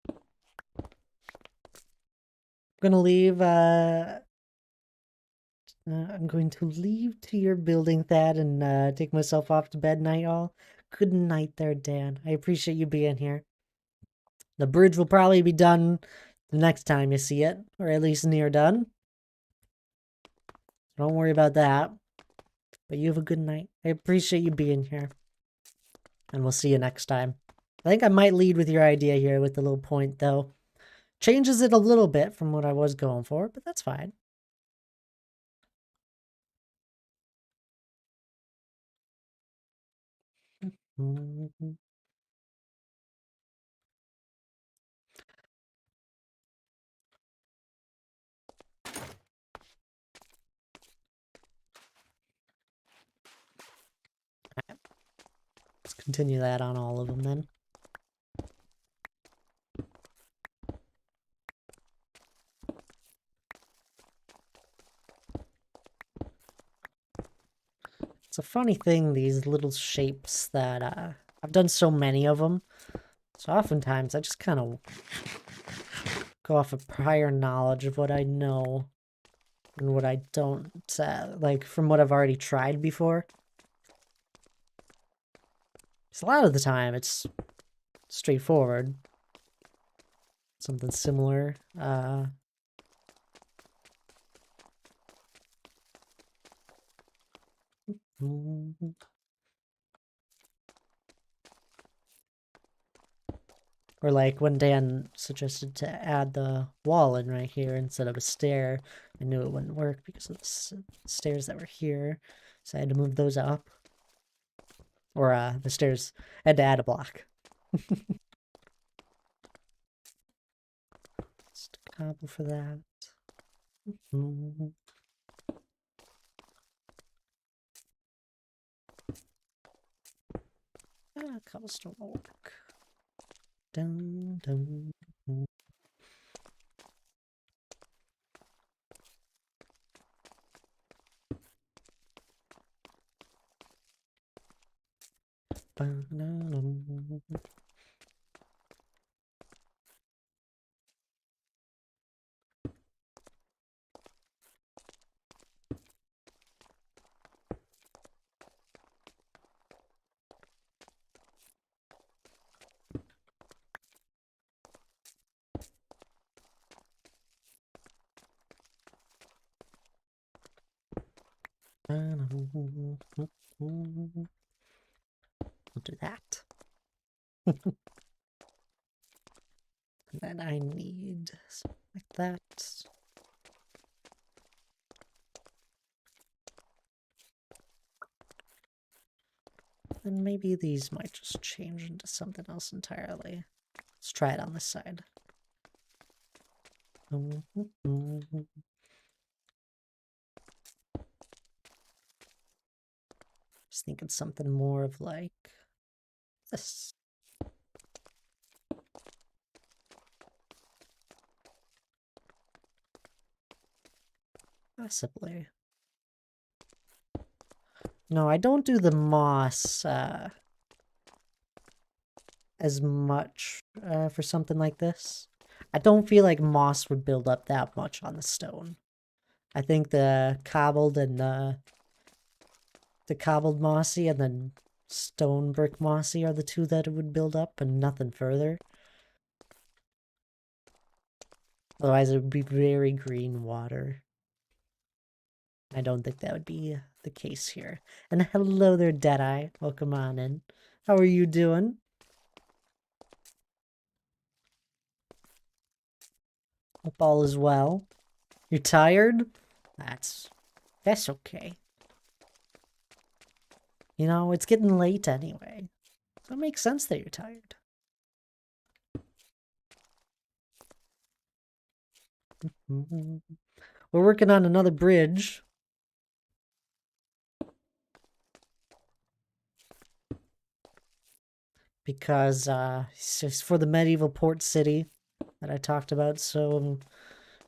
I'm gonna leave, I'm going to leave to your building, Thad, and take myself off to bed, night all. Good night there, Dan. I appreciate you being here. The bridge will probably be done the next time you see it, or at least near done. Don't worry about that. But you have a good night. I appreciate you being here. And we'll see you next time. I think I might lead with your idea here with the little point, though. Changes it a little bit from what I was going for, but that's fine. Let's continue that on all of them then. It's a funny thing, these little shapes that I've done so many of them. So oftentimes I just kind of go off of prior knowledge of what I know and what I don't, like from what I've already tried before. So a lot of the time it's straightforward. Something similar. Or like when Dan suggested to add the wall in right here instead of a stair, I knew it wouldn't work because of the stairs that were here. So I had to move those up. Or the stairs, I had to add a block. Just a cobble for that. Cobblestone will work. Dun, dun, dun. We'll do that. And then I need something like that. And maybe these might just change into something else entirely. Let's try it on this side. Just thinking something more of like this. Possibly. No, I don't do the moss as much for something like this. I don't feel like moss would build up that much on the stone. I think the cobbled and the cobbled mossy and then stone brick mossy are the two that it would build up and nothing further. Otherwise it would be very green water. I don't think that would be the case here. And hello there, Deadeye. Welcome on in. How are you doing? Hope all is well. You're tired? That's okay. You know, it's getting late anyway. So it makes sense that you're tired. We're working on another bridge. Because it's for the medieval port city that I talked about so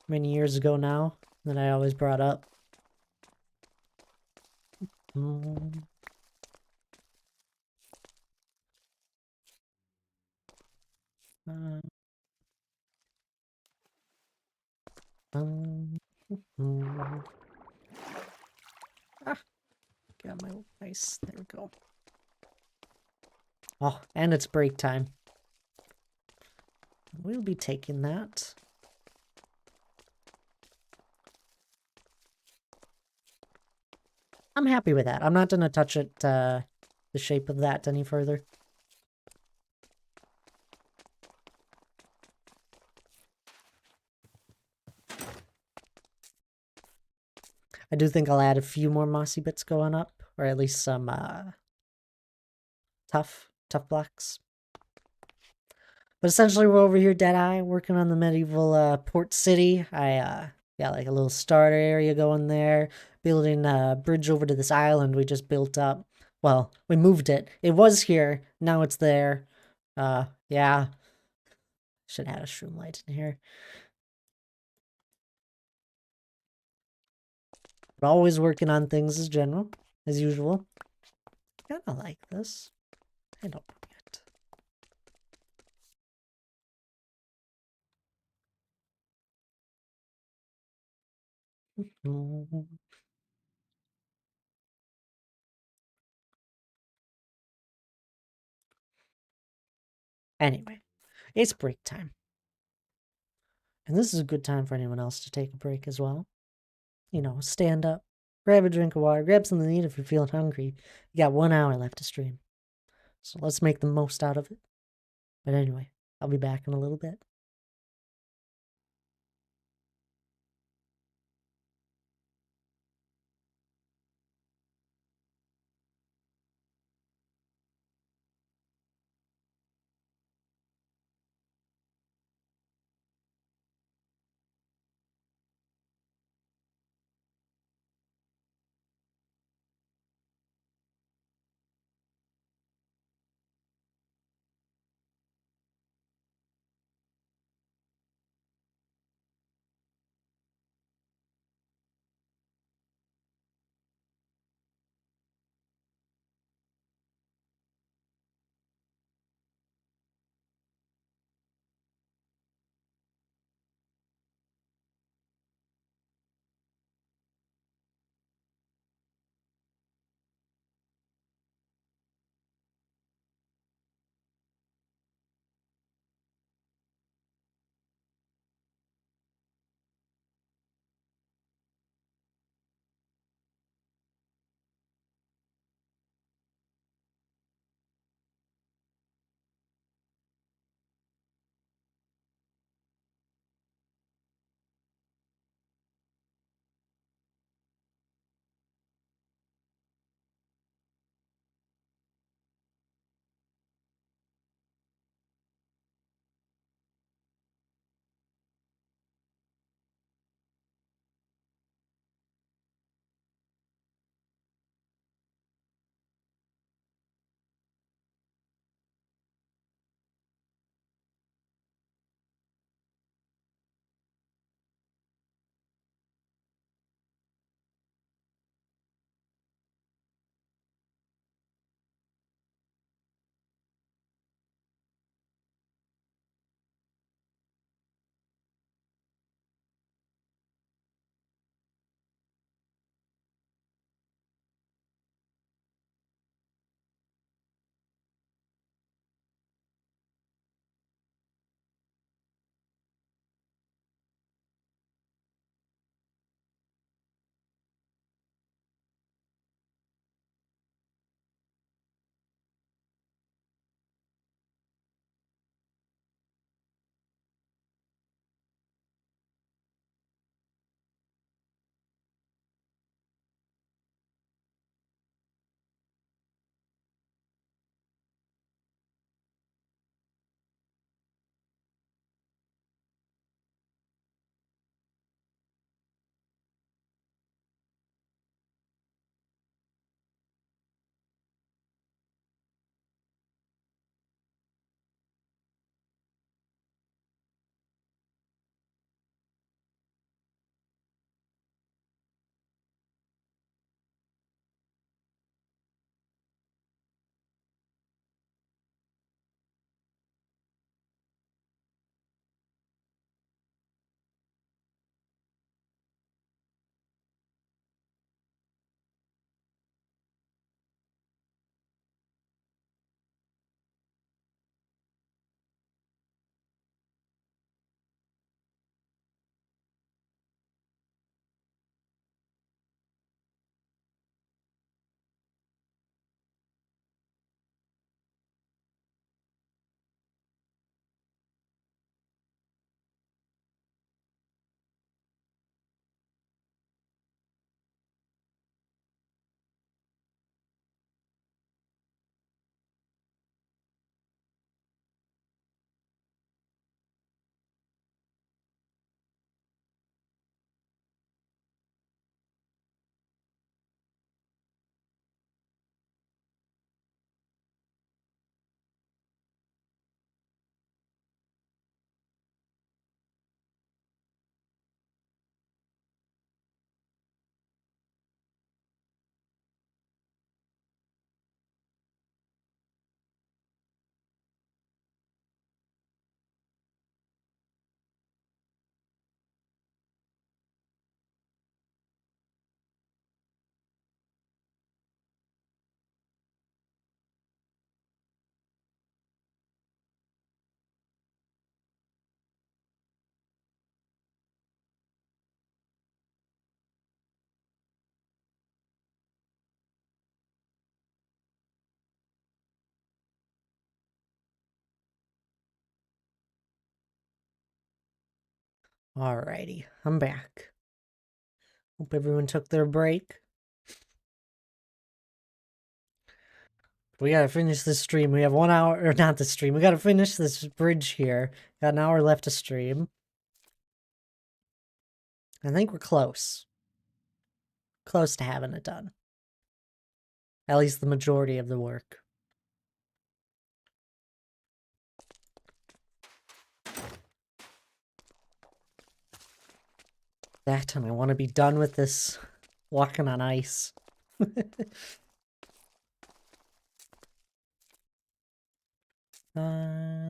many years ago now, that I always brought up. Got my ice. There we go. Oh, and it's break time. We'll be taking that. I'm happy with that. I'm not going to touch it, the shape of that any further. I do think I'll add a few more mossy bits going up, or at least some tough blocks. But essentially, we're over here, Deadeye, working on the medieval port city. I got like a little starter area going there, building a bridge over to this island we just built up. Well, we moved it. It was here, now it's there. Yeah. Should have had a shroom light in here. But always working on things as usual. Kinda like this. I don't forget. Anyway, it's break time. And this is a good time for anyone else to take a break as well. You know, stand up, grab a drink of water, grab something to eat if you're feeling hungry. You got 1 hour left to stream. So let's make the most out of it. But anyway, I'll be back in a little bit. Alrighty, I'm back. Hope everyone took their break. We gotta finish this stream. We have 1 hour, or not the stream. We gotta finish this bridge here. Got an hour left to stream. I think we're close. Close to having it done. At least the majority of the work. That, and I want to be done with this walking on ice.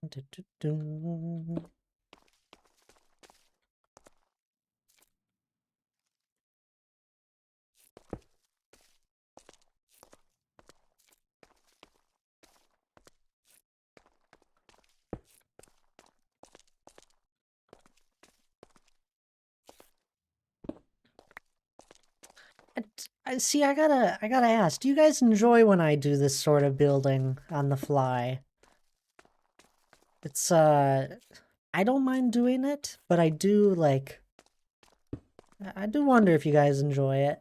Do-do-do. See, I gotta ask, do you guys enjoy when I do this sort of building on the fly? It's, I don't mind doing it, but I do, like, I do wonder if you guys enjoy it.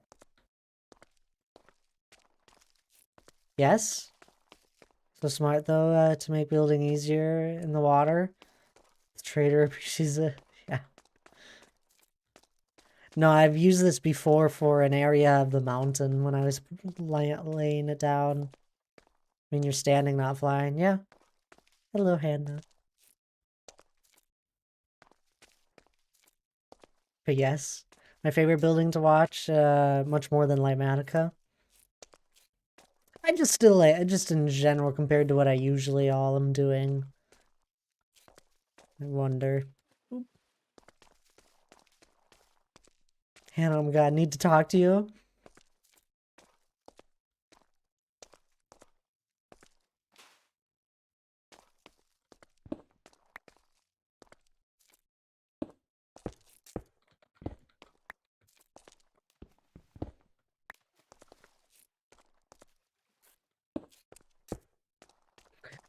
Yes? So smart, though, to make building easier in the water. The trader appreciates it. Yeah. No, I've used this before for an area of the mountain when I was laying it down. When you're standing, not flying. Yeah. Hello, Hannah. But yes, my favorite building to watch, much more than Litematica. I just still like, just in general, compared to what I usually all am doing. I wonder. Oop. Hannah, oh my god, I need to talk to you.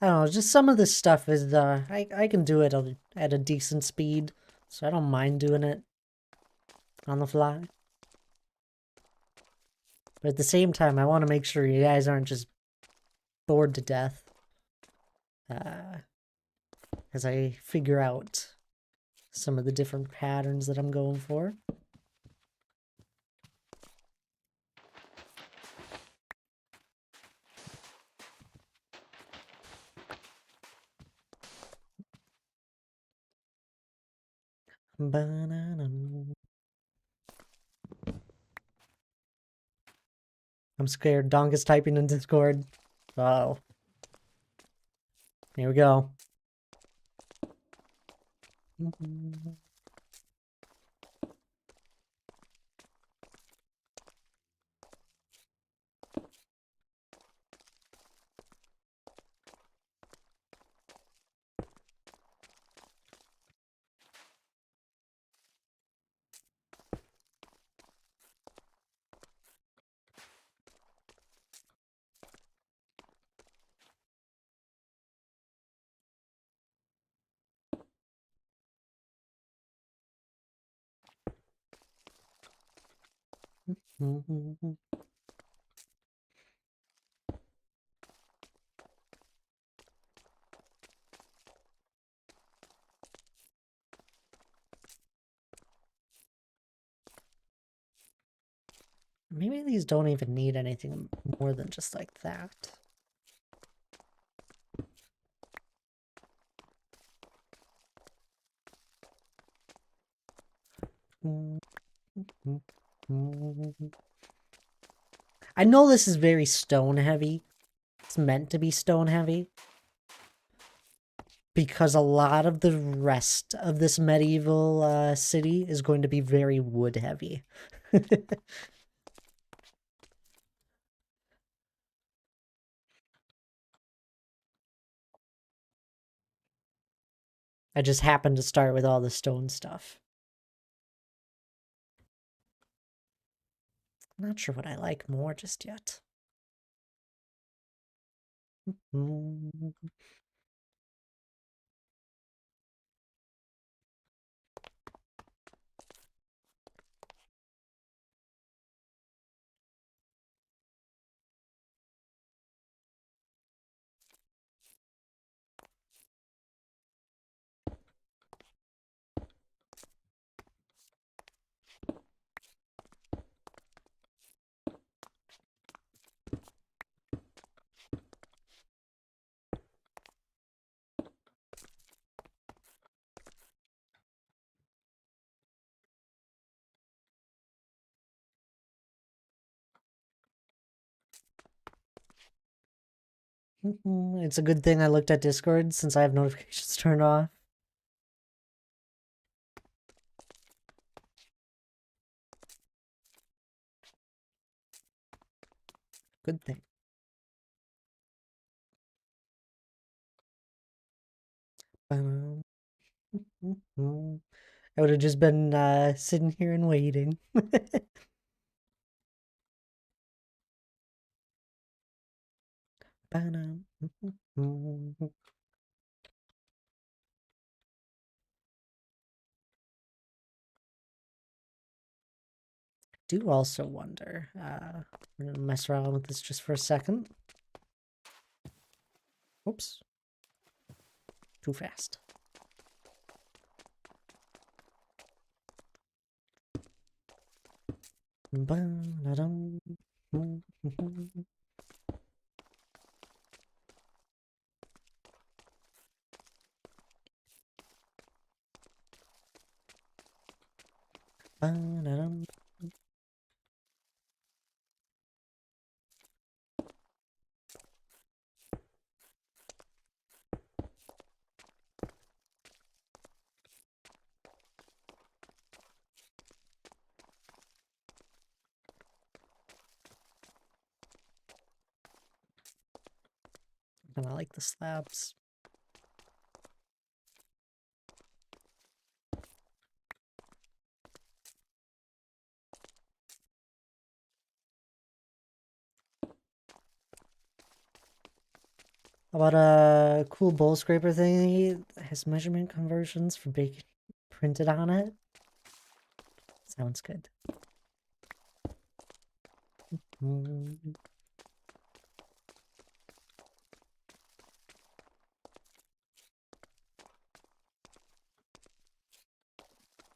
I don't know, just some of this stuff is, I can do it at a decent speed, so I don't mind doing it on the fly. But at the same time, I want to make sure you guys aren't just bored to death. As I figure out some of the different patterns that I'm going for. Ba-na-na. I'm scared. Donk is typing in Discord. Uh-oh. Here we go. Maybe these don't even need anything more than just like that. I know this is very stone heavy. It's meant to be stone heavy. Because a lot of the rest of this medieval city is going to be very wood heavy. I just happened to start with all the stone stuff. I'm not sure what I like more just yet. It's a good thing I looked at Discord since I have notifications turned off. Good thing. I would have just been sitting here and waiting. Do also wonder. We're gonna mess around with this just for a second. Oops. Too fast. Ba-da-dum. Ba-da-dum. I kinda like the slabs. How about a cool bowl scraper thingy that has measurement conversions for bacon printed on it? Sounds good. Mm,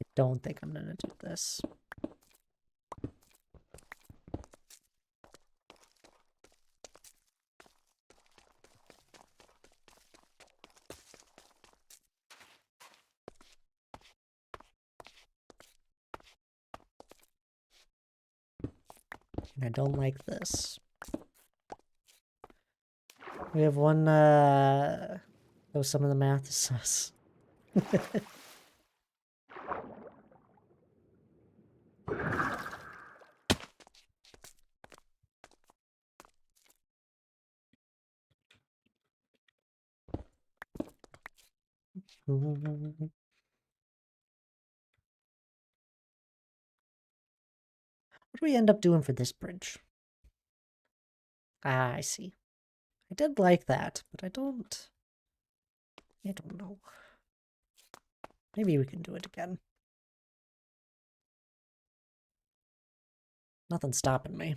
I don't think I'm gonna do this. I don't like this. We have one, oh, some of the math is sus. What do we end up doing for this bridge? Ah, I see. I did like that, but I don't know. Maybe we can do it again. Nothing's stopping me.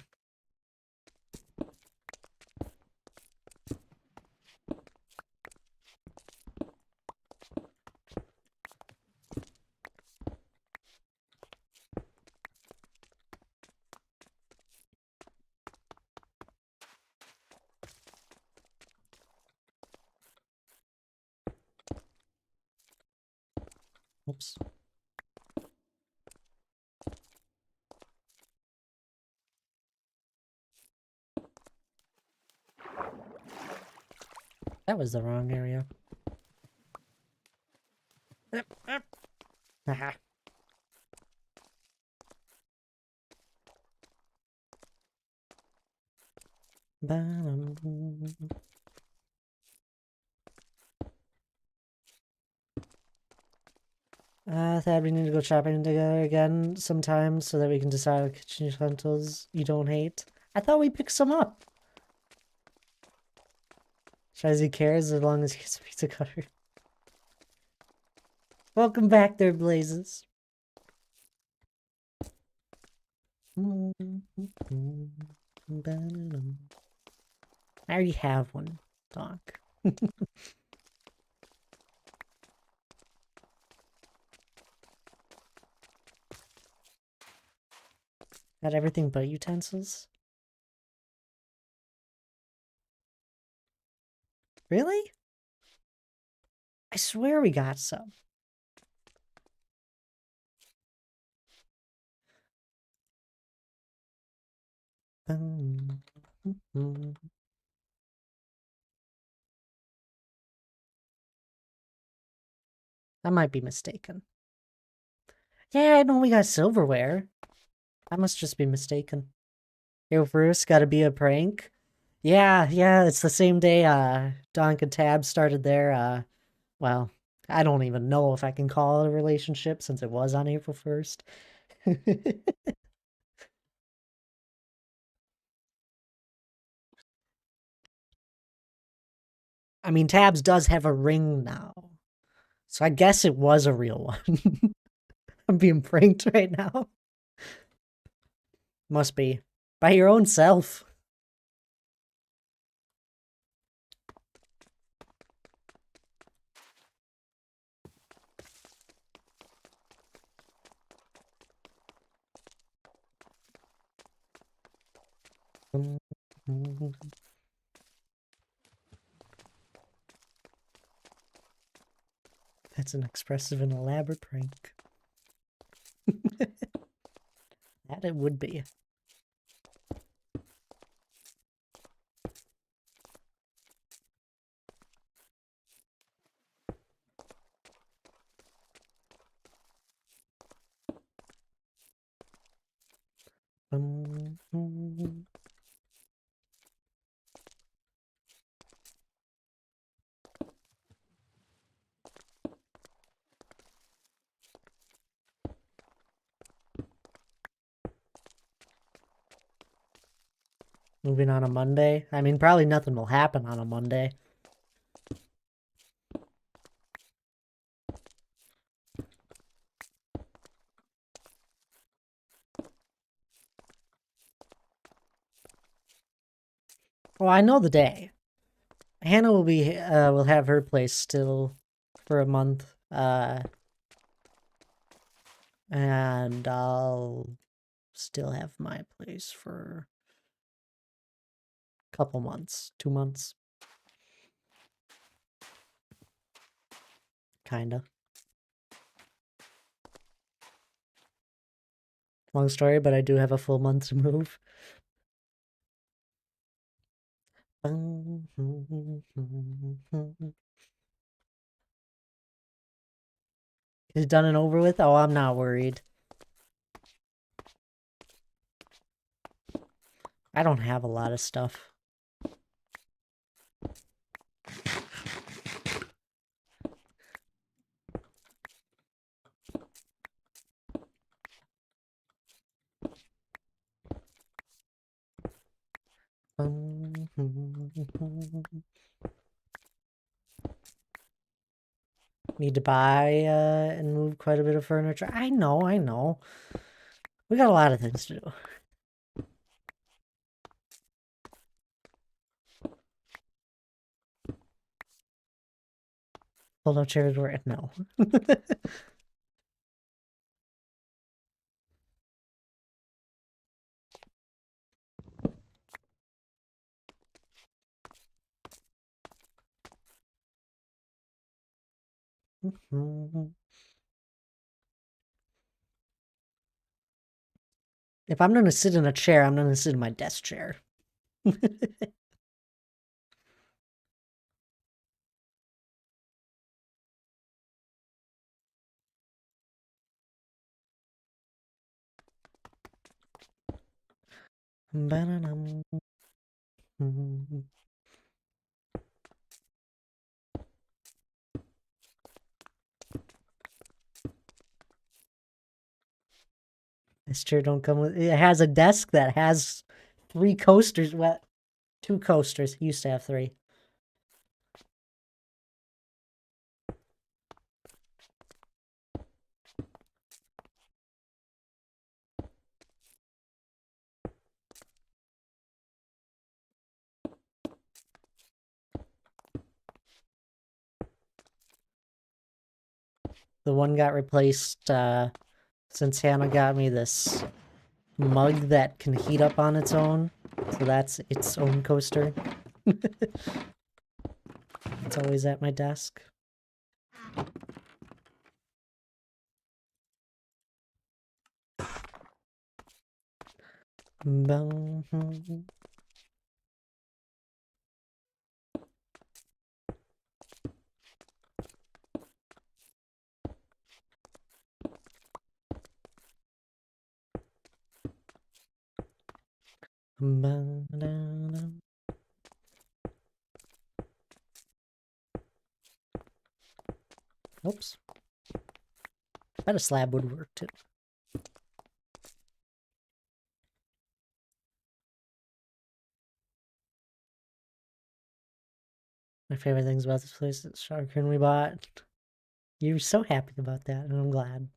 Oops. That was the wrong area. Haha. Thad, we need to go shopping together again sometime so that we can decide on kitchen utensils you don't hate. I thought we picked some up. Shizzy cares as long as he gets a pizza cutter. Welcome back there, Blazes. I already have one, Doc. Got everything but utensils? Really? I swear we got some. I might be mistaken. Yeah, I know we got silverware. I must just be mistaken. Yo, first, gotta be a prank. Yeah, it's the same day, Donk and Tab started their, well, I don't even know if I can call it a relationship since it was on April 1st. I mean, Tabs does have a ring now. So I guess it was a real one. I'm being pranked right now. Must be. By your own self. That's an expressive and elaborate prank. That it would be. Moving on a Monday. I mean, probably nothing will happen on a Monday. Well, I know the day. Hannah will have her place still for a month. And I'll still have my place for a couple months, 2 months. Kinda. Long story, but I do have a full month to move. Is it done and over with? Oh, I'm not worried. I don't have a lot of stuff. Need to buy and move quite a bit of furniture. I know. We got a lot of things to do. Pull out chairs where no. If I'm gonna sit in a chair, I'm gonna sit in my desk chair. This chair don't come with. It has a desk that has 3 coasters. Well, 2 coasters. It used to have 3. The one got replaced since Hannah got me this mug that can heat up on its own. So that's its own coaster. It's always at my desk. Oops. Bet a slab would work too. My favorite things about this place is Sharkin we bought. You're so happy about that, and I'm glad.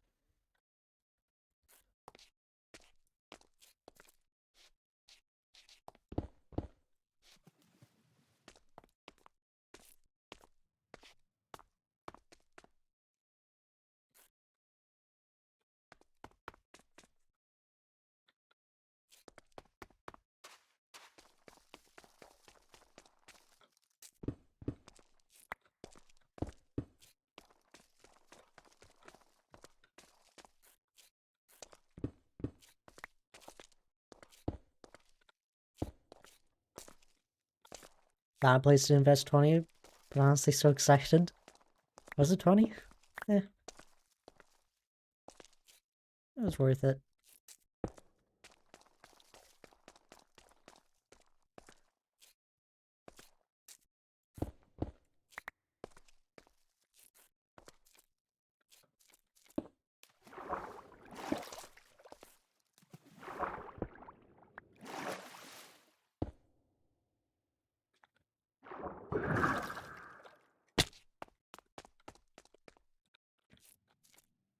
Not a place to invest 20, but honestly so excited. Was it 20? Eh. It was worth it.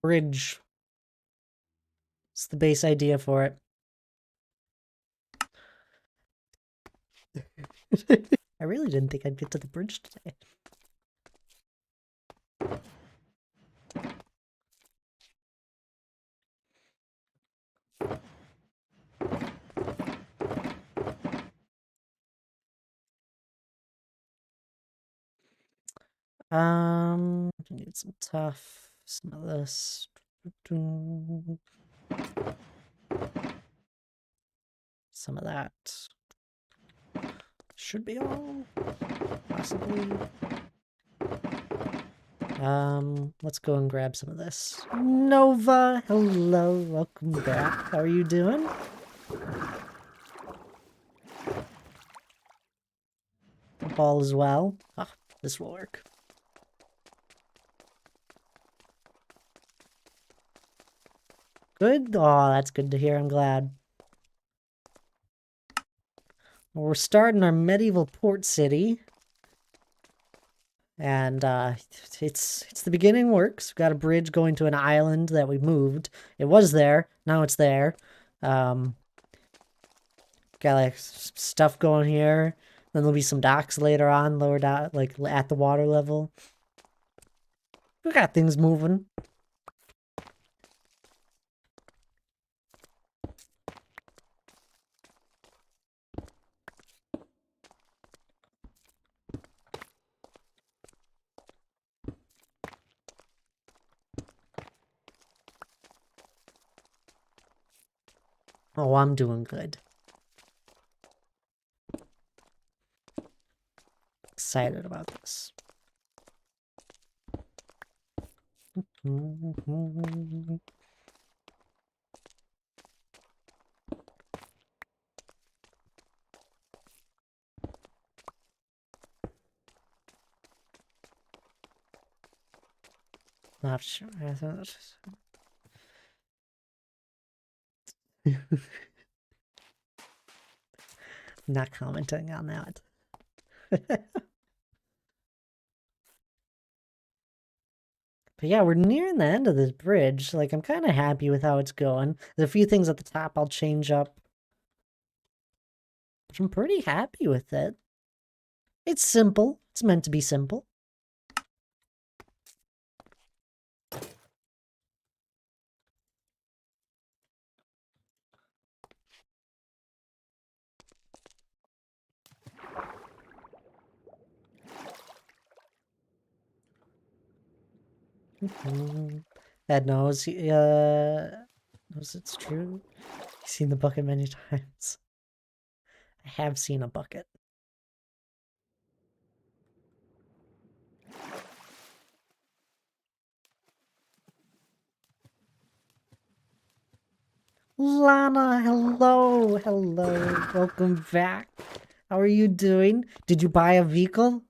Bridge. It's the base idea for it. I really didn't think I'd get to the bridge today. Need some tough. Some of this. Some of that. Should be all. Possibly. Let's go and grab some of this. Nova, hello, welcome back. How are you doing? Ball as well. Ah, this will work. Good? Oh, that's good to hear. I'm glad. Well, we're starting our medieval port city. And it's the beginning works. We've got a bridge going to an island that we moved. It was there. Now it's there. Got like stuff going here. Then there'll be some docks later on, lower down, like at the water level. We got things moving. Oh, I'm doing good. Excited about this. Not sure. Not commenting on that. But yeah, we're nearing the end of this bridge. Like, I'm kind of happy with how it's going. There's a few things at the top I'll change up. But I'm pretty happy with it. It's simple. It's meant to be simple. Ed knows. Knows it's true. He's seen the bucket many times. I have seen a bucket. Lana, hello, hello, welcome back. How are you doing? Did you buy a vehicle?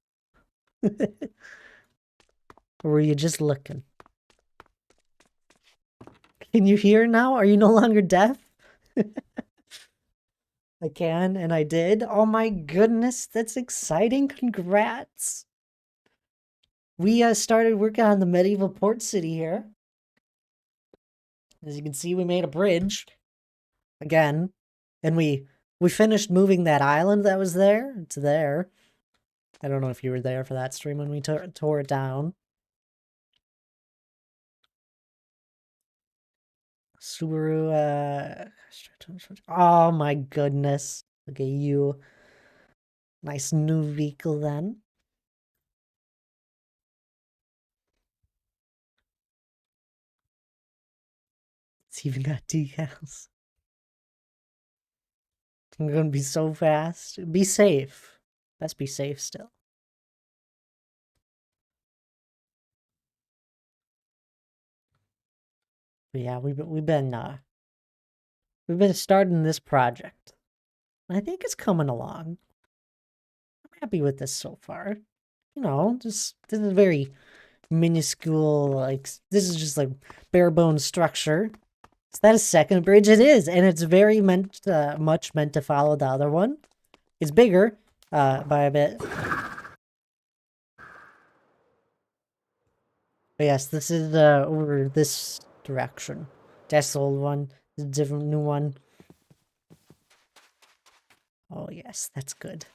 Or were you just looking? Can you hear now? Are you no longer deaf? I can, and I did. Oh my goodness, that's exciting. Congrats. We started working on the medieval port city here. As you can see, we made a bridge. Again. And we finished moving that island that was there. It's there. I don't know if you were there for that stream when we tore it down. Subaru, oh my goodness. Look at you. Nice new vehicle then. It's even got decals. I'm gonna be so fast. Be safe. Best be safe still. But yeah, we've been starting this project. I think it's coming along. I'm happy with this so far. You know, this is very minuscule, like, this is just like bare bones structure. Is that a second bridge? It is, and it's very much meant to follow the other one. It's bigger, by a bit. But yes, this is, over this direction. That's the old one. The different new one. Oh yes, that's good.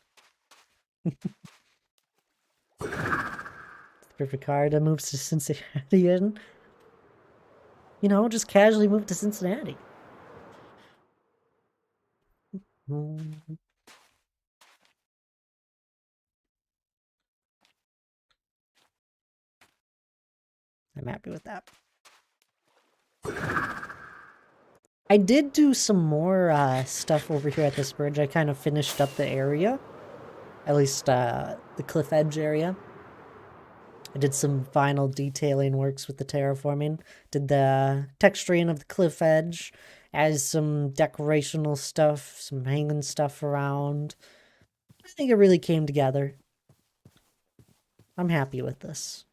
Perfect car to move to Cincinnati in. You know, just casually move to Cincinnati. I'm happy with that. I did do some more stuff over here at this bridge. I kind of finished up the area. At least the cliff edge area. I did some final detailing works with the terraforming. Did the texturing of the cliff edge. Added some decorational stuff, some hanging stuff around. I think it really came together. I'm happy with this.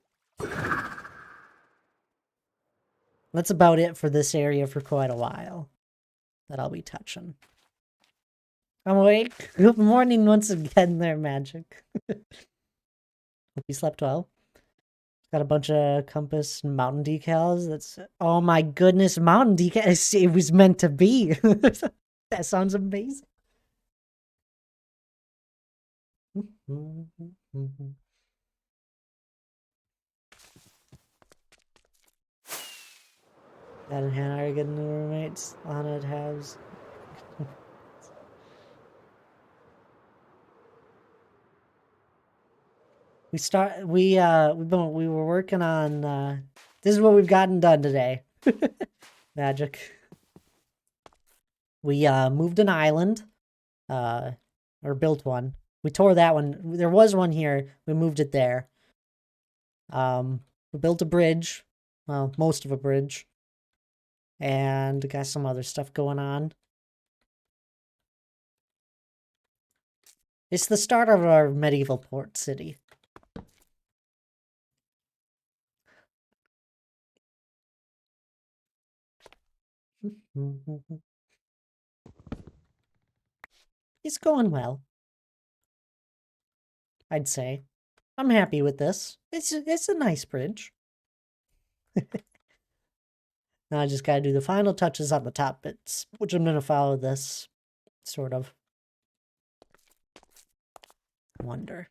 That's about it for this area for quite a while. That I'll be touching. I'm awake. Good morning once again there, Magic. Hope you slept well. Got a bunch of compass and mountain decals. That's, oh my goodness, mountain decals. It was meant to be. That sounds amazing. Dad and Hannah are getting new roommates. Lana has. We were working on, this is what we've gotten done today. Magic. We, moved an island, or built one. We tore that one. There was one here. We moved it there. We built a bridge. Well, most of a bridge. And got some other stuff going on. It's the start of our medieval port city. It's going well, I'd say. I'm happy with this. It's a nice bridge. Now I just gotta do the final touches on the top bits, which I'm gonna follow this, sort of. Wonder.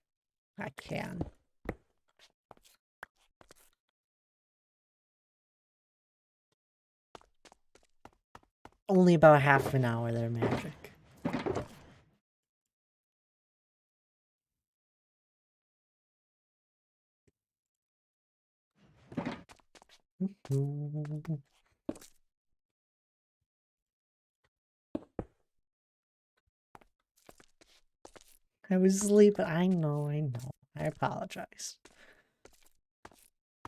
I can. Only about half an hour there, Magic. I was asleep. I know. I apologize.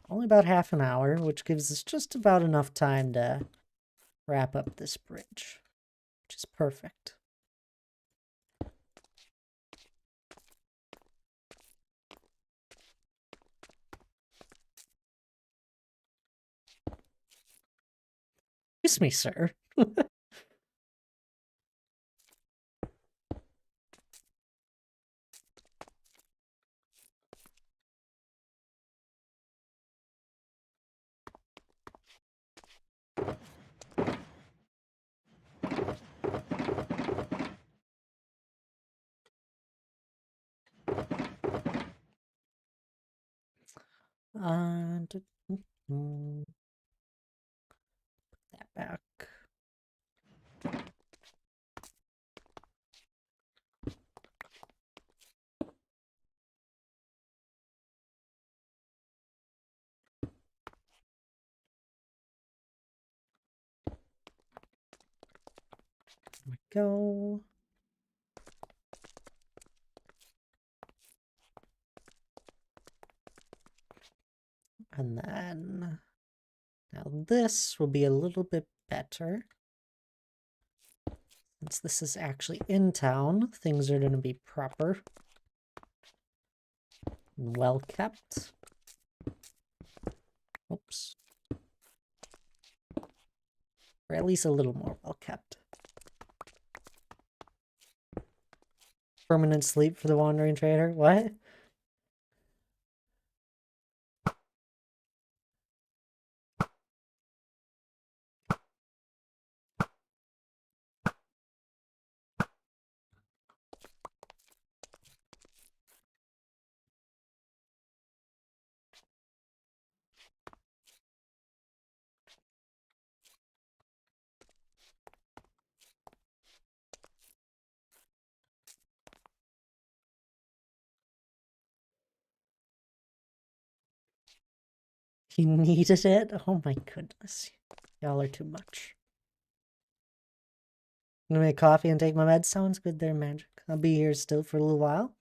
Only about half an hour, which gives us just about enough time to wrap up this bridge, which is perfect. Excuse me, sir. And put that back. There we go. And then now this will be a little bit better. Since this is actually in town, things are going to be proper and well kept. Oops. Or at least a little more well kept. Permanent sleep for the wandering trader? What? He needed it? Oh my goodness. Y'all are too much. I'm gonna make coffee and take my meds. Sounds good there, Magic. I'll be here still for a little while.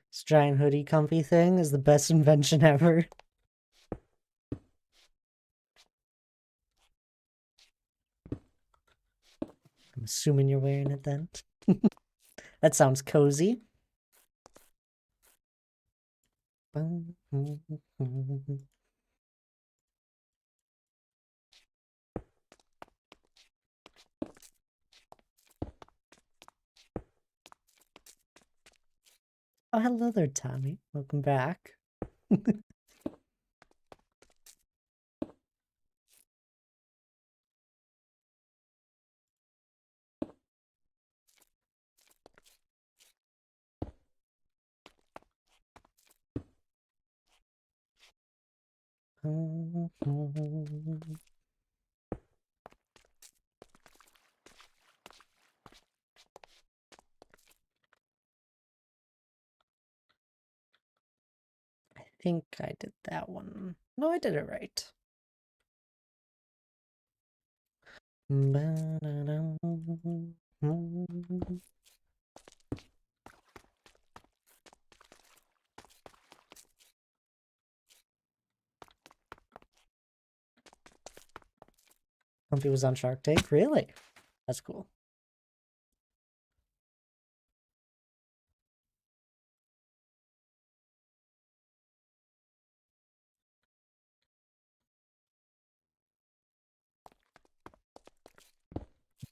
This giant hoodie comfy thing is the best invention ever. I'm assuming you're wearing it then. That sounds cozy. Oh, hello there, Tommy. Welcome back. I think I did that one. No, I did it right. Comfy was on Shark Tank? Really? That's cool.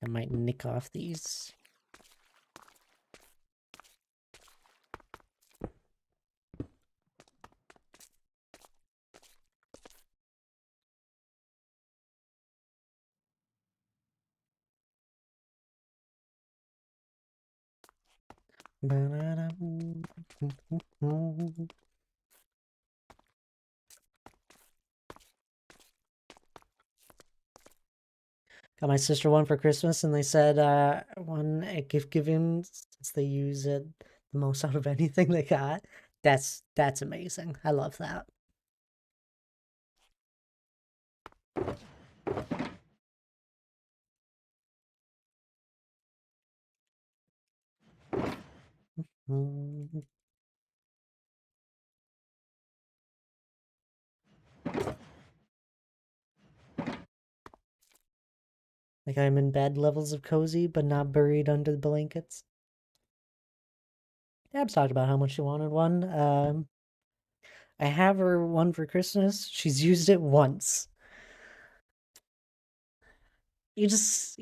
I might nick off these. Got my sister one for Christmas, and they said one a gift giving since they use it the most out of anything they got. That's amazing. I love that. Like I'm in bed levels of cozy, but not buried under the blankets. Dab's talked about how much she wanted one. I have her one for Christmas. She's used it once. You just,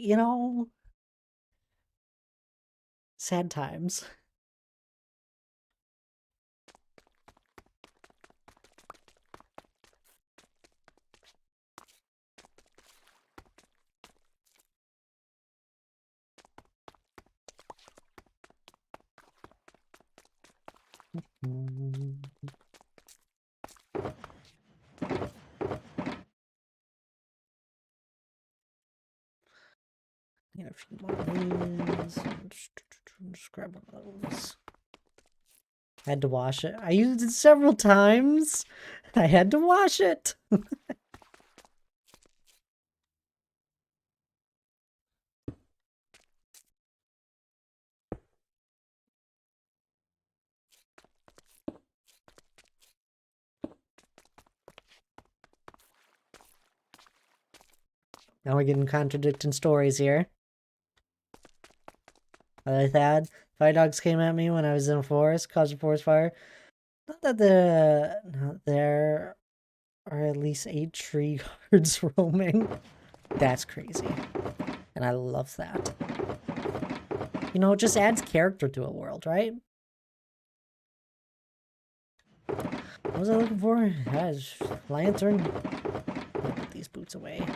sad times. Need a few more of these. Just grab one of those. Had to wash it. I used it several times. I had to wash it. Now we're getting contradicting stories here. Like that. Fire dogs came at me when I was in a forest, caused a forest fire. Not that there are at least 8 tree guards roaming. That's crazy. And I love that. You know, it just adds character to a world, right? What was I looking for? Gosh, lantern. I'll put these boots away.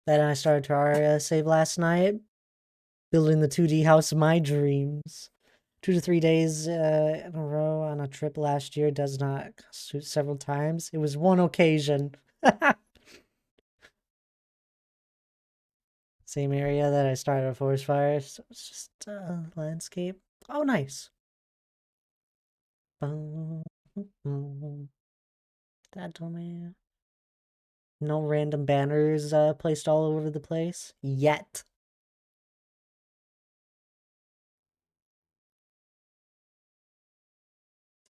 Then I started Terraria save last night, building the 2D house of my dreams. 2 to 3 days in a row on a trip last year does not suit several times. It was one occasion. Same area that I started a forest fire, so it's just landscape. Oh, nice. That told me. No random banners placed all over the place yet.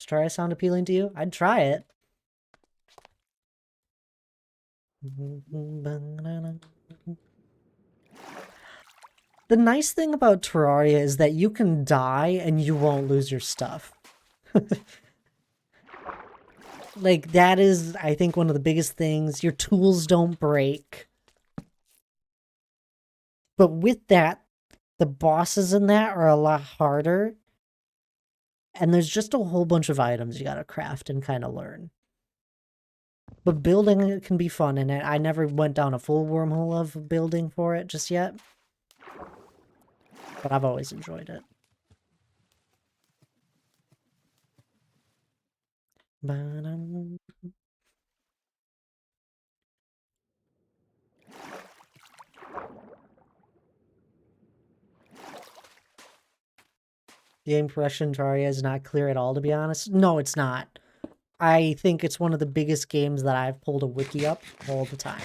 Does Terraria sound appealing to you? I'd try it. The nice thing about Terraria is that you can die and you won't lose your stuff. Like, that is, I think, one of the biggest things. Your tools don't break. But with that, the bosses in that are a lot harder. And there's just a whole bunch of items you gotta craft and kind of learn. But building it can be fun in it. I never went down a full wormhole of building for it just yet. But I've always enjoyed it. The impression Terraria is not clear at all, to be honest. No, it's not. I think it's one of the biggest games that I've pulled a wiki up all the time.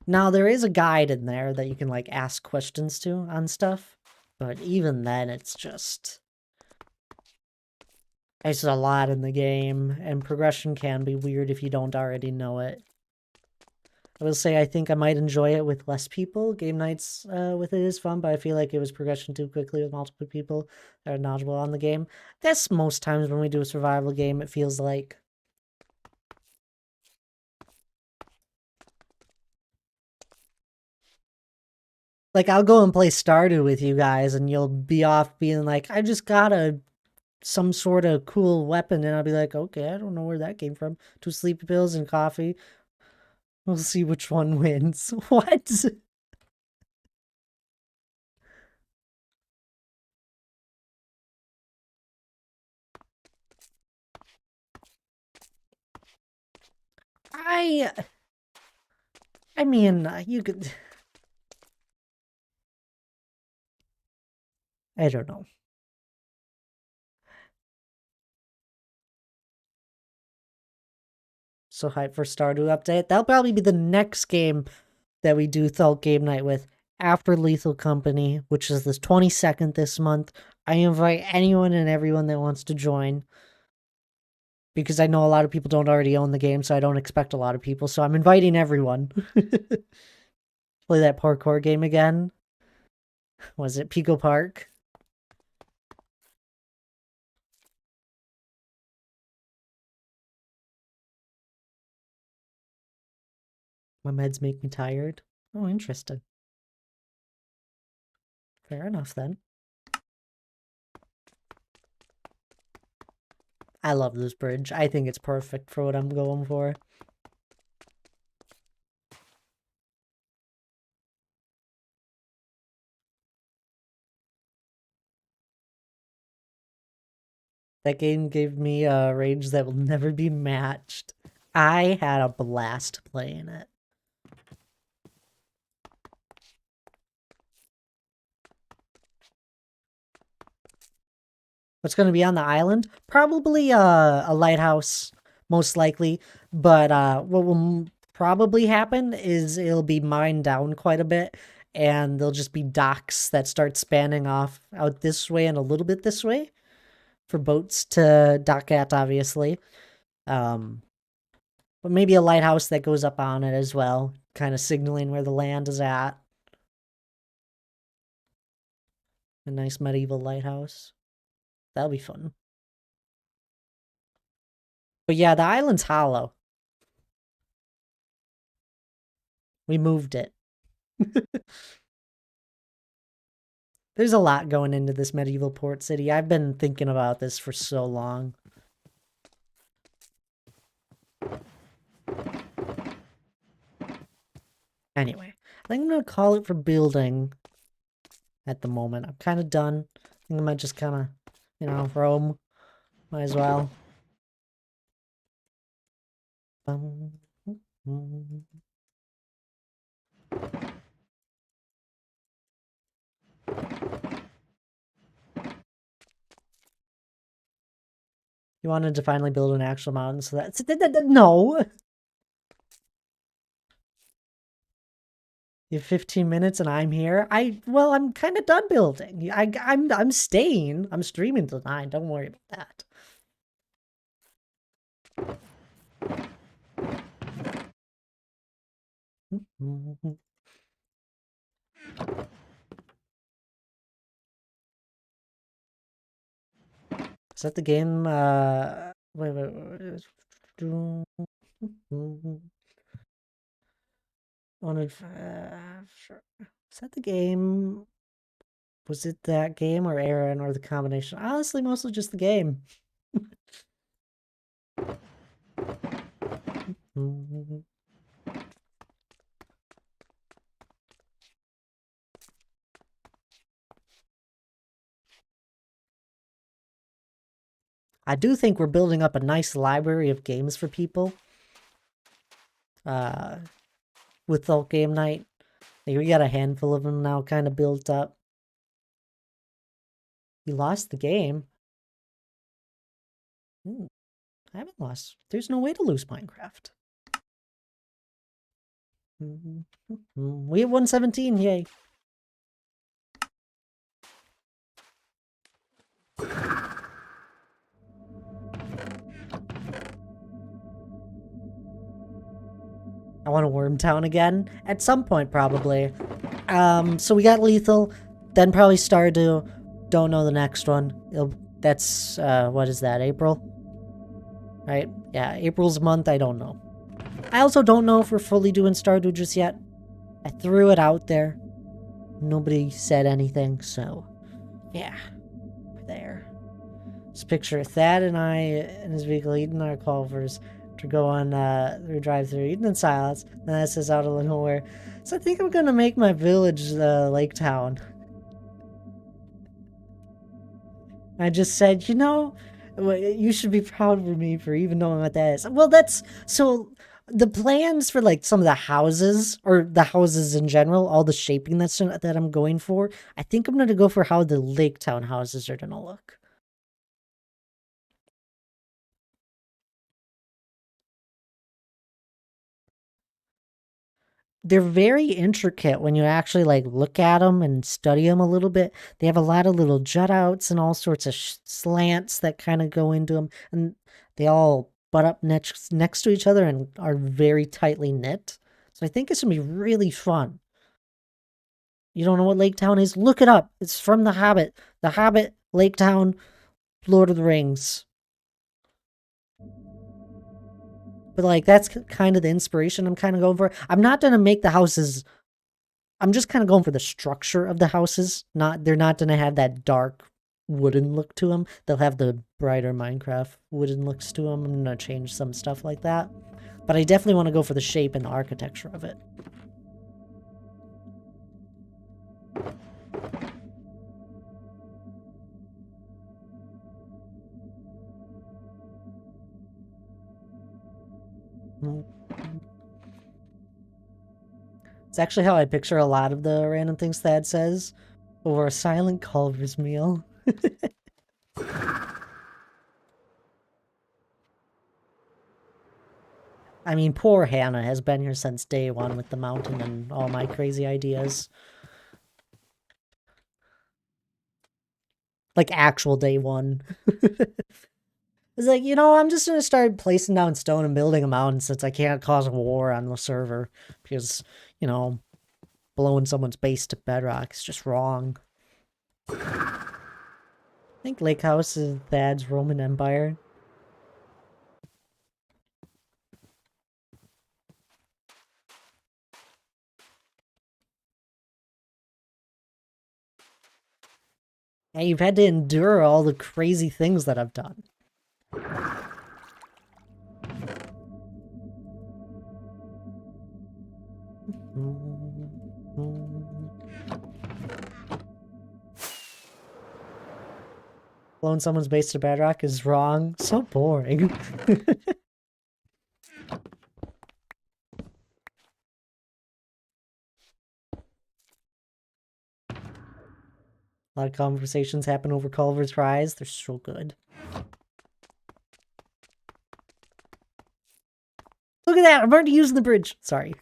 Now, there is a guide in there that you can, like, ask questions to on stuff, but even then, it's just... There's a lot in the game, and progression can be weird if you don't already know it. I will say I think I might enjoy it with less people. Game nights with it is fun, but I feel like it was progression too quickly with multiple people that are knowledgeable on the game. That's most times when we do a survival game, it feels like. Like, I'll go and play Stardew with you guys, and you'll be off being like, I just got some sort of cool weapon, and I'll be like, okay, I don't know where that came from. 2 sleepy pills and coffee. We'll see which one wins. What? I mean, you could... I don't know. So hyped for Stardew update. That'll probably be the next game that we do Thult Game Night with after Lethal Company, which is the 22nd this month. I invite anyone and everyone that wants to join, because I know a lot of people don't already own the game, so I don't expect a lot of people, so I'm inviting everyone. Play that parkour game again. Was it Pico Park? My meds make me tired. Oh, interesting. Fair enough, then. I love this bridge. I think it's perfect for what I'm going for. That game gave me a rage that will never be matched. I had a blast playing it. What's going to be on the island? Probably a lighthouse, most likely. But what will probably happen is it'll be mined down quite a bit, and there'll just be docks that start spanning off out this way and a little bit this way for boats to dock at, obviously. But maybe a lighthouse that goes up on it as well, kind of signaling where the land is at. A nice medieval lighthouse. That'll be fun. But yeah, the island's hollow. We moved it. There's a lot going into this medieval port city. I've been thinking about this for so long. Anyway, I think I'm going to call it for building at the moment. I'm kind of done. I think I might just kind of, roam. Might as well. You wanted to finally build an actual mountain, so that's... No! You have 15 minutes and I'm here? Well, I'm kind of done building. I'm staying. I'm streaming tonight. Don't worry about that. Is that the game? Wait. Sure. Is that the game? Was it that game or Aaron or the combination? Honestly, mostly just the game. I do think we're building up a nice library of games for people. With Thult Game Night. We got a handful of them now kind of built up. You lost the game? I haven't lost. There's no way to lose Minecraft. We have 117, yay. I want to Wormtown again at some point, probably. So we got Lethal, then probably Stardew. Don't know the next one. That's what is that? April, right? Yeah, April's month. I don't know. I also don't know if we're fully doing Stardew just yet. I threw it out there. Nobody said anything, so yeah, we're there. Just picture Thad and I in his vehicle eating our Culvers to go on through drive-through, eating in silence. And that says out of nowhere. So I think I'm gonna make my village Lake Town. I just said, you know, you should be proud of me for even knowing what that is. Well, that's so. The plans for like some of the houses or the houses in general, all the shaping that I'm going for, I think I'm gonna go for how the Lake Town houses are gonna look. They're very intricate when you actually like look at them and study them a little bit. They have a lot of little jut outs and all sorts of slants that kind of go into them, and they all butt up next to each other and are very tightly knit. So I think it's gonna be really fun. You don't know what Lake Town is? Look it up. It's from The Hobbit. The Hobbit, Lake Town, Lord of the Rings. But like that's kind of the inspiration I'm kind of going for. I'm not gonna make the houses. I'm just kind of going for the structure of the houses. They're not gonna have that dark wooden look to them. They'll have the brighter Minecraft wooden looks to them. I'm gonna change some stuff like that. But I definitely want to go for the shape and the architecture of it. It's actually how I picture a lot of the random things Thad says. Or a silent Culver's meal. I mean, poor Hannah has been here since day one with the mountain and all my crazy ideas. Like, actual day one. It's like, you know, I'm just gonna start placing down stone and building a mountain since I can't cause a war on the server. Because, you know, blowing someone's base to bedrock is just wrong. I think Lake House is Thad's Roman Empire. And you've had to endure all the crazy things that I've done. Blowing someone's base to bedrock is wrong. So boring. A lot of conversations happen over Culver's fries. They're so good. Look at that! I'm already using the bridge. Sorry.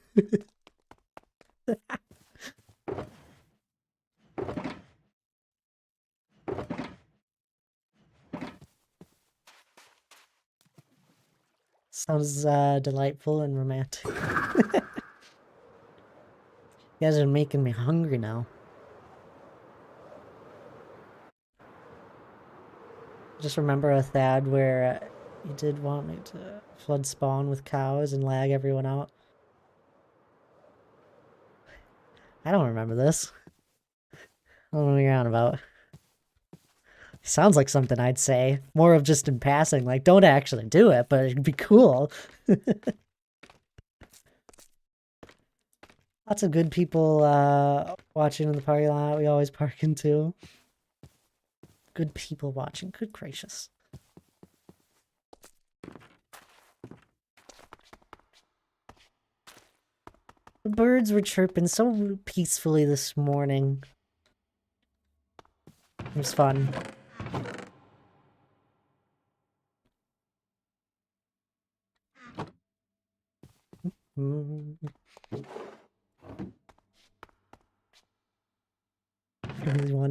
Sounds delightful and romantic. You guys are making me hungry now. Just remember a Thad where you did want me to flood spawn with cows and lag everyone out. I don't remember this. I don't know what you're on about. Sounds like something I'd say. More of just in passing, like, don't actually do it, but it'd be cool. Lots of good people watching in the parking lot. We always park into. Good people watching. Good gracious. The birds were chirping so peacefully this morning. It was fun.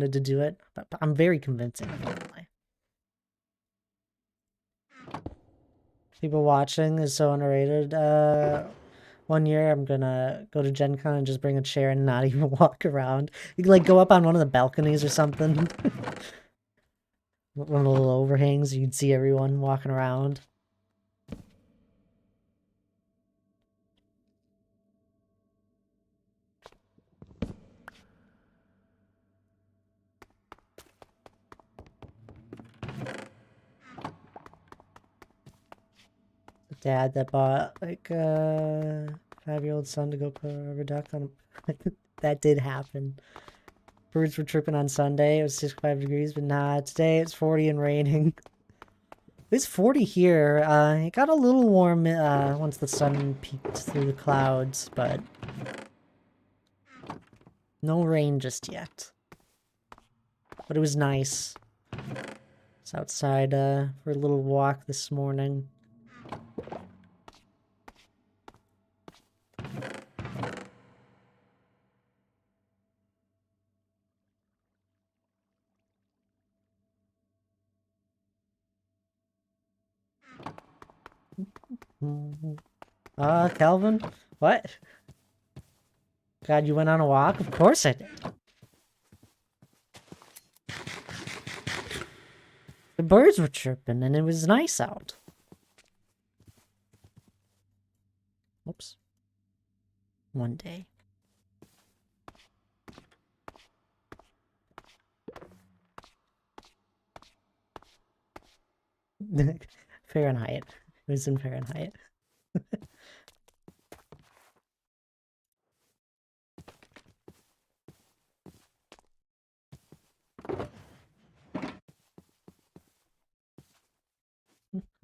wanted to do it, but I'm very convincing, apparently. People watching is so underrated. One year I'm gonna go to Gen Con and just bring a chair and not even walk around. You can like go up on one of the balconies or something. One of the little overhangs, you can see everyone walking around. Dad that bought like 5-year-old son to go put a rubber duck on him. That did happen. Birds were chirping on Sunday. It was 65 degrees, but nah, today it's 40 and raining. It's 40 here. It got a little warm once the sun peeked through the clouds, but no rain just yet. But it was nice. It's outside for a little walk this morning. Calvin? What? God, you went on a walk? Of course I did. The birds were chirping and it was nice out. Whoops. One day. Fahrenheit. It was in Fahrenheit.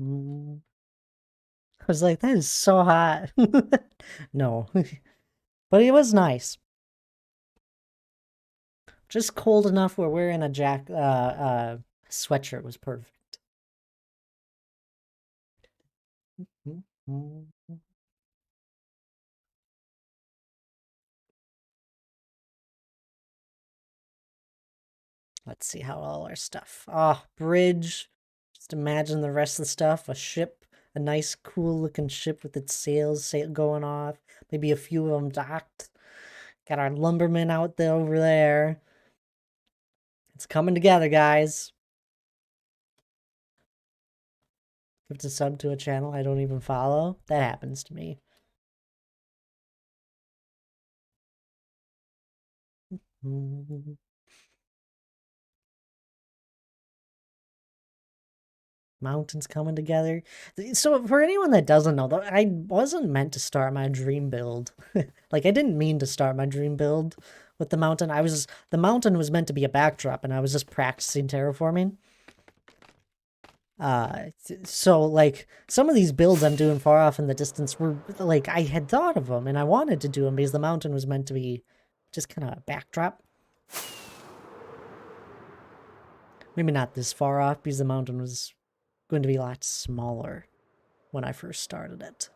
I was like, that is so hot. No. But it was nice. Just cold enough where wearing a sweatshirt was perfect. Let's see how all our stuff. Ah, bridge. Just imagine the rest of the stuff. A ship, a nice, cool looking ship with its sails going off. Maybe a few of them docked. Got our lumbermen out there over there. It's coming together, guys. Give a sub to a channel I don't even follow. That happens to me. Mountains coming together. So for anyone that doesn't know, I wasn't meant to start my dream build. Like I didn't mean to start my dream build with the mountain. The mountain was meant to be a backdrop and I was just practicing terraforming. So like some of these builds I'm doing far off in the distance were like I had thought of them and I wanted to do them because the mountain was meant to be just kind of a backdrop. Maybe not this far off because the mountain was going to be a lot smaller when I first started it.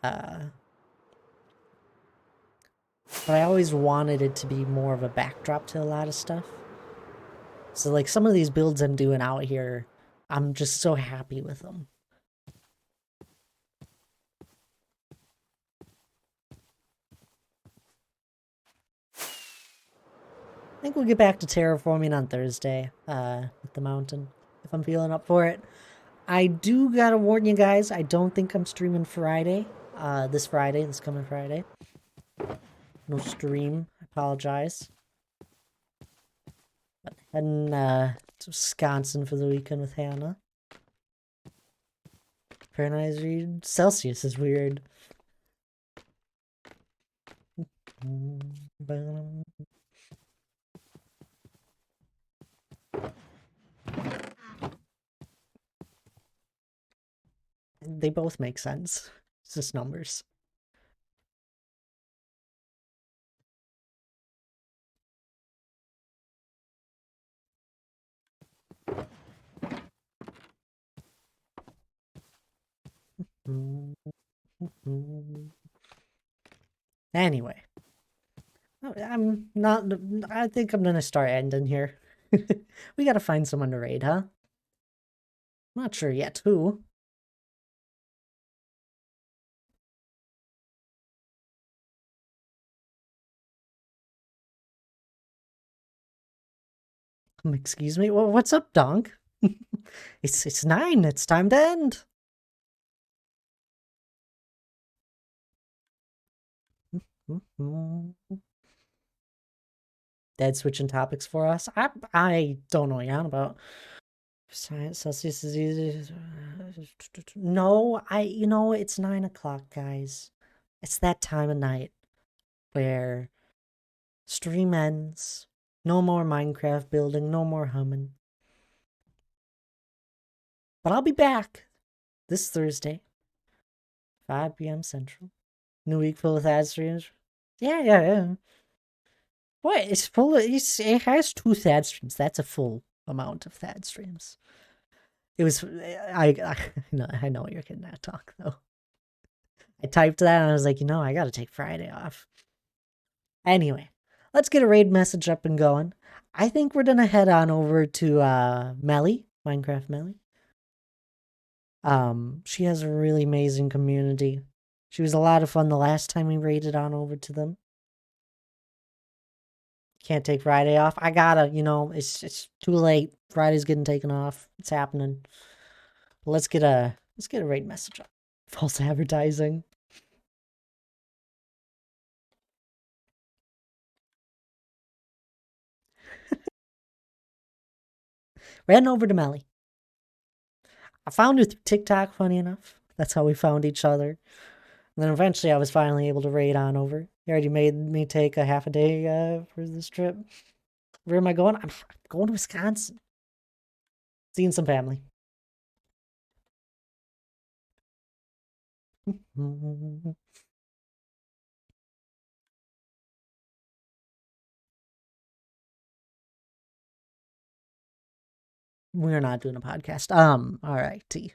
But I always wanted it to be more of a backdrop to a lot of stuff. So like some of these builds I'm doing out here, I'm just so happy with them. I think we'll get back to terraforming on Thursday, with the mountain, if I'm feeling up for it. I do gotta warn you guys, I don't think I'm streaming Friday, this coming Friday. No stream, I apologize. But heading, to Wisconsin for the weekend with Hannah. Fahrenheit read Celsius is weird. They both make sense. It's just numbers. Anyway. Oh, I'm not. I think I'm gonna start ending here. We gotta find someone to raid, huh? Not sure yet who. Excuse me. Well, what's up, Donk? It's 9. It's time to end. Dead switching topics for us. I don't know what you're on about. Science Celsius is easy. No, it's 9 o'clock, guys. It's that time of night where stream ends. No more Minecraft building, no more humming. But I'll be back this Thursday, 5 p.m. Central. New week full of ad streams. Yeah. What? It's full of, it has 2 Thad streams. That's a full amount of Thad streams. It was, I know you're getting that talk, though. I typed that and I was like, I gotta take Friday off. Anyway, let's get a raid message up and going. I think we're gonna head on over to Melly, Minecraft Melly. She has a really amazing community. She was a lot of fun the last time we raided on over to them. Can't take Friday off. I gotta, it's too late. Friday's getting taken off. It's happening. Let's get a raid message up. False advertising. Ran over to Melly. I found her through TikTok, funny enough. That's how we found each other. And then eventually I was finally able to raid on over. He already made me take a half a day for this trip. Where am I going? I'm going to Wisconsin. Seeing some family. We're not doing a podcast. Alrighty.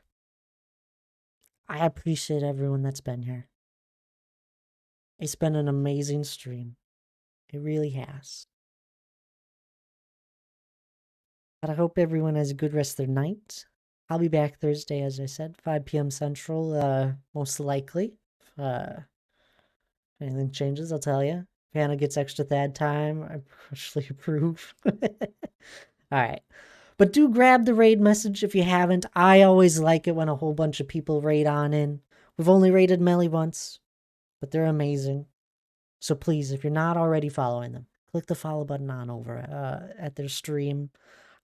I appreciate everyone that's been here. It's been an amazing stream. It really has. But I hope everyone has a good rest of their night. I'll be back Thursday, as I said, 5 p.m. Central, most likely. If anything changes, I'll tell you. If Hannah gets extra Thad time, I partially approve. Alright. But do grab the raid message if you haven't. I always like it when a whole bunch of people raid on in. We've only raided Melly once, but they're amazing. So please, if you're not already following them, click the follow button on over at their stream.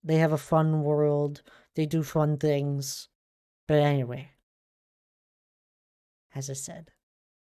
They have a fun world. They do fun things. But anyway, as I said,